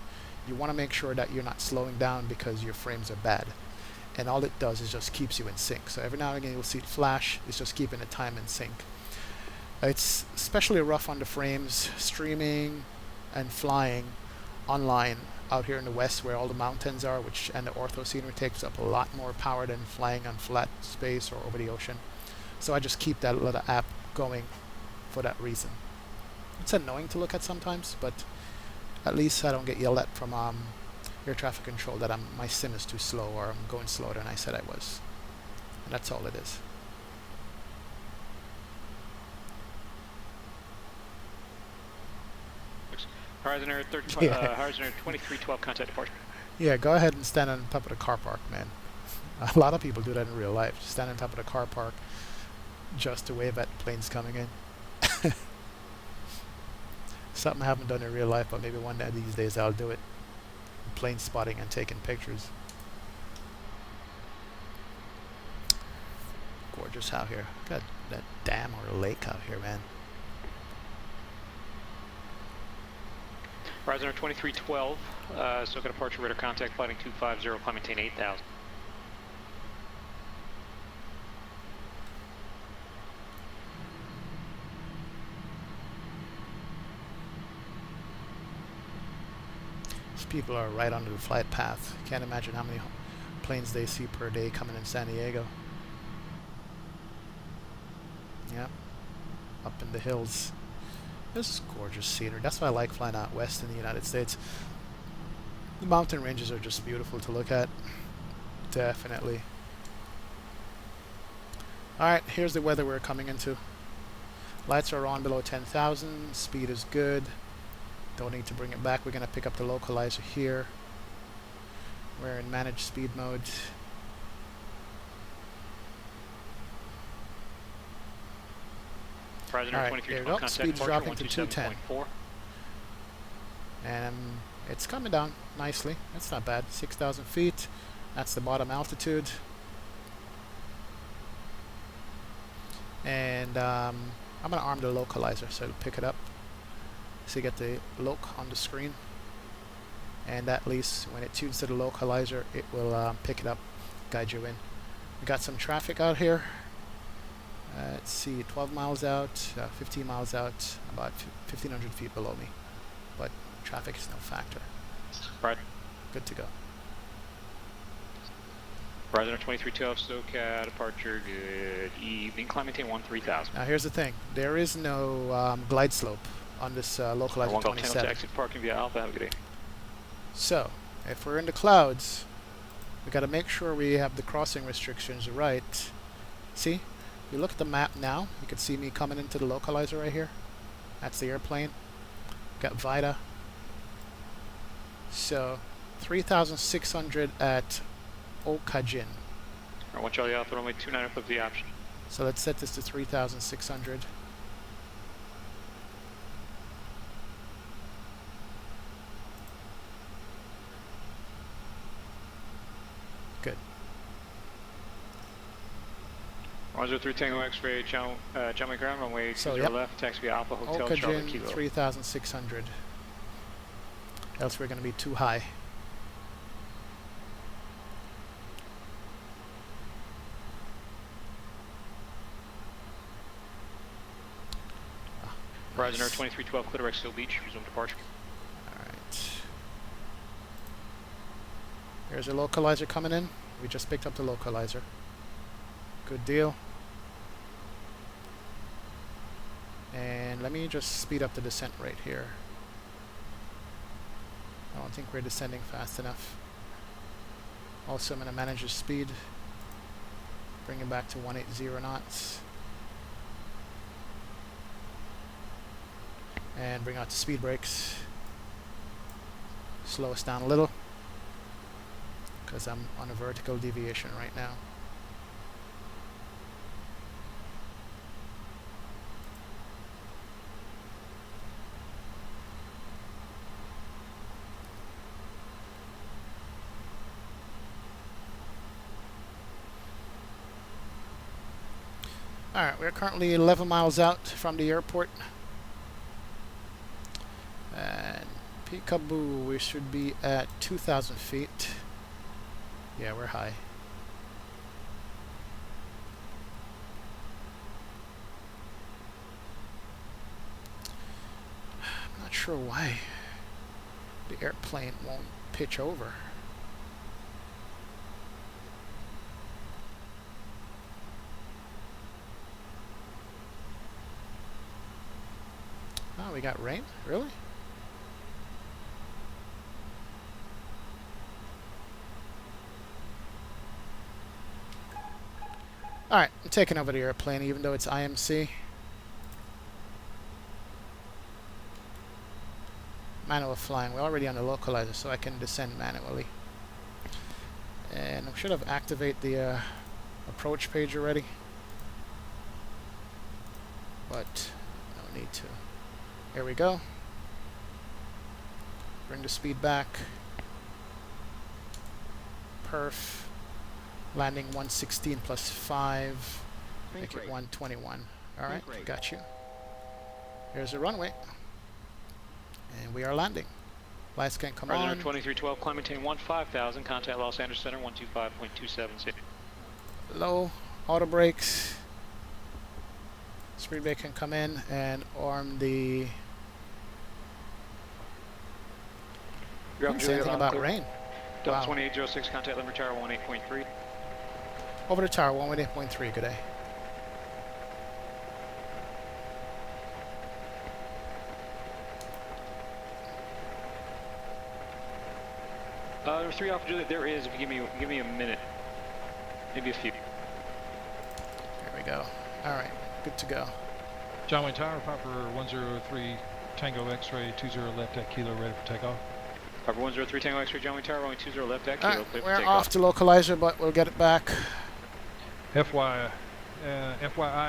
A: you want to make sure that you're not slowing down because your frames are bad. And all it does is just keeps you in sync. So every now and again you'll see it flash. It's just keeping the time in sync. It's especially rough on the frames, streaming and flying online out here in the west where all the mountains are, and the ortho scenery takes up a lot more power than flying on flat space or over the ocean. So I just keep that little app going for that reason. It's annoying to look at sometimes, but at least I don't get yelled at from air traffic control that my sim is too slow or I'm going slower than I said I was. And that's all it is.
L: Horizon Air 2312, contact departure.
A: Yeah, go ahead and stand on top of the car park, man. A lot of people do that in real life. Stand on top of the car park just to wave at planes coming in. Something I haven't done in real life, but maybe one of these days I'll do it. Plane spotting and taking pictures. Gorgeous out here. Got that dam or a lake out here, man.
L: Horizon Air 2312, SoCal departure, radar contact, flighting 250, climb maintain 8,000.
A: These people are right onto the flight path. Can't imagine how many planes they see per day coming in San Diego. Yeah, up in the hills. This is gorgeous scenery. That's why I like flying out west in the United States. The mountain ranges are just beautiful to look at. Definitely. Alright, here's the weather we're coming into. Lights are on below 10,000. Speed is good. Don't need to bring it back. We're going to pick up the localizer here. We're in managed speed mode. Alright, there we go. Speed's dropping to 210. And it's coming down nicely. That's not bad. 6,000 feet. That's the bottom altitude. And I'm going to arm the localizer so it'll pick it up. So you get the loc on the screen. And at least when it tunes to the localizer, it will pick it up, guide you in. We got some traffic out here. Let's see, 12 miles out, 15 miles out, about 1,500 feet below me. But traffic is no factor.
L: Right.
A: Good to go.
L: Horizon 2312, SoCal, departure, good evening, climb maintain 3000.
A: Now here's the thing, there is no glide slope on this localizer 27.
L: Exit parking via Alpha, have a good day.
A: So, if we're in the clouds, we got to make sure we have the crossing restrictions right. See? If you look at the map now, you can see me coming into the localizer right here. That's the airplane. Got VITA. So, 3,600 at Okajin.
L: I want Charlie Alpha, runway 29 up of the option.
A: So let's set this to 3,600. Good.
L: 103 Tango X-ray, channel ground, runway 20 left, taxi via Alpha Hotel, Charlie Kilo.
A: 3,600. Else we're going to be too high.
L: Horizon 2312, clear to Seal Beach, resume departure.
A: Alright. Here's a localizer coming in. We just picked up the localizer. Good deal. And let me just speed up the descent rate here. I don't think we're descending fast enough. Also, I'm going to manage the speed. Bring it back to 180 knots. And bring out the speed brakes. Slow us down a little, because I'm on a vertical deviation right now. Alright, we're currently 11 miles out from the airport. And Peekaboo, we should be at 2,000 feet. Yeah, we're high. I'm not sure why the airplane won't pitch over. Oh, we got rain? Really? Alright, I'm taking over the airplane even though it's IMC. Manual flying. We're already on the localizer, so I can descend manually. And I should have activated the approach page already. But no need to. Here we go. Bring the speed back. Perf. Landing 116 plus 5. Make it 121. Alright, got you. Here's the runway. And we are landing. Lights can come on.
L: 2312, climb maintain 15,000. Contact Los Angeles Center 125.276.
A: Low. Auto brakes. Speed brake can come in and arm the... Didn't say anything about rain.
L: Delta 2806, contact Limber Tower 18.3.
A: Over to tower 118.3, good day.
L: There's 3 Alpha Juliet. There is. If you give me a minute, maybe a few.
A: There we go. All right, good to go.
M: John Wayne Tower, proper 103 Tango X-ray 20 left at Kilo, ready for takeoff.
L: Cover 103 Tango X-ray, John Tower, runway 20 left deck.
A: Alright, we're off the localizer, but we'll get it back.
M: FYI,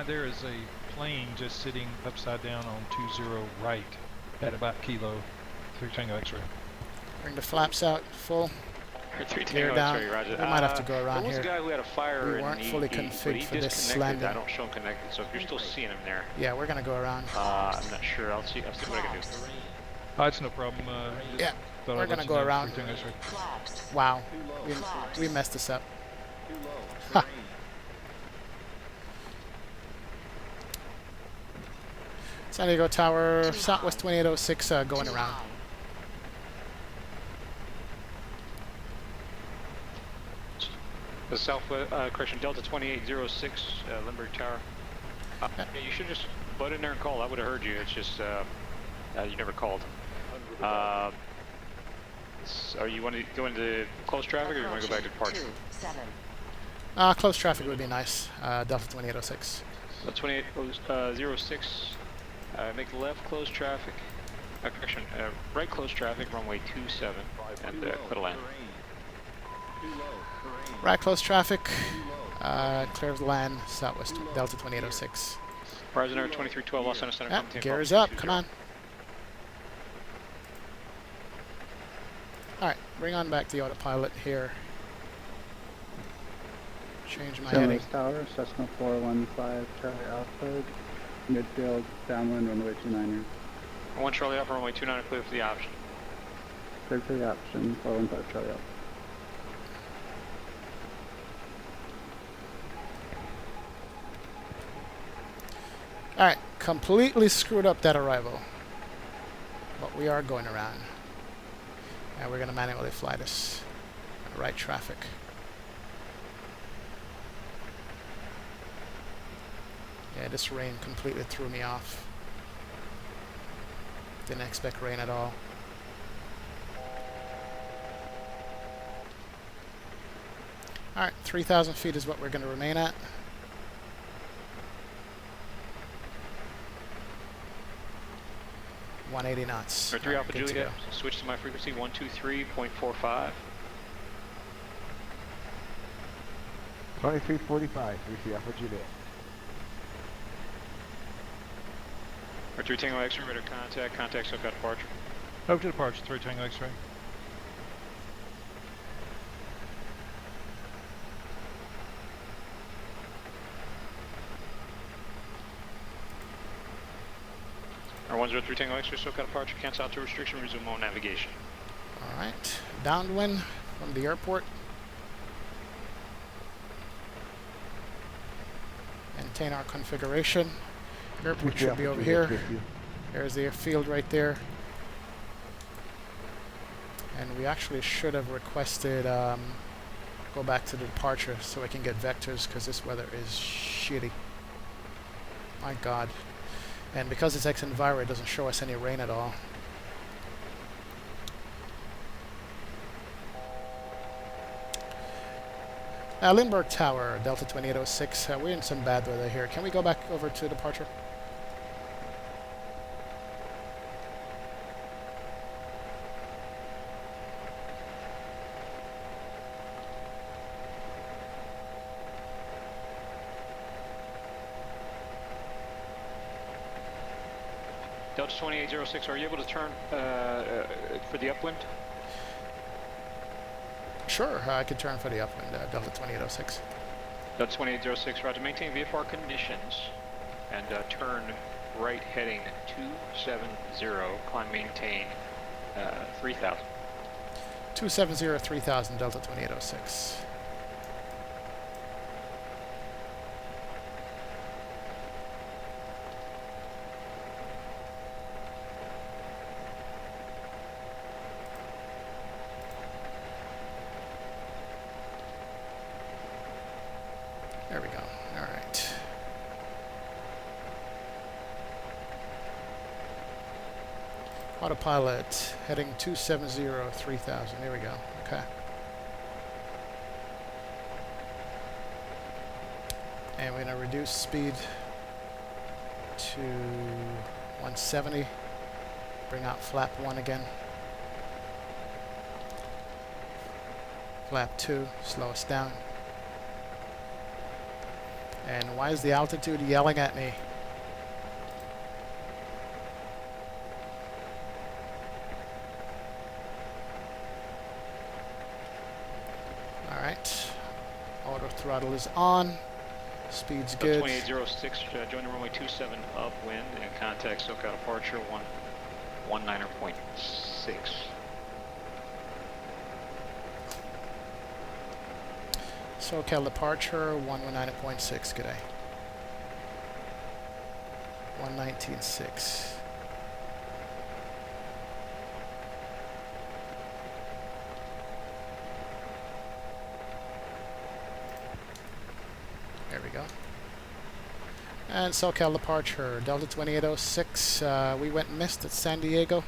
M: there is a plane just sitting upside down on 20 right at about kilo 3 Tango X-ray.
A: Bring the flaps out full.
L: 3
A: Gear
L: Tango
A: down.
L: X-ray, roger.
A: We might have to go around
L: there was
A: here.
L: a guy who had a fire
A: We weren't fully
L: but
A: configured
L: he
A: for this
L: disconnected.
A: landing.
L: I don't show him connected, so if you're still seeing him there.
A: Yeah, we're gonna go around.
L: I'm not sure. I'll see what I can do.
M: It's no problem.
A: Yeah, we're gonna go around. Wow, we messed this up. Ha. San Diego Tower, Southwest 2806, going around.
L: The Southwest, correction, Delta 2806, Lindbergh Tower. Yeah, you should just butt in there and call. I would have heard you. It's just, you never called. So you want to go into close traffic, or you want to go back to departure?
A: Close traffic would be nice. Delta 2806.
L: 2806, make left close traffic. Correction, right close traffic, runway 27, and clear to land.
A: Right close traffic, clear to land, Southwest Delta 2806.
L: Horizon Air 2312, Los Angeles Center.
A: Gears up, come on. Alright, bring on back the autopilot here. Change my heading.
G: Tower, Cessna 415, Charlie Alpha, midfield, downwind, runway 29er.
L: 1 Charlie Alpha, runway 29, clear for the option.
G: Clear for the option, 415 Charlie Alpha.
A: Alright, completely screwed up that arrival. But we are going around. And we're going to manually fly this. Right traffic. Yeah, this rain completely threw me off. Didn't expect rain at all. Alright, 3,000 feet is what we're going to remain at. .180 knots.
L: 3 Alpha Juliet, switch to my frequency 123.45.
N: 2345, 3 Alpha Juliet.
L: 3 Tango X-ray, radar contact, SoCal departure.
M: Over to departure, 3 Tango X-ray.
L: Our 103 Tango X-ray, SoCal departure, cancel out to restriction, resume on navigation.
A: Alright, downwind from the airport. Maintain our configuration. Airport should be over here. There's the airfield right there. And we actually should have requested go back to the departure so I can get vectors, because this weather is shitty. My god. And because it's X-Enviro, it doesn't show us any rain at all. Lindbergh Tower, Delta 2806. We're in some bad weather here. Can we go back over to departure?
L: Delta 2806, are you able to turn for the upwind?
A: Sure, I can turn for the upwind, Delta 2806.
L: Delta 2806, roger, maintain VFR conditions and turn right heading 270, climb maintain 3000.
A: 270, 3000, Delta 2806. There we go. All right. Autopilot heading 270, 3000. There we go. Okay. And we're going to reduce speed to 170. Bring out flap 1 again. Flap 2, slow us down. And why is the altitude yelling at me? Alright. Auto throttle is on. Speed's good.
L: 2806, join the runway 27 upwind and contact SoCal departure 119.6.
A: SoCal departure 119.6, good day. 119.6. There we go. And SoCal departure, Delta 2806. We went and missed at San Diego.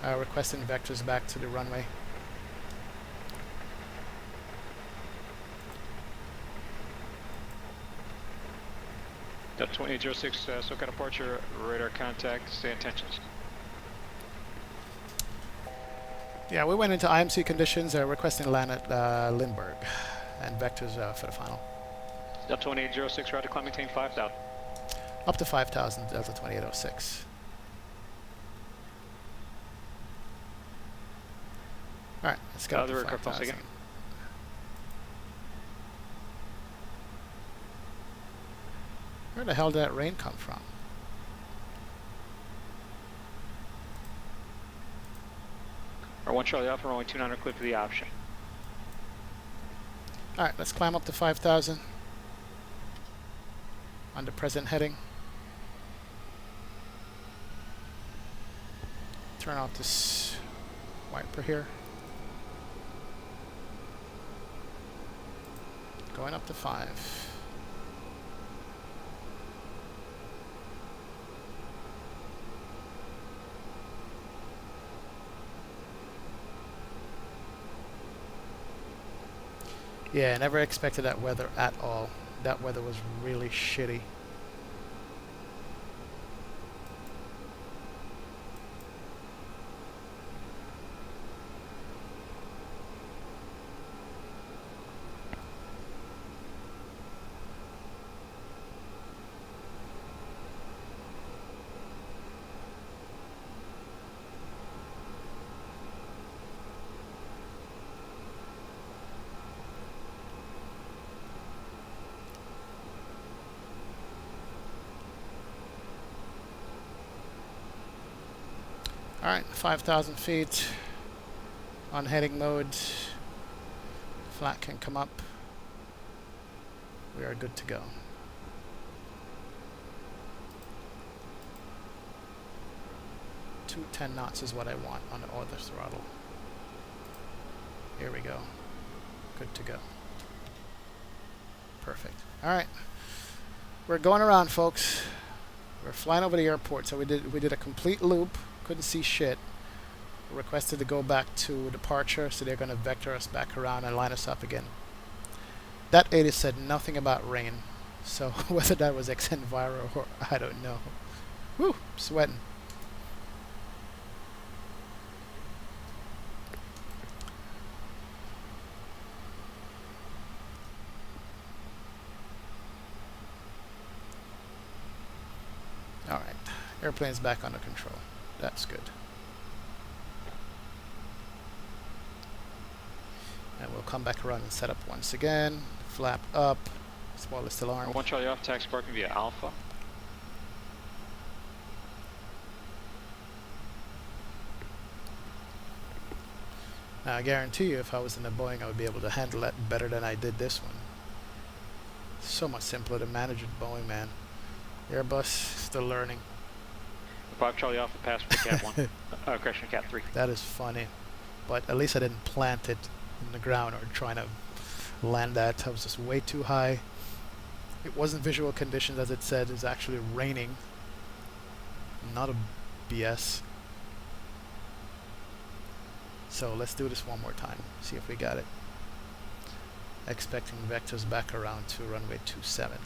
A: Requesting vectors back to the runway.
L: Delta 2806, SoCal departure, radar contact, stay in tensions.
A: Yeah, we went into IMC conditions, requesting land at Lindbergh. And vectors for the final.
L: Delta 2806, route to climb, maintain 5,000.
A: Up to 5,000, Delta 2806. Alright, let's go up to 5,000. Where the hell did that rain come from?
L: R1 Charlie Alpha, runway 29, clear for the option.
A: Alright, let's climb up to 5,000. On the present heading. Turn off this wiper here. Going up to 5. Yeah, I never expected that weather at all. That weather was really shitty. Alright, 5,000 feet on heading mode. Flat can come up. We are good to go. Two 10 knots is what I want on the other throttle. Here we go. Good to go. Perfect. Alright. We're going around, folks. We're flying over the airport, so we did a complete loop. Couldn't see shit. Requested to go back to departure, so they're going to vector us back around and line us up again. That ATIS said nothing about rain, so whether that was XNViro or I don't know. Whew, sweating. Alright, airplane's back under control. That's good. And we'll come back around and set up once again. Flap up. Smallest alarm.
L: 1 Charlie off, taxi parking via Alpha.
A: Now I guarantee you if I was in a Boeing I would be able to handle that better than I did this one. So much simpler to manage with Boeing, man. Airbus, still learning.
L: 5 Charlie Alpha, pass for Cat 1. Correction, Cat 3.
A: That is funny. But at least I didn't plant it in the ground or trying to land that. I was just way too high. It wasn't visual conditions as it said. It was actually raining. Not a BS. So let's do this one more time. See if we got it. Expecting vectors back around to runway 27.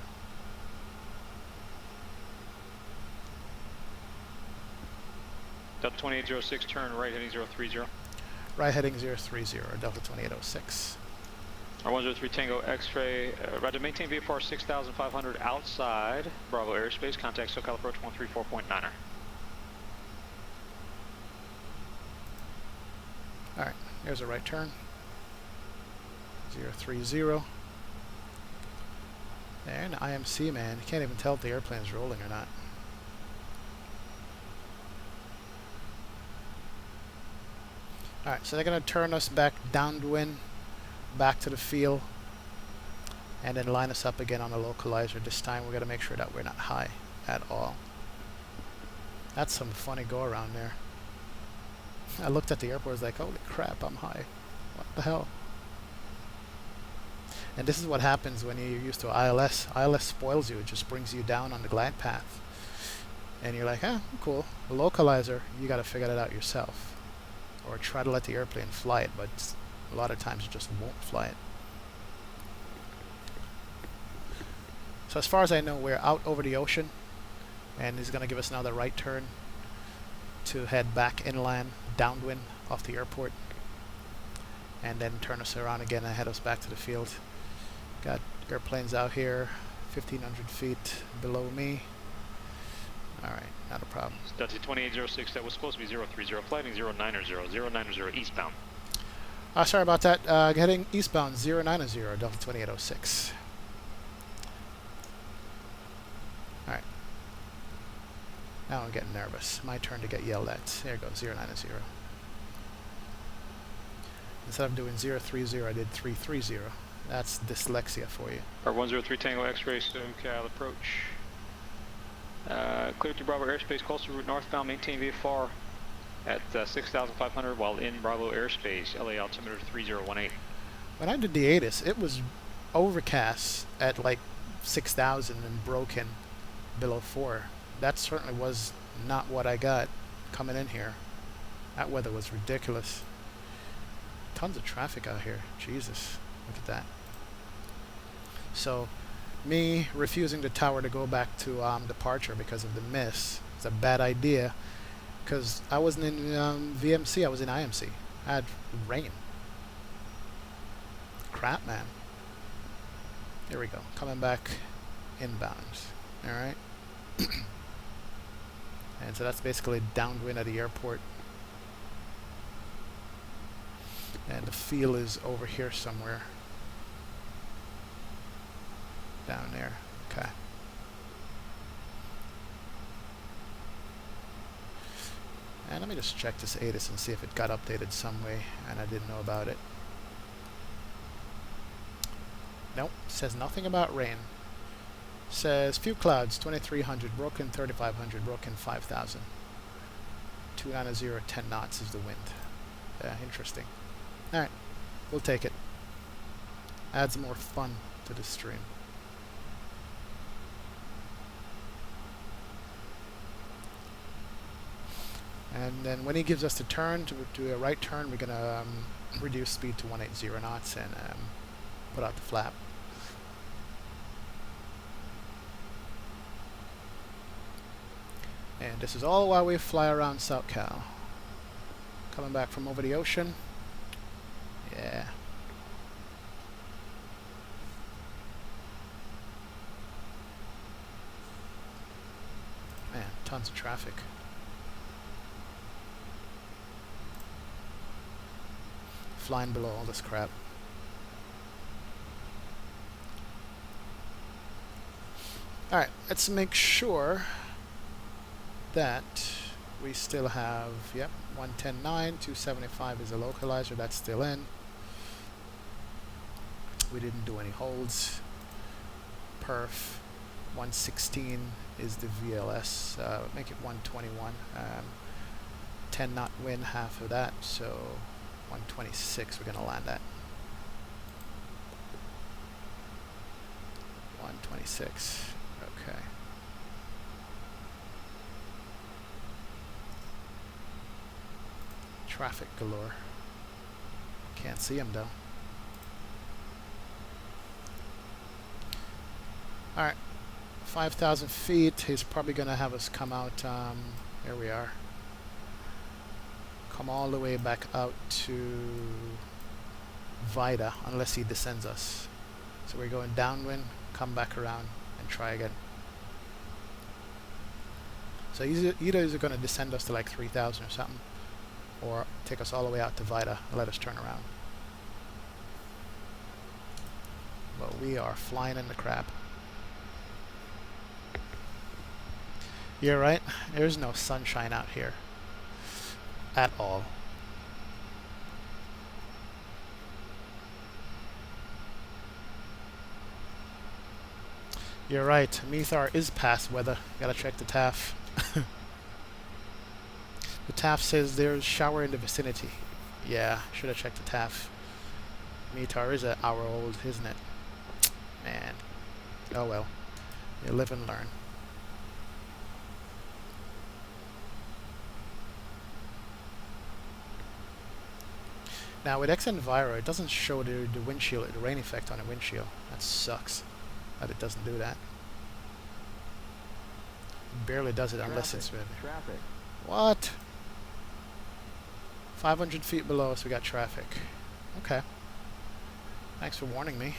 L: Delta 2806, turn right heading 030.
A: Right heading 030, Delta 2806.
L: R103 Tango X-ray, roger, maintain VFR 6,500 outside Bravo airspace, contact SoCal approach 134.9er.
A: Alright, there's a right turn. 030. And IMC, man, you can't even tell if the airplane's rolling or not. Alright, so they're going to turn us back downwind, back to the field, and then line us up again on the localizer. This time we're going to make sure that we're not high at all. That's some funny go around there. I looked at the airport, I was like, holy crap, I'm high. What the hell? And this is what happens when you're used to ILS. ILS spoils you, it just brings you down on the glide path. And you're like, cool. The localizer, you got to figure that out yourself. Or try to let the airplane fly it, but a lot of times it just won't fly it. So as far as I know, we're out over the ocean, and he's going to give us another right turn to head back inland, downwind off the airport, and then turn us around again and head us back to the field. Got airplanes out here, 1,500 feet below me. Alright, not a problem.
L: Delta 2806, that was supposed to be 030, flighting 090, 090 eastbound.
A: Sorry about that. Heading eastbound 090, Delta 2806. Alright. Now I'm getting nervous. My turn to get yelled at. There it goes, 090. Instead of doing 030, I did 330. That's dyslexia for you.
L: R103 Tango X-ray, SoCal approach. Clear to Bravo airspace, coastal route northbound, maintain VFR at 6,500 while in Bravo airspace, LA altimeter 3018.
A: When I did the ATIS, it was overcast at like 6,000 and broken below 4. That certainly was not what I got coming in here. That weather was ridiculous. Tons of traffic out here. Jesus, look at that. So, me refusing the tower to go back to departure because of the miss is a bad idea, because I wasn't in VMC, I was in IMC. I had rain. Crap, man. Here we go. Coming back inbound. Alright. And so that's basically downwind at the airport. And the field is over here somewhere. Down there. Okay. And let me just check this ATIS and see if it got updated some way and I didn't know about it. Nope. Says nothing about rain. Says few clouds, 2,300, broken 3,500, broken 5,000. 290, 10 knots is the wind. Yeah, interesting. Alright, we'll take it. Adds more fun to the stream. And then when he gives us the turn, to do a right turn, we're going to reduce speed to 180 knots and put out the flap. And this is all while we fly around SoCal. Coming back from over the ocean. Yeah. Man, tons of traffic. Flying below all this crap. Alright, let's make sure that we still have, yep, 110.9, 275 is a localizer, that's still in. We didn't do any holds. Perf. 116 is the VLS, make it 121. 10 knot wind, half of that, so 126 we're gonna land at. 126, okay. Traffic galore. Can't see him though. Alright, 5,000 feet. He's probably going to have us come out, here we are. Come all the way back out to VIDA unless he descends us. So we're going downwind, come back around, and try again. So either he's going to descend us to like 3,000 or something, or take us all the way out to VIDA and let us turn around. But we are flying in the crap. You're right, there's no sunshine out here at all. You're right, Methar is past weather. Gotta check the TAF. The TAF says there's shower in the vicinity. Yeah, should have checked the TAF. Methar is an hour old, isn't it? Man. Oh well. You live and learn. Now with XNviro, it doesn't show the windshield, the rain effect on the windshield. That sucks. That it doesn't do that. It barely does it unless it's with
N: Traffic.
A: What? 500 feet below us we got traffic. Okay. Thanks for warning me.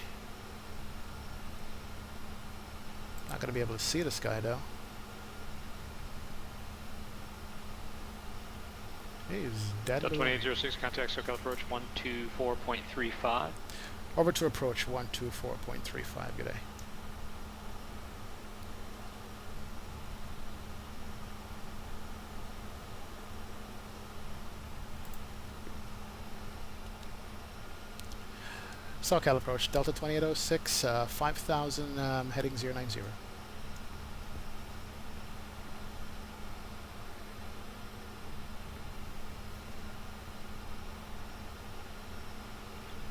A: Not gonna be able to see this guy though. He's dead.
L: 2806, contact SoCal approach 124.35.
A: Over to approach 124.35, good day. SoCal approach, Delta 2806, 5000, heading 090.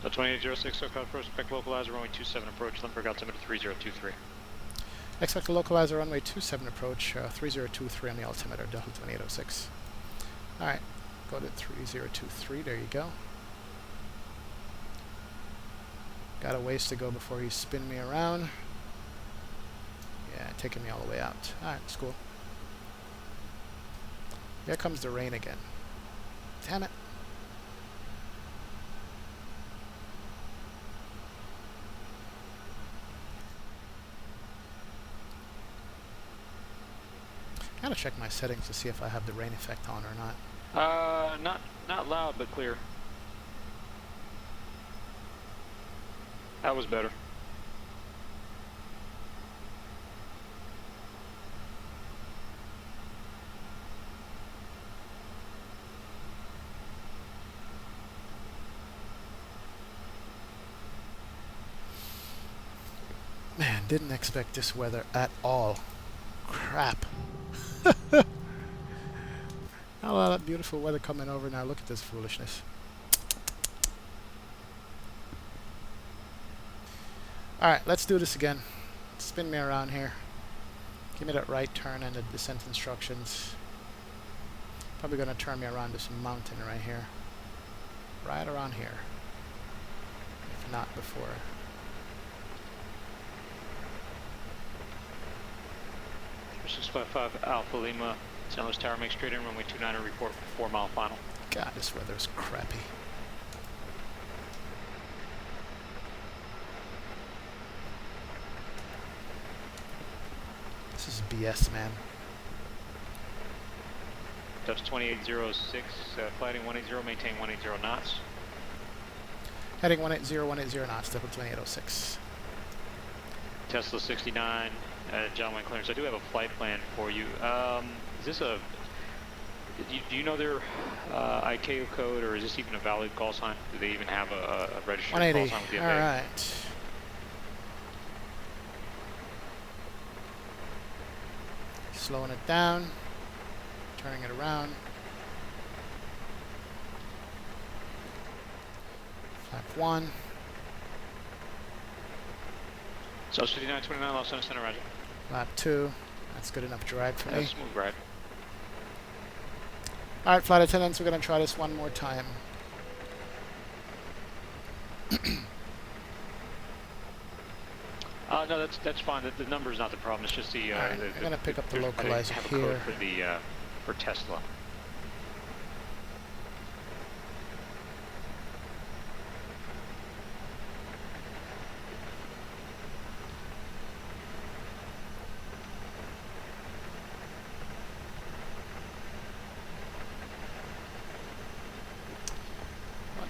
L: So 2806, SoCal approach, expect localizer, runway 27 approach, Lindbergh altimeter 3023.
A: Expect a localizer runway 27 approach, 3023 on the altimeter, Delta 2806. Alright, go to 3023, there you go. Got a ways to go before he spin me around. Yeah, taking me all the way out. Alright, that's cool. Here comes the rain again. Damn it. I gotta check my settings to see if I have the rain effect on or not.
L: Not loud, but clear. That was better.
A: Man, didn't expect this weather at all. Crap. A lot of beautiful weather coming over now. Look at this foolishness. Alright, let's do this again. Spin me around here. Give me that right turn and the descent instructions. Probably going to turn me around this mountain right here. Right around here. If not before.
L: Six 655 Alpha Lima, San Luis Tower, make straight in, runway 29 and report 4 mile final.
A: God, this weather is crappy. This is BS, man.
L: Dutch 2806, flighting 180, maintain 180 knots.
A: Heading 180 knots, Delta 2806.
L: Tesla 69, John Wayne clearance. I do have a flight plan for you. Is this a... Do you know their ICAO code, or is this even a valid call sign? Do they even have a registered
A: 180.
L: call sign with the FAA?
A: All right. Slowing it down, turning it around. Flap 1.
L: So 5929 Los Angeles Center, roger.
A: Flap 2. That's good enough drag for me.
L: Smooth ride.
A: Alright, flight attendants, we're going to try this one more time.
L: No, that's fine. The number's not the problem. It's just the.
A: Alright, I'm going to pick up the localizer
L: have a
A: here.
L: code for the for Tesla.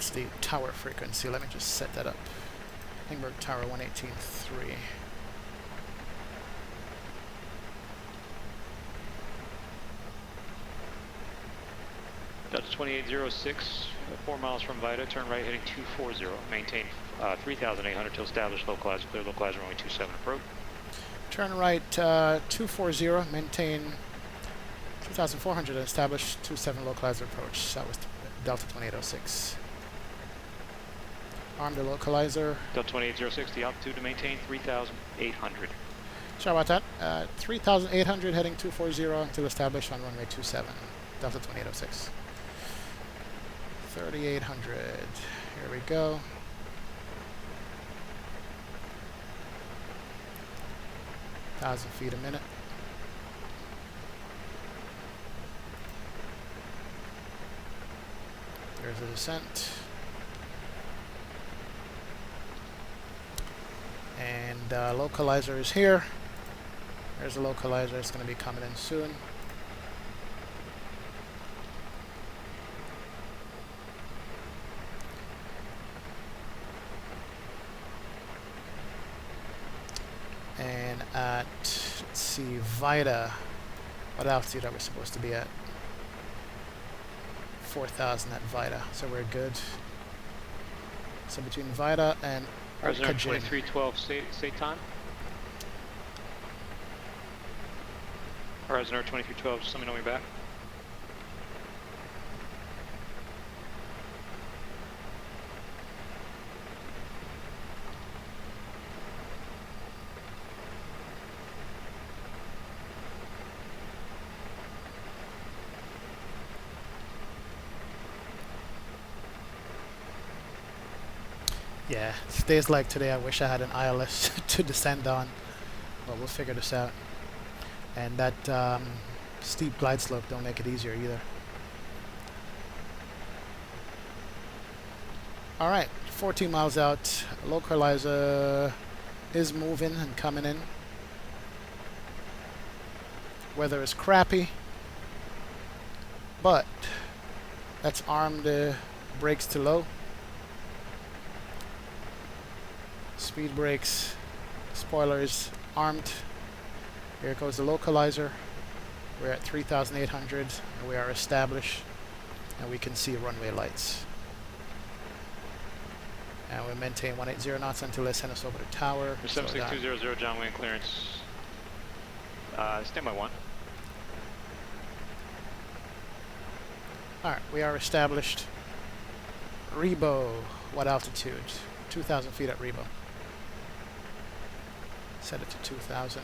A: What's the tower frequency? Let me just set that up. Lindbergh Tower 118.3.
L: Delta 2806, 4 miles from Vita, turn right heading 240, maintain 3,800 to establish localizer, clear localizer runway 27 approach.
A: Turn right 240, maintain 2,400 and establish 27 localizer approach. That was Delta 2806. Arm the localizer.
L: Delta 2806, the altitude to maintain 3,800.
A: Sorry about that. 3,800 heading 240 to establish on runway 27. Delta 2806. 3,800. Here we go. Thousand feet a minute. There's a descent. And localizer is here. There's a localizer. It's going to be coming in soon. And at, let's see, Vita, what altitude are we supposed to be at? 4,000 at Vita, so we're good. So between Vita and
L: Horizon 2312 state time. Horizon 2312, just let me know when you're back.
A: Yeah, days like today I wish I had an ILS to descend on, but we'll figure this out. And that steep glide slope don't make it easier either. Alright, 14 miles out, localizer is moving and coming in. Weather is crappy, but let's arm the brakes to low. Speed brakes, spoilers armed. Here goes the localizer. We're at 3,800 and we are established and we can see runway lights. And we maintain 180 knots until they send us over the tower.
L: 76200 John Wayne clearance. Standby 1.
A: Alright, we are established. Rebo, what altitude? 2,000 feet at Rebo. Set it to 2,000.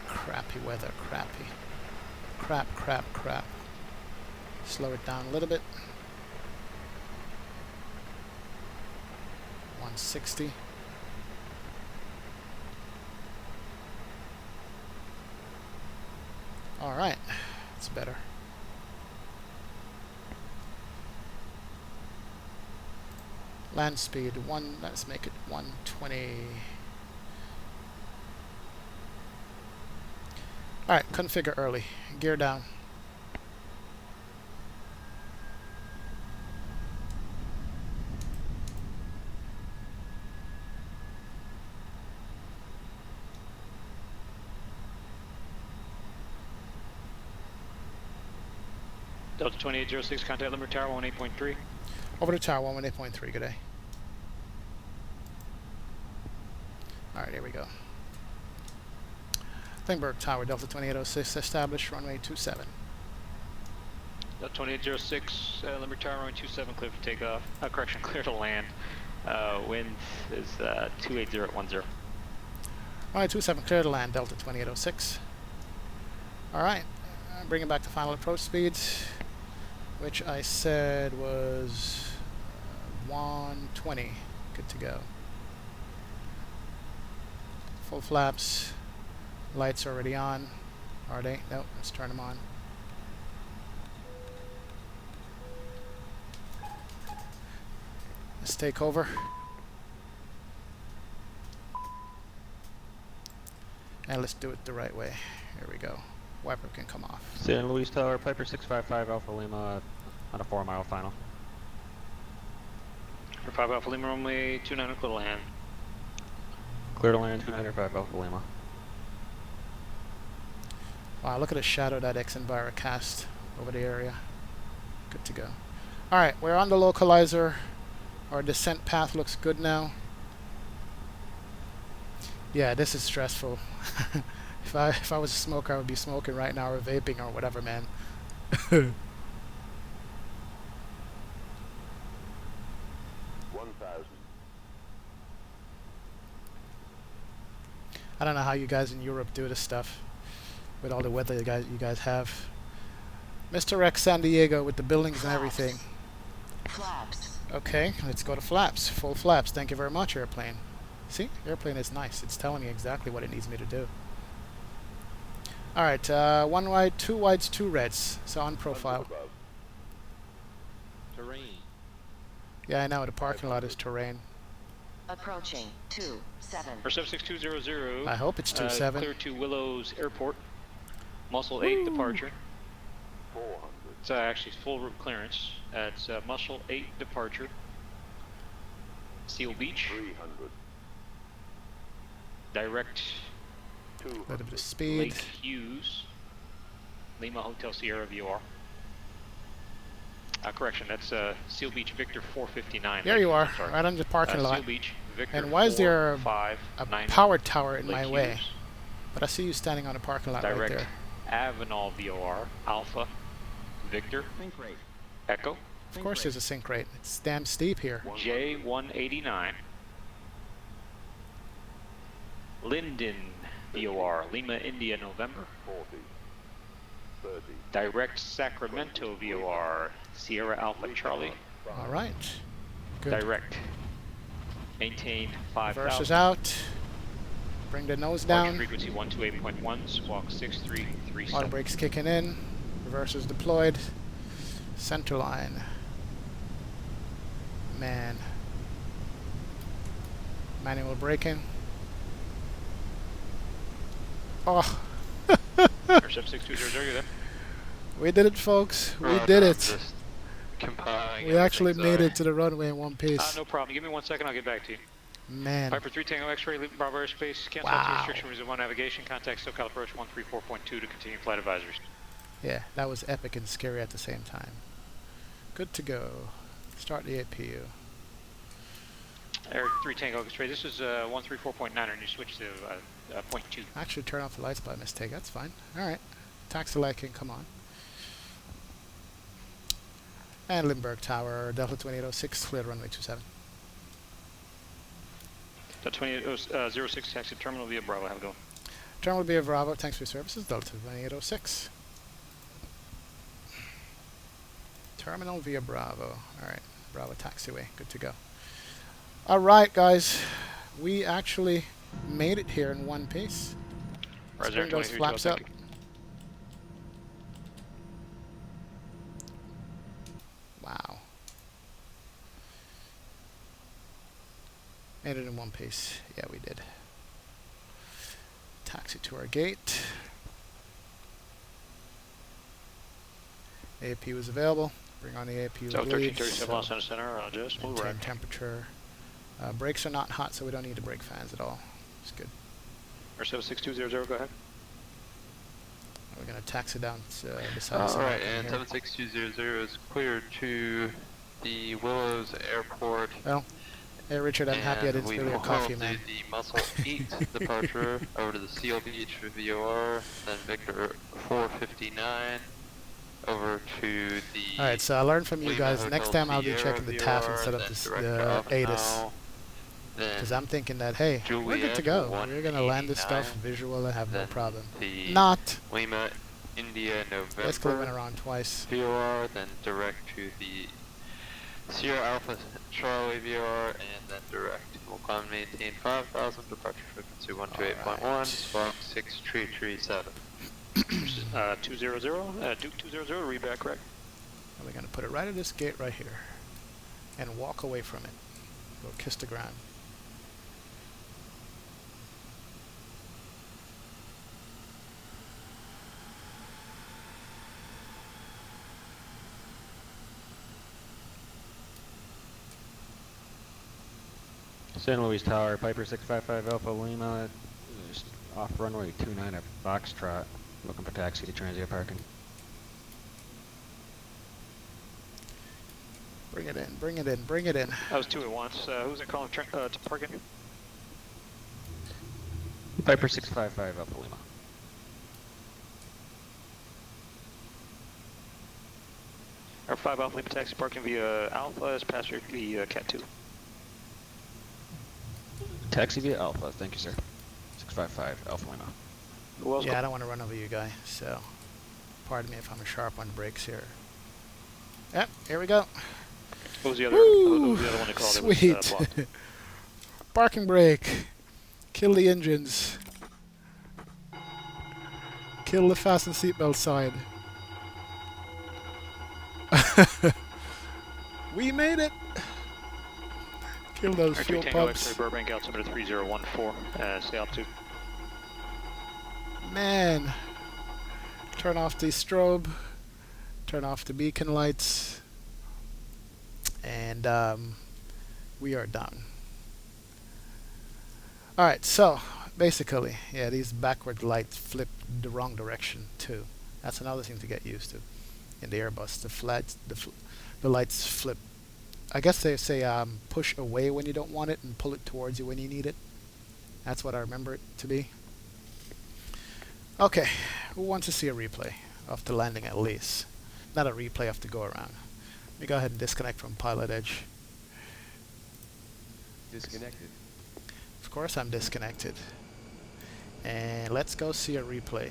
A: Crappy weather, crappy. Crap. Slow it down a little bit. 160. Alright, it's better. Land speed, let's make it 120. Alright, configure early. Gear down.
L: Delta 2806, contact Limber Tower 18.3.
A: Over to tower 18.3, good day. Alright, here we go. Lindbergh Tower, Delta 2806, established, runway 27.
L: Delta 2806, Limber Tower, runway 27, clear for takeoff. Correction, clear to land. Wind is 280 at 10.
A: Runway 27, clear to land, Delta 2806. Alright, bring it back to final approach speed, which I said was 120. Good to go. Full flaps. Lights already on. Are they? Nope, let's turn them on. Let's take over. And let's do it the right way. Here we go. Wiper can come off.
O: San Luis Tower, Piper 655 Alpha Lima on a 4-mile final.
L: For 5 Alpha Lima, runway 29 clear to land.
O: Clear to land 295 Alpha Lima.
A: Wow, look at the shadow that X-Enviro cast over the area. Good to go. Alright, we're on the localizer. Our descent path looks good now. Yeah, this is stressful. If I was a smoker, I would be smoking right now or vaping or whatever, man.
P: 1,000.
A: I don't know how you guys in Europe do this stuff with all the weather you guys have. Mr. Rex San Diego with the buildings and everything.
Q: Flaps.
A: Okay, let's go to flaps. Full flaps. Thank you very much, airplane. See, airplane is nice. It's telling me exactly what it needs me to do. Alright, 1 wide, 2 wides, 2 reds. So on profile.
Q: Terrain.
A: Yeah, I know, the parking lot is terrain.
Q: Approaching 27.
L: For 76200.
A: I hope it's 27.
L: Clear to Willows Airport. Muscle 8 departure.
P: 400.
L: It's actually full route clearance. It's Muscle 8 departure. Seal Beach.
P: 300.
L: Direct.
A: A little bit of speed.
L: Lake Hughes. Lima Hotel Sierra VOR. Correction, that's Seal Beach Victor 459.
A: There you are, right on the parking lot.
L: Seal Beach Victor
A: And why is there a
L: 459
A: power tower in my
L: Lake
A: way?
L: Hughes.
A: But I see you standing on the parking lot
L: Direct
A: right there.
L: Avenal VOR Alpha Victor
Q: Think rate.
L: Echo.
A: Of course there's a sink rate. It's damn steep here.
L: J189. Linden VOR Lima India November.
P: 40. 30.
L: Direct Sacramento VOR Sierra Alpha Charlie.
A: Alright. Good.
L: Direct. Maintain 5,000.
A: Reverse is out. Bring the nose down.
L: Frequency 128.1, squawk 6337.
A: Auto brakes kicking in. Reverse is deployed. Center line. Man. Manual braking. Oh.
L: Intercept 6200, you there?
A: We did it, folks. We did it.
R: Just compiling.
A: We actually made it to the runway in one piece.
L: No problem. Give me 1 second. I'll get back to you.
A: Man.
L: Piper 3 Tango X-ray, leaving Bravo airspace. Cancel out to restriction, resume 1 navigation. Contact SoCal approach 134.2 to continue flight advisors.
A: Yeah, that was epic and scary at the same time. Good to go. Start the APU.
L: Air 3 Tango X-ray, this is 134.9 and you switch to 0.2.
A: Actually turn off the lights by mistake. That's fine. Alright. Taxi light can come on. And Lindbergh Tower, Delta 2806, clear runway 27.
L: Delta 2806, taxi terminal via Bravo. Have a go.
A: Terminal via Bravo, thanks for your services, Delta 2806. Terminal via Bravo. Alright, Bravo taxiway, good to go. Alright guys, we actually made it here in one piece. Let's bring those flaps up. Wow. Made it in one piece. Yeah, we did. Taxi to our gate. APU is available. Bring on the APU.
L: So 1337 Los Angeles Center, just move right.
A: Temperature. Brakes are not hot, so we don't need the brake fans at all. It's good.
L: Air 76200, go ahead.
A: We're going to taxi down beside us.
R: Alright, and 76200 is cleared to the Willows Airport.
A: Well, hey Richard, I'm happy I didn't spill your coffee, man.
R: The Muscle 8 departure over to the Seal Beach VOR, then Victor 459 over to the.
A: Alright, so I learned from you guys. Next time I'll be checking the TAF instead of the ATIS. Because I'm thinking that, hey, we're good to go. We're going to land this stuff visual and have no problem. Not.
R: Lima, India, November.
A: Basically went around twice.
R: VOR, then direct to the Sierra Alpha Charlie VOR, and then direct. We'll climb maintain 5000, departure frequency 128.1, squawk 6337.
L: 200, Duke 200, read back correct.
A: And we're going to put it right at this gate right here. And walk away from it. Go kiss the ground.
O: San Luis Tower, Piper 655 Alpha Lima, just off runway 29 at Foxtrot, looking for taxi to transient parking.
A: Bring it in, bring it in, bring it in.
L: That was 2 at once. Who's it calling to parking?
O: Piper 655 Alpha Lima.
L: Our 5 Alpha Lima taxi parking via Alpha as passenger via Cat 2.
O: Taxi via Alpha, thank you, sir. 655 Alpha Lima.
A: Yeah, I don't want to run over you guys, so pardon me if I'm sharp on brakes here. Yep, here we go.
L: What was the other, what was the other one they called?
A: Sweet.
L: It was, blocked.
A: Parking brake. Kill the engines. Kill the fasten seatbelt sign. We made it. Kill those fuel pumps.
L: X-ray Burbank altimeter 3014. Stay altitude.
A: Man. Turn off the strobe. Turn off the beacon lights. And we are done. Alright, so basically, yeah, these backward lights flip the wrong direction too. That's another thing to get used to in the Airbus. The lights flip. I guess they say push away when you don't want it and pull it towards you when you need it. That's what I remember it to be. Okay, who wants to see a replay of the landing at least? Not a replay of the go around. Let me go ahead and disconnect from Pilotedge.
B: Disconnected.
A: Of course I'm disconnected. And let's go see a replay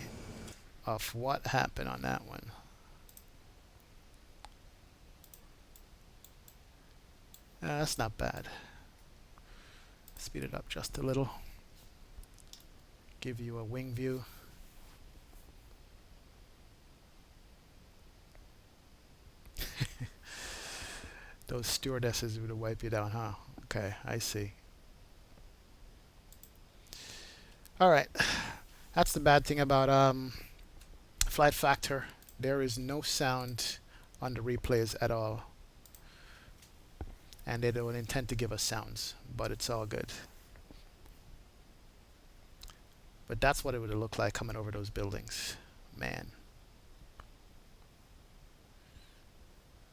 A: of what happened on that one. That's not bad. Speed it up just a little. Give you a wing view. Those stewardesses would wipe you down, huh? Okay, I see. Alright. That's the bad thing about Flight Factor. There is no sound on the replays at all. And they don't intend to give us sounds, but it's all good. But that's what it would look like coming over those buildings. Man.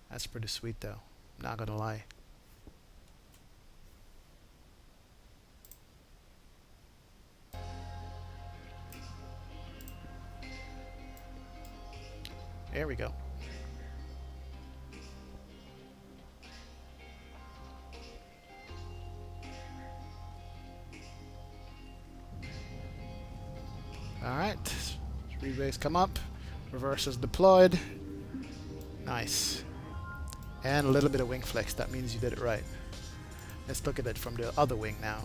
A: That's pretty sweet though, not gonna lie. There we go. Alright, speed base come up, reverse is deployed. Nice. And a little bit of wing flex, that means you did it right. Let's look at it from the other wing now.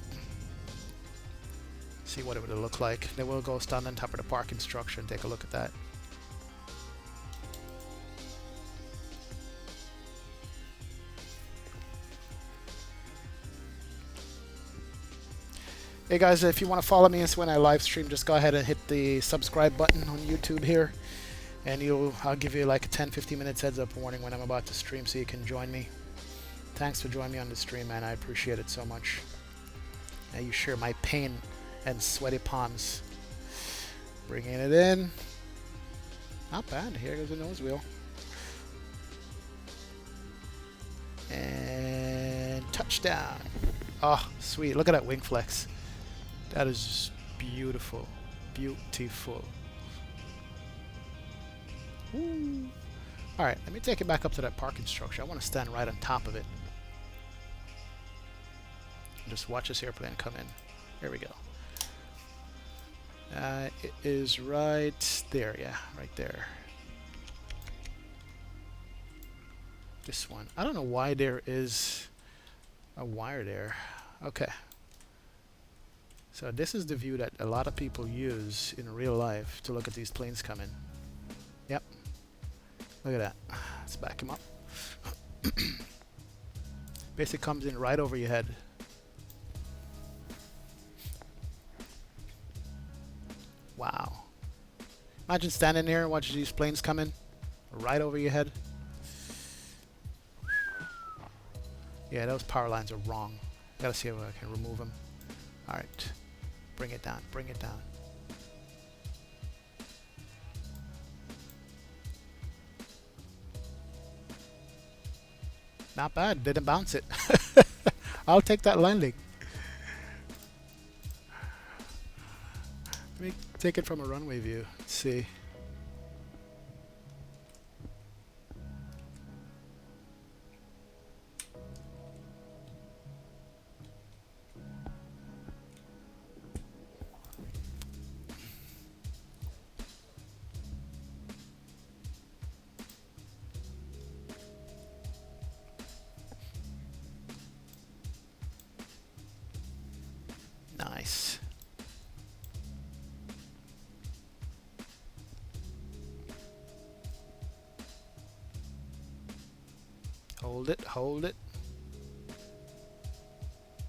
A: See what it would look like. Then we'll go stand on top of the parking structure and take a look at that. Hey guys, if you want to follow me when I live stream, just go ahead and hit the subscribe button on YouTube here, and I'll give you like a 10-15 minutes heads up warning when I'm about to stream so you can join me. Thanks for joining me on the stream, man. I appreciate it so much. Now you share my pain and sweaty palms. Bringing it in. Not bad. Here goes the nose wheel. And touchdown. Oh, sweet. Look at that wing flex. That is just beautiful. Beautiful. Alright, let me take it back up to that parking structure. I want to stand right on top of it. Just watch this airplane come in. Here we go. It is right there, yeah, right there. This one. I don't know why there is a wire there. Okay. So this is the view that a lot of people use in real life to look at these planes come in. Yep. Look at that. Let's back him up. Basically comes in right over your head. Wow. Imagine standing there and watching these planes come in right over your head. Yeah, those power lines are wrong. Gotta see if I can remove them. Alright. Bring it down, bring it down. Not bad, didn't bounce it. I'll take that landing. Let me take it from a runway view. Let's see. Nice. Hold it, hold it.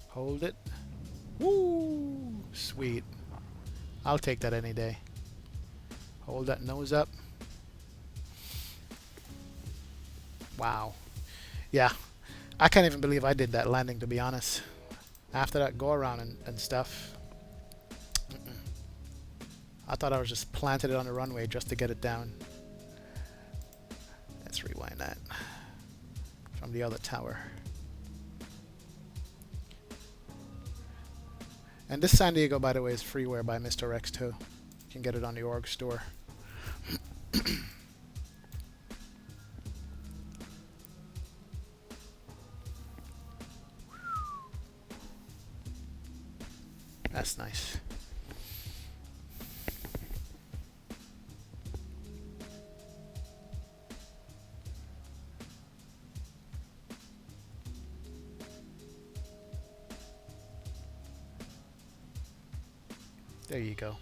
A: Hold it. Woo! Sweet. I'll take that any day. Hold that nose up. Wow. Yeah. I can't even believe I did that landing, to be honest. After that go around and stuff. I thought I was just planted it on the runway just to get it down. Let's rewind that. From the other tower. And this San Diego, by the way, is freeware by Mr. X too. You can get it on the org store. That's nice. There you go.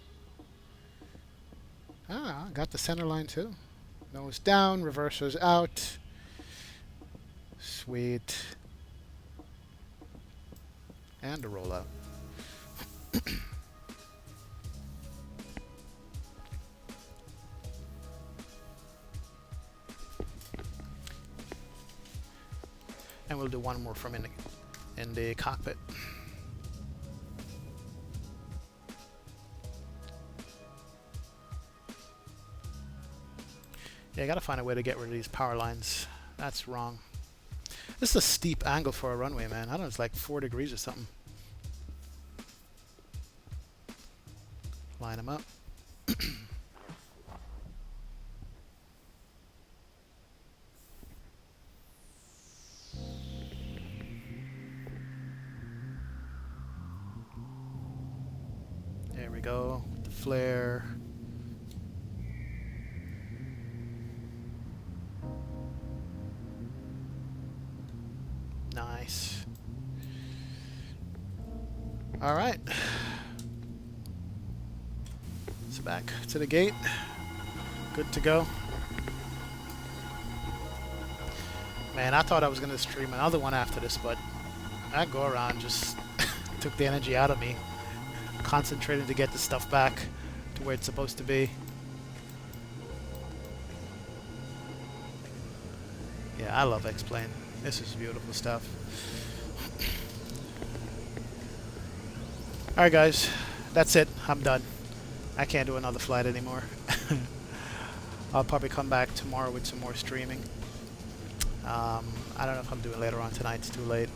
A: Ah, got the center line too. Nose down, reversers out. Sweet. And a rollout. And we'll do one more from in the cockpit. Yeah, I gotta find a way to get rid of these power lines. That's wrong. This is a steep angle for a runway, man. I don't know, it's like 4 degrees or something. Line them up. There we go. The flare. Nice. All right. So back to the gate. Good to go. Man, I thought I was going to stream another one after this, but that go around just took the energy out of me. Concentrated to get the stuff back to where it's supposed to be. Yeah, I love X-Plane. This is beautiful stuff. Alright guys, that's it. I'm done. I can't do another flight anymore. I'll probably come back tomorrow with some more streaming. I don't know if I'm doing it later on tonight, it's too late.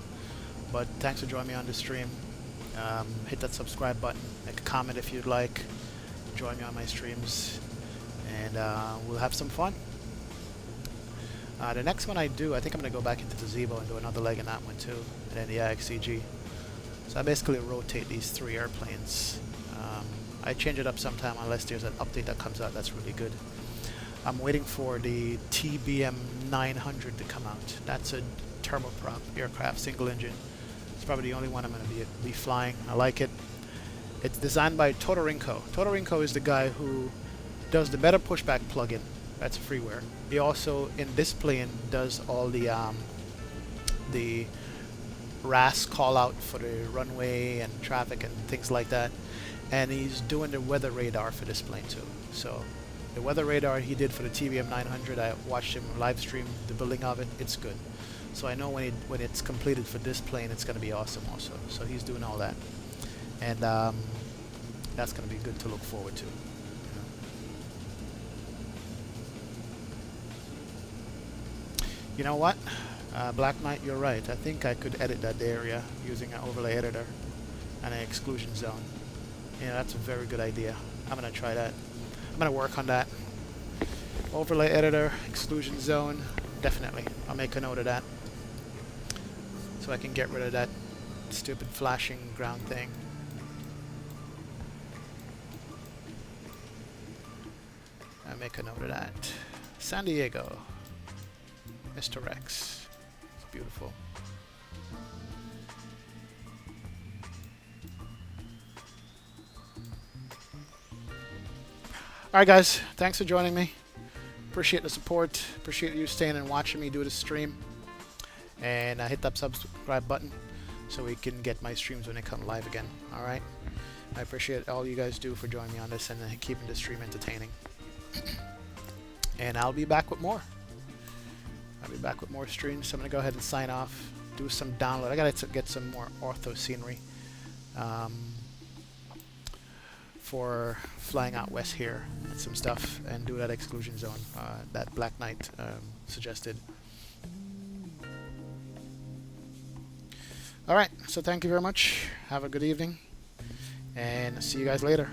A: But thanks for joining me on this stream. Hit that subscribe button, make a comment if you'd like. Join me on my streams, and we'll have some fun. The next one I do, I think I'm going to go back into the Zebo and do another leg in that one too, and then the IXCG. So I basically rotate these 3 airplanes. I change it up sometime unless there's an update that comes out that's really good. I'm waiting for the TBM 900 to come out. That's a turboprop aircraft, single engine. It's probably the only one I'm going to be flying. I like it. It's designed by Todorinko. Todorinko is the guy who does the Better Pushback plugin. That's freeware. He also, in this plane, does all the RAS call out for the runway and traffic and things like that. And he's doing the weather radar for this plane too. So the weather radar he did for the TBM 900, I watched him live stream the building of it. It's good. So I know when it's completed for this plane, it's going to be awesome also. So he's doing all that. And that's going to be good to look forward to. You know what? Black Knight, you're right. I think I could edit that area using an overlay editor and an exclusion zone. Yeah, that's a very good idea. I'm going to try that. I'm going to work on that. Overlay editor, exclusion zone, definitely. I'll make a note of that. So I can get rid of that stupid flashing ground thing. I'll make a note of that. San Diego. Mr. Rex. It's beautiful. Alright guys, thanks for joining me. Appreciate the support. Appreciate you staying and watching me do the stream. And hit that subscribe button so we can get my streams when they come live again. Alright? I appreciate all you guys do for joining me on this and keeping the stream entertaining. And I'll be back with more. I'll be back with more streams. So I'm going to go ahead and sign off. Do some download. I got to get some more ortho scenery. For flying out west here and some stuff, and do that exclusion zone that Black Knight suggested. Alright, so thank you very much. Have a good evening, and see you guys later.